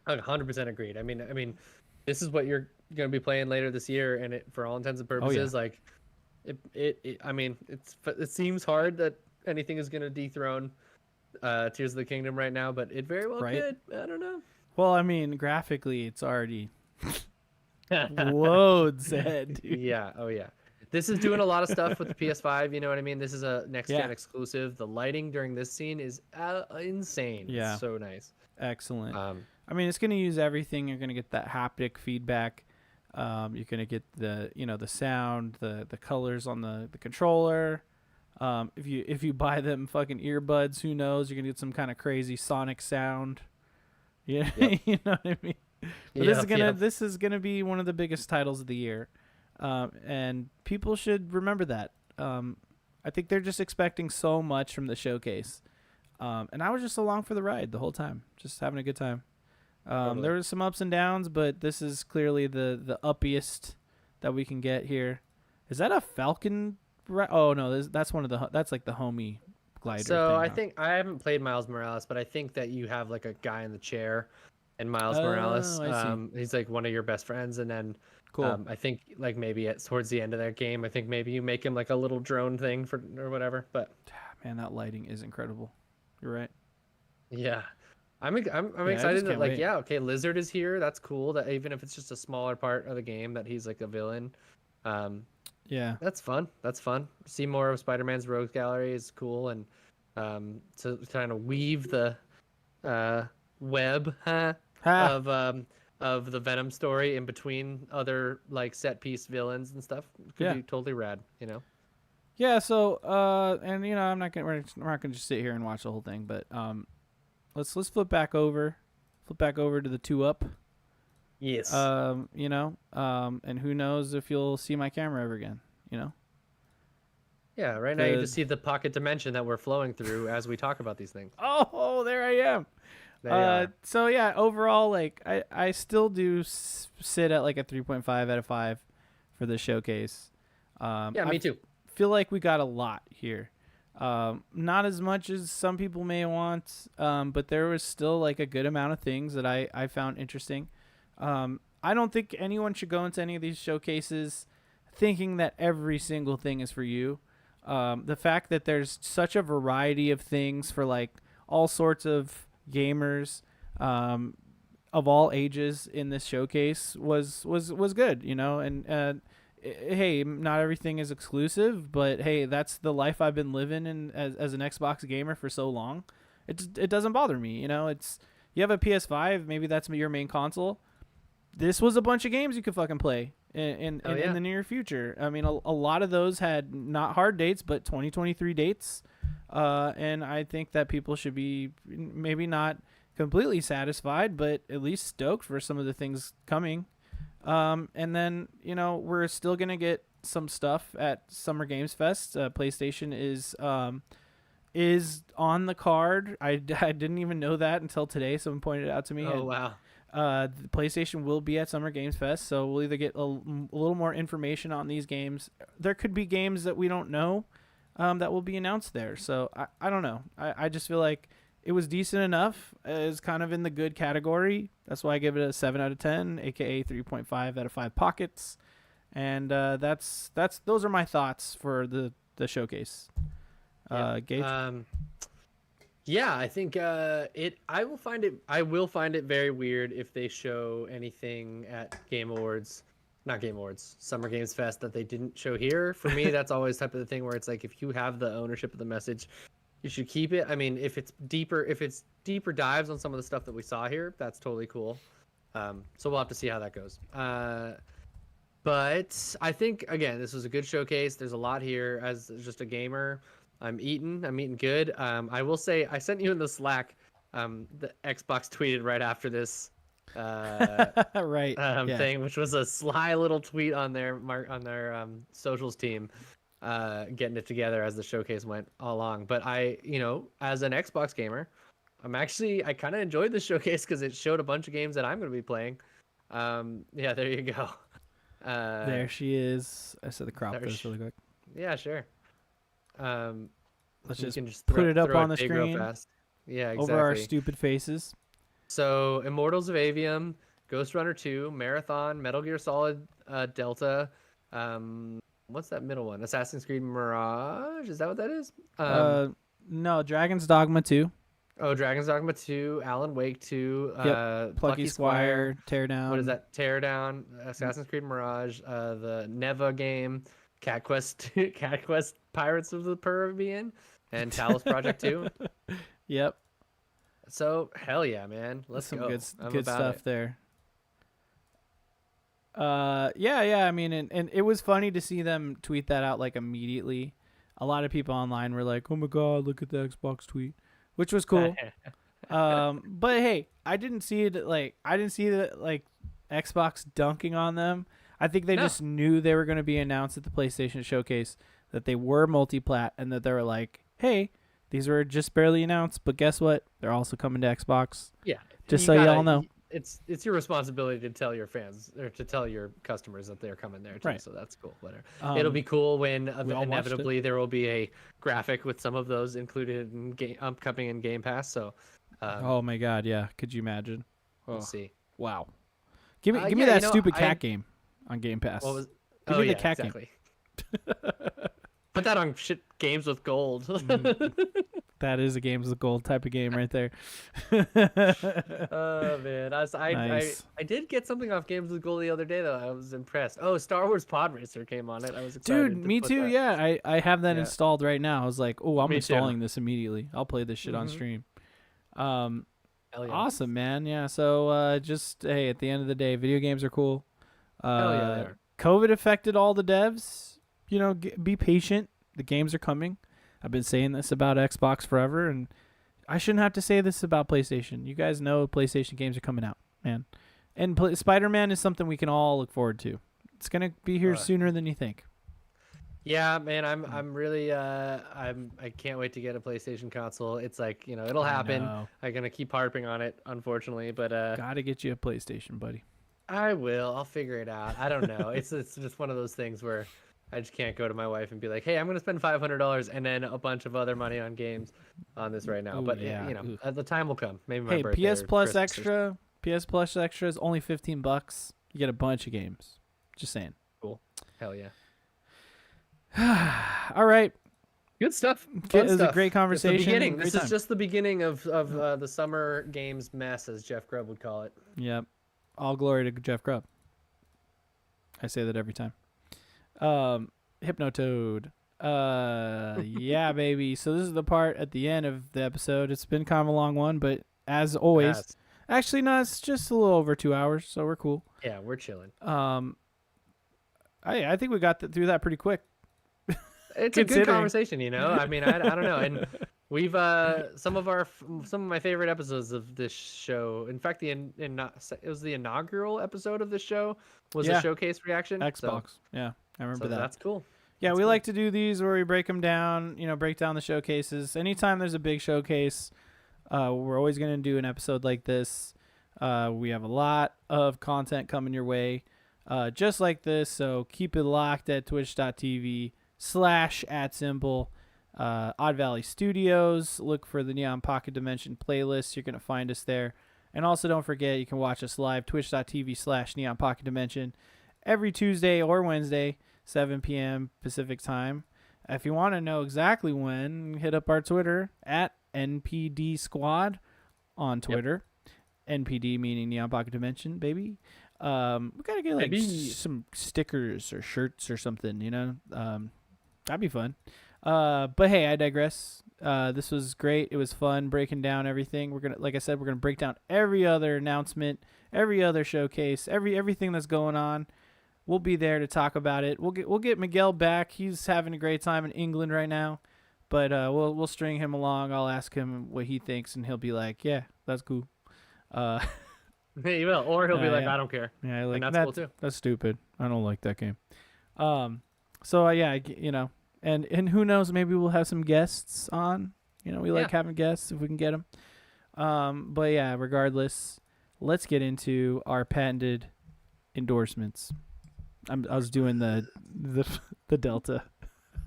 100% agreed. I mean, this is what you're gonna be playing later this year, and for all intents and purposes, like, I mean, it seems hard that anything is gonna dethrone Tears of the Kingdom right now, but it very well Right. could. I don't know. Well, I mean, graphically, it's already loads ahead, dude. Yeah. Oh yeah. This is doing a lot of stuff with the PS5. You know what I mean? This is a next gen Yeah. exclusive. The lighting during this scene is insane. Yeah. It's so nice. Excellent. I mean, it's going to use everything. You're going to get that haptic feedback. You're going to get the sound, the colors on the controller. If you buy them fucking earbuds, who knows? You're going to get some kind of crazy sonic sound. Yeah, Yep. you know what I mean? But this is gonna be one of the biggest titles of the year, and people should remember that. I think they're just expecting so much from the showcase, and I was just along for the ride the whole time, just having a good time. Totally. There was some ups and downs, but this is clearly the uppiest that we can get here. Is that a Falcon? Oh no, that's one of that's like the homie glider. So thing, I huh? think I haven't played Miles Morales, but I think that you have like a guy in the chair, and Miles Morales, I see. he's like one of your best friends, and then Cool. I think like maybe towards the end of that game, I think maybe you make him like a little drone thing or whatever. But Man, that lighting is incredible. You're right. yeah, I'm I just excited that can't like wait. yeah, okay, Lizard is here. That's cool. That even if it's just a smaller part of the game, that he's like a villain. Yeah. That's fun. That's fun. See more of Spider-Man's rogues gallery is cool, and to kind of weave the web Ha. of the Venom story in between other like set piece villains and stuff could Yeah. be totally rad. You know. Yeah, so and I'm not we're not gonna just sit here and watch the whole thing, but let's flip back over to the 2-Up. Yes. And who knows if you'll see my camera ever again, Yeah. Right now you the- just see the pocket dimension that we're flowing through as we talk about these things. Oh, there I am. They are. So yeah, overall, like I still do sit at like a 3.5 out of 5 for the showcase. Yeah, me too. Feel like we got a lot here. Not as much as some people may want, but there was still like a good amount of things that I found interesting. I don't think anyone should go into any of these showcases thinking that every single thing is for you. The fact that there's such a variety of things for like all sorts of gamers of all ages in this showcase was good, and hey, not everything is exclusive, but hey, that's the life I've been living in as an Xbox gamer for so long. It doesn't bother me, it's you have a PS5, maybe that's your main console. This was a bunch of games you could fucking play in the near future. I mean, a lot of those had not hard dates, but 2023 dates. And I think that people should be maybe not completely satisfied, but at least stoked for some of the things coming. And then, we're still going to get some stuff at Summer Games Fest. PlayStation is on the card. I didn't even know that until today. Someone pointed it out to me. Oh and, wow. the PlayStation will be at Summer Games Fest, so we'll either get a little more information on these games. There could be games that we don't know that will be announced there. So I don't know. I just feel like it was decent enough. It's kind of in the good category. That's why I give it a 7 out of 10, aka 3.5 out of 5 pockets. And those are my thoughts for the showcase. Gage? Yeah, I think I will find it very weird if they show anything at Summer Games Fest that they didn't show here. For me, that's always type of the thing where it's like, if you have the ownership of the message, you should keep it. I mean, if it's deeper dives on some of the stuff that we saw here, that's totally cool. So we'll have to see how that goes. But I think, again, this was a good showcase. There's a lot here. As just a gamer, I'm eating good. I will say, I sent you in the Slack, the Xbox tweeted right after this Right. thing, which was a sly little tweet on their socials team, getting it together as the showcase went along. But I, as an Xbox gamer, I kind of enjoyed the showcase because it showed a bunch of games that I'm going to be playing. Yeah, there you go. There she is. I said the crop this really quick. Yeah, sure. Let's just throw put it up it on the big real screen fast. Yeah, exactly. over our stupid faces. So, Immortals of Avium, Ghost Runner 2, Marathon, Metal Gear Solid Delta. What's that middle one? Assassin's Creed Mirage? Is that what that is? No, Dragon's Dogma 2. Oh, Dragon's Dogma 2, Alan Wake 2, Plucky Squire, Teardown. What is that? Teardown, Assassin's Creed Mirage, the Neva game, Cat Quest Pirates of the Caribbean, and Talos Project 2. Yep. So, hell yeah, man. Let's go. Good stuff there. Yeah. I mean, and it was funny to see them tweet that out like immediately. A lot of people online were like, "Oh my god, look at the Xbox tweet," which was cool. But hey, I didn't see that Xbox dunking on them. I think they just knew they were going to be announced at the PlayStation Showcase, that they were multi-plat, and that they were like, "Hey, these were just barely announced, but guess what? They're also coming to Xbox." Yeah. Just so y'all know. It's your responsibility to tell your fans or to tell your customers that they're coming there too. Right. So that's cool. Whatever. It'll be cool when inevitably there will be a graphic with some of those included in upcoming in Game Pass. So. Oh my God! Yeah, could you imagine? We'll see. Wow. Give me that stupid cat game on Game Pass. Give me the cat game. Put that on games with gold. That is a games with gold type of game right there. Oh man, nice. I did get something off games with gold the other day though. I was impressed. Oh, Star Wars Pod Racer came on it. I was excited. Dude, me too. Yeah, I have that installed right now. I was like, oh, I'm installing this immediately. I'll play this shit on stream. Awesome, man. Yeah. So just hey, at the end of the day, video games are cool. Hell yeah, they are. COVID affected all the devs. Be patient. The games are coming. I've been saying this about Xbox forever, and I shouldn't have to say this about PlayStation. You guys know PlayStation games are coming out, man. And Spider-Man is something we can all look forward to. It's gonna be here sooner than you think. Yeah, man, I'm really I can't wait to get a PlayStation console. It's like, it'll happen. I'm gonna keep harping on it, unfortunately, but gotta get you a PlayStation, buddy. I will. I'll figure it out. I don't know. It's just one of those things where I just can't go to my wife and be like, "Hey, I'm gonna spend $500 and then a bunch of other money on games on this right now." But the time will come. Maybe my birthday. PS Plus Extra. PS Plus Extra is only $15. You get a bunch of games. Just saying. Cool. Hell yeah. All right. Good stuff. It was a great conversation. It's the beginning. This is just the beginning of the summer games mess, as Jeff Grubb would call it. Yep. All glory to Jeff Grubb. I say that every time. Hypnotoad. Yeah, baby. So this is the part at the end of the episode. It's been kind of a long one, but as always, actually, no, it's just a little over 2 hours, so we're cool. Yeah, we're chilling. I think we got through that pretty quick. It's a good conversation, I mean, I don't know, and we've some of my favorite episodes of this show. In fact, it was the inaugural episode of this show was a showcase reaction. Xbox, yeah. I remember So that. that's cool. Yeah, That's we cool. like to do these where we break them down, break down the showcases. Anytime there's a big showcase, we're always going to do an episode like this. We have a lot of content coming your way, just like this. So keep it locked at twitch.tv/@symbol. Odd Valley Studios. Look for the Neon Pocket Dimension playlist. You're going to find us there. And also don't forget, you can watch us live, twitch.tv/Neon Pocket Dimension, every Tuesday or Wednesday, 7 p.m. Pacific time. If you want to know exactly when, hit up our Twitter at NPD Squad on Twitter. Yep. NPD meaning Neon Pocket Dimension, baby. We gotta get like some stickers or shirts or something, that'd be fun. But hey, I digress. This was great. It was fun breaking down everything. Like I said, we're gonna break down every other announcement, every other showcase, everything that's going on. We'll be there to talk about it. We'll get Miguel back. He's having a great time in England right now, but we'll string him along. I'll ask him what he thinks, and he'll be like, "Yeah, that's cool." He will, or he'll be like, yeah. "I don't care." Yeah, like and that's cool too. That's stupid. I don't like that game. So yeah, and who knows? Maybe we'll have some guests on. We like having guests if we can get them. But yeah, regardless, let's get into our patented endorsements. I was doing the Delta.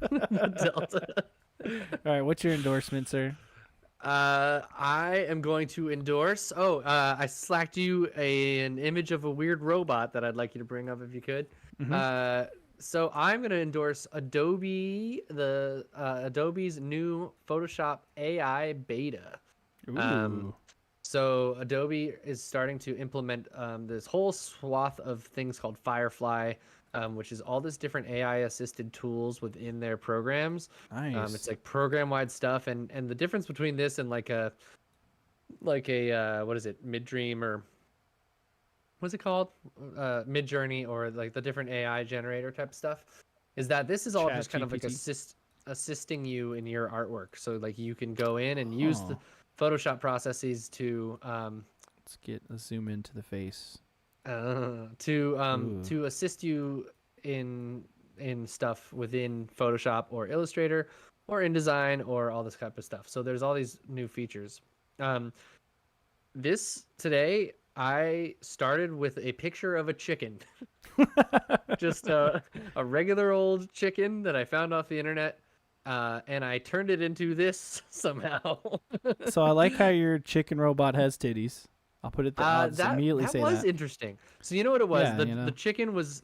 Delta. All right, what's your endorsement, sir? I am going to endorse. I slacked you an image of a weird robot that I'd like you to bring up if you could. Mm-hmm. So I'm going to endorse Adobe's new Photoshop AI beta. Ooh. So Adobe is starting to implement this whole swath of things called Firefly, which is all this different AI-assisted tools within their programs. Nice. It's like program-wide stuff, and the difference between this and like a what is it, Mid-Dream, or what's it called, Mid-Journey, or like the different AI generator type stuff, is that this is all just kind of like assisting you in your artwork. So like you can go in and use the Photoshop processes to let's zoom into the face. To assist you in stuff within Photoshop or Illustrator or InDesign or all this type of stuff. So there's all these new features. Today I started with a picture of a chicken. Just a regular old chicken that I found off the internet. And I turned it into this somehow. So I like how your chicken robot has titties. I'll put it there. I'll just immediately say that. That was interesting. So you know what it was? Yeah, the chicken was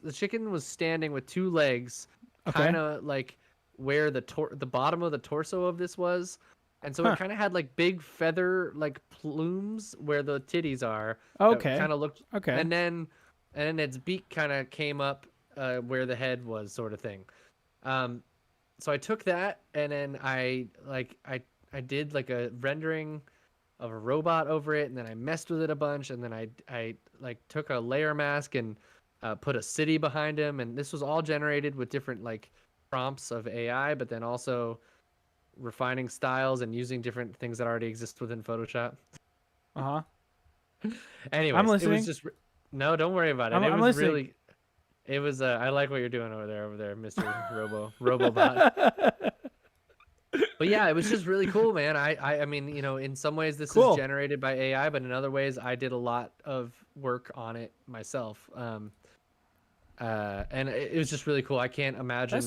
standing with two legs, kind of like where the bottom of the torso of this was, and so it kind of had like big feather like plumes where the titties are. Okay. Kind of looked. Okay. And then its beak kind of came up where the head was, sort of thing. So I took that and then I did like a rendering of a robot over it, and then I messed with it a bunch, and then I like took a layer mask and put a city behind him, and this was all generated with different like prompts of AI, but then also refining styles and using different things that already exist within Photoshop. Anyways, I'm listening. It was just no, don't worry about it. I'm listening. Really, it was I like what you're doing over there, Mr. Robobot. But yeah, it was just really cool, man. I mean, in some ways this is generated by AI, but in other ways I did a lot of work on it myself. And it was just really cool. I can't imagine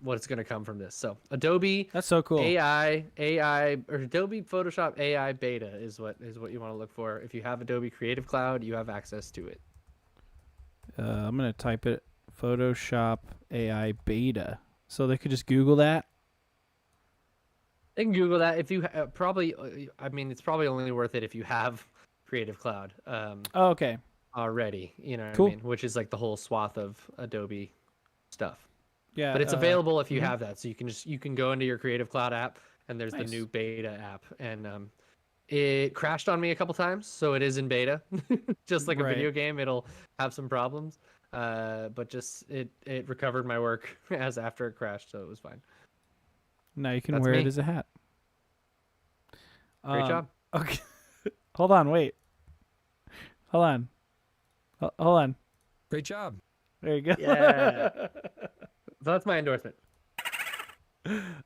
what's going to come from this. So Adobe, that's so cool. AI or Adobe Photoshop AI beta is what you want to look for. If you have Adobe Creative Cloud, you have access to it. I'm going to type it, Photoshop AI beta. So they could just Google that. They can Google that if you probably. I mean, it's probably only worth it if you have Creative Cloud. Okay. Already, what cool. I mean, which is like the whole swath of Adobe stuff. Yeah. But it's available if you have that, so you can go into your Creative Cloud app, and there's the new beta app, and it crashed on me a couple times, so it is in beta. Just like a video game, it'll have some problems, but just it recovered my work as after it crashed, so it was fine. Now you can wear it as a hat. Great job. Okay. Hold on. Wait. Hold on. Great job. There you go. Yeah. So that's my endorsement.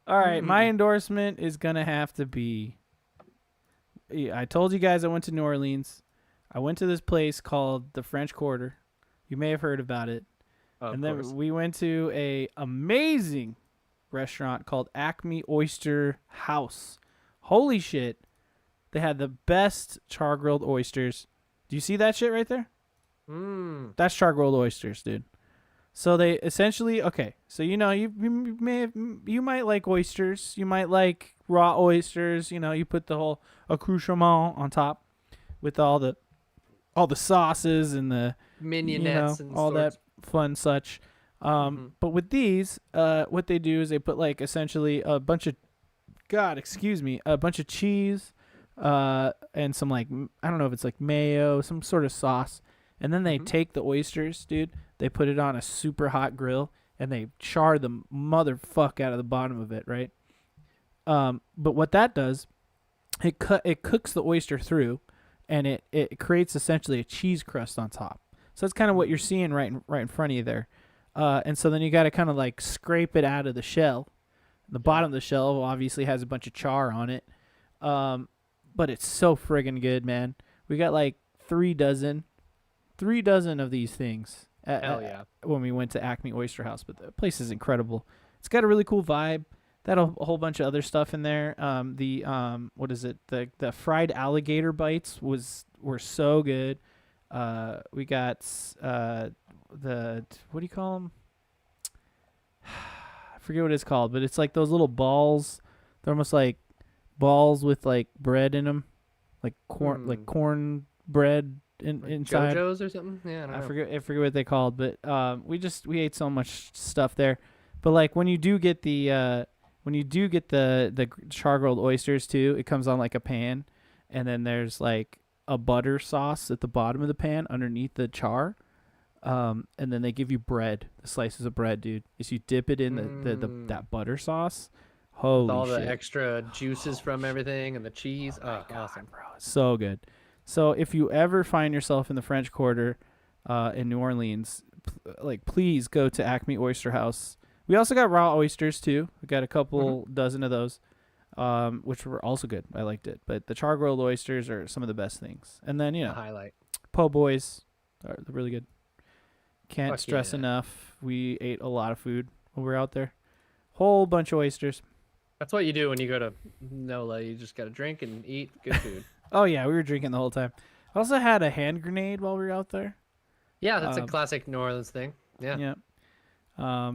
All right, my endorsement is gonna have to be. I told you guys I went to New Orleans. I went to this place called the French Quarter. You may have heard about it. Of And course. then we went to a amazing restaurant called Acme Oyster House. Holy shit. They had the best char-grilled oysters. Do you see that shit right there? That's char-grilled oysters, dude. So they essentially, okay, so you might like oysters. You might like raw oysters. You know, you put the whole accoutrement on top with all the sauces and the Mignonettes and all sorts. that fun such. But with these, what they do is they put like essentially a bunch of cheese, and some like I don't know if it's like mayo, some sort of sauce, and then they take the oysters, dude. They put it on a super hot grill and they char the motherfuck out of the bottom of it, right? But what that does, it cooks the oyster through, and it creates essentially a cheese crust on top. So that's kind of what you're seeing right in front of you there. And so then you got to kind of like scrape it out of the shell. The bottom of the shell obviously has a bunch of char on it. But it's so friggin' good, man. We got like 3 dozen of these things. Hell yeah. When we went to Acme Oyster House, but the place is incredible. It's got a really cool vibe. That a whole bunch of other stuff in there. What is it? The fried alligator bites were so good. We got what do you call them? I forget what it's called, but it's like those little balls. They're almost like balls with like bread in them, like corn bread inside. JoJo's or something? Yeah, I don't know. I forget what they called, but we ate so much stuff there. But like when you do get the char-grilled oysters too, it comes on like a pan, and then there's like a butter sauce at the bottom of the pan underneath the char. And then they give you bread, the slices of bread, dude. Is you dip it in that butter sauce. Holy With all shit. the extra juices from everything and the cheese. Oh, God, awesome. bro. So good. So if you ever find yourself in the French Quarter in New Orleans, please go to Acme Oyster House. We also got raw oysters too. We got a couple dozen of those, which were also good. I liked it. But the char-grilled oysters are some of the best things. And then, A highlight. po' boys are really good. Can't Fuck stress yeah. enough. We ate a lot of food when we were out there. Whole bunch of oysters. That's what you do when you go to NOLA. You just got to drink and eat good food. Oh, yeah. We were drinking the whole time. I also had a hand grenade while we were out there. Yeah, that's a classic New Orleans thing. Yeah. Yeah.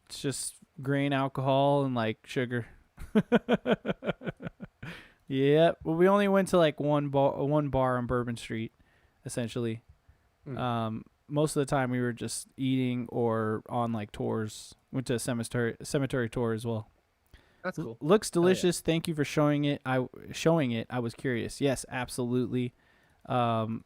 It's just grain alcohol and like sugar. Yeah. Well, we only went to like one bar on Bourbon Street, essentially. Most of the time we were just eating or on like tours. Went to a cemetery tour as well. That's cool. Looks delicious. Thank you for showing it. I was curious. Yes, absolutely. Look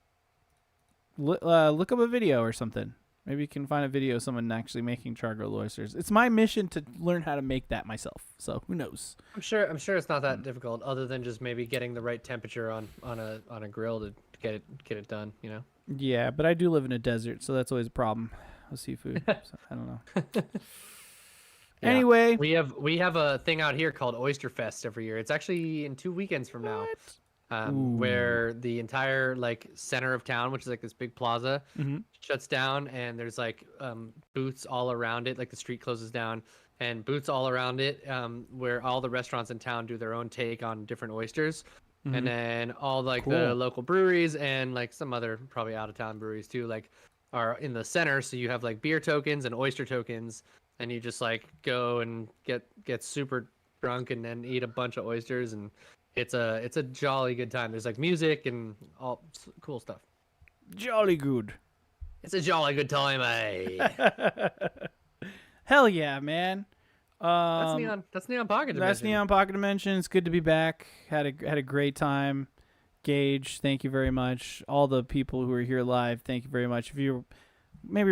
up a video or something. Maybe you can find a video of someone actually making char-grilled oysters. It's my mission to learn how to make that myself. So who knows? I'm sure it's not that difficult, other than just maybe getting the right temperature on a grill to get it done. You know. Yeah, but I do live in a desert, so that's always a problem with seafood. So I don't know. Yeah. Anyway, we have a thing out here called Oyster Fest every year. It's actually in 2 weekends from now, where the entire like center of town, which is like this big plaza, shuts down, and there's like booths all around it. Like the street closes down, and booths all around it, where all the restaurants in town do their own take on different oysters. And then all like the local breweries and like some other probably out of town breweries too, like are in the center. So you have like beer tokens and oyster tokens, and you just like go and get super drunk and then eat a bunch of oysters, and it's a jolly good time. There's like music and all cool stuff. jolly good. It's a jolly good time, eh? Hell yeah, man. That's Neon Pocket Dimension. That's Neon Pocket Dimension. It's good to be back. Had a great time. Gage, thank you very much. All the people who are here live, thank you very much. If you're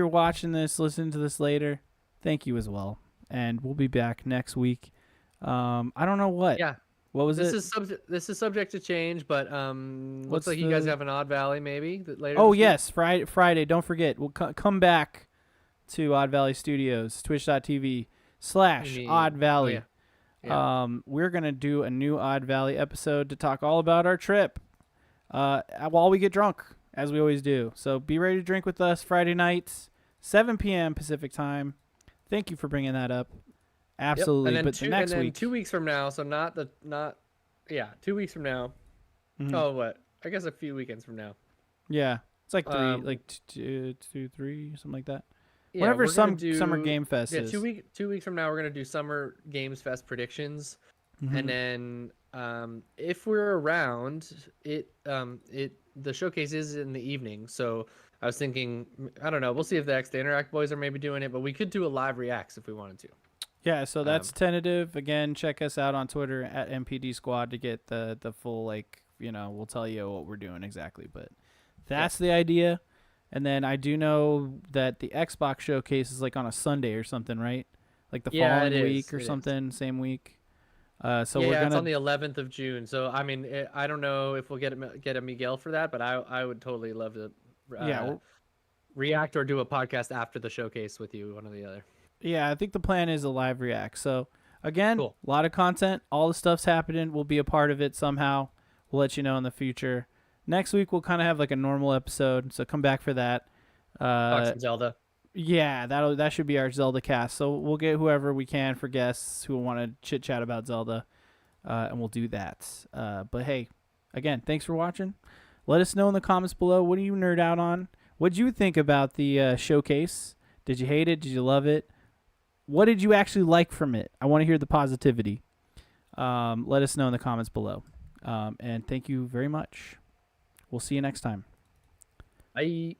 watching this, listening to this later, thank you as well. And we'll be back next week. I don't know what. Yeah. What was this it? This is subject to change, but looks like you guys have an Odd Valley maybe later. Oh this yes, Friday. Don't forget. We'll come back to Odd Valley Studios, twitch.tv/Odd Valley. Oh, yeah. We're going to do a new Odd Valley episode to talk all about our trip while we get drunk, as we always do. So be ready to drink with us Friday nights, 7 p.m. Pacific time. Thank you for bringing that up. Absolutely. Yep. But the next week, 2 weeks from now, so 2 weeks from now. Mhm. Oh, what? I guess a few weekends from now. Yeah, it's like three, Um, two, three, something like that. Yeah, Whenever we're gonna Summer Game Fest yeah, is. 2 weeks from now, we're gonna do Summer Games Fest predictions, Mhm. and then if we're around, the showcase is in the evening. So I was thinking, I don't know, we'll see if the Interact boys are maybe doing it, but we could do a live reacts if we wanted to. Yeah, so that's tentative. Again, check us out on Twitter at MPD Squad to get the full, we'll tell you what we're doing exactly. But that's the idea. And then I do know that the Xbox showcase is like on a Sunday or something, right? Like the following week or something, same week. So we're gonna. It's on the 11th of June. So I mean, I don't know if we'll get a Miguel for that, but I would totally love to. React or do a podcast after the showcase with you, one or the other. Yeah, I think the plan is a live react. So again, Cool. A lot of content. All the stuff's happening. We'll be a part of it somehow. We'll let you know in the future. Next week we'll kind of have like a normal episode, so come back for that. Talk some Zelda. Yeah, that should be our Zelda cast. So we'll get whoever we can for guests who want to chit chat about Zelda, and we'll do that. But hey, again, thanks for watching. Let us know in the comments below. What do you nerd out on? What did you think about the showcase? Did you hate it? Did you love it? What did you actually like from it? I want to hear the positivity. Let us know in the comments below. And thank you very much. We'll see you next time. Bye.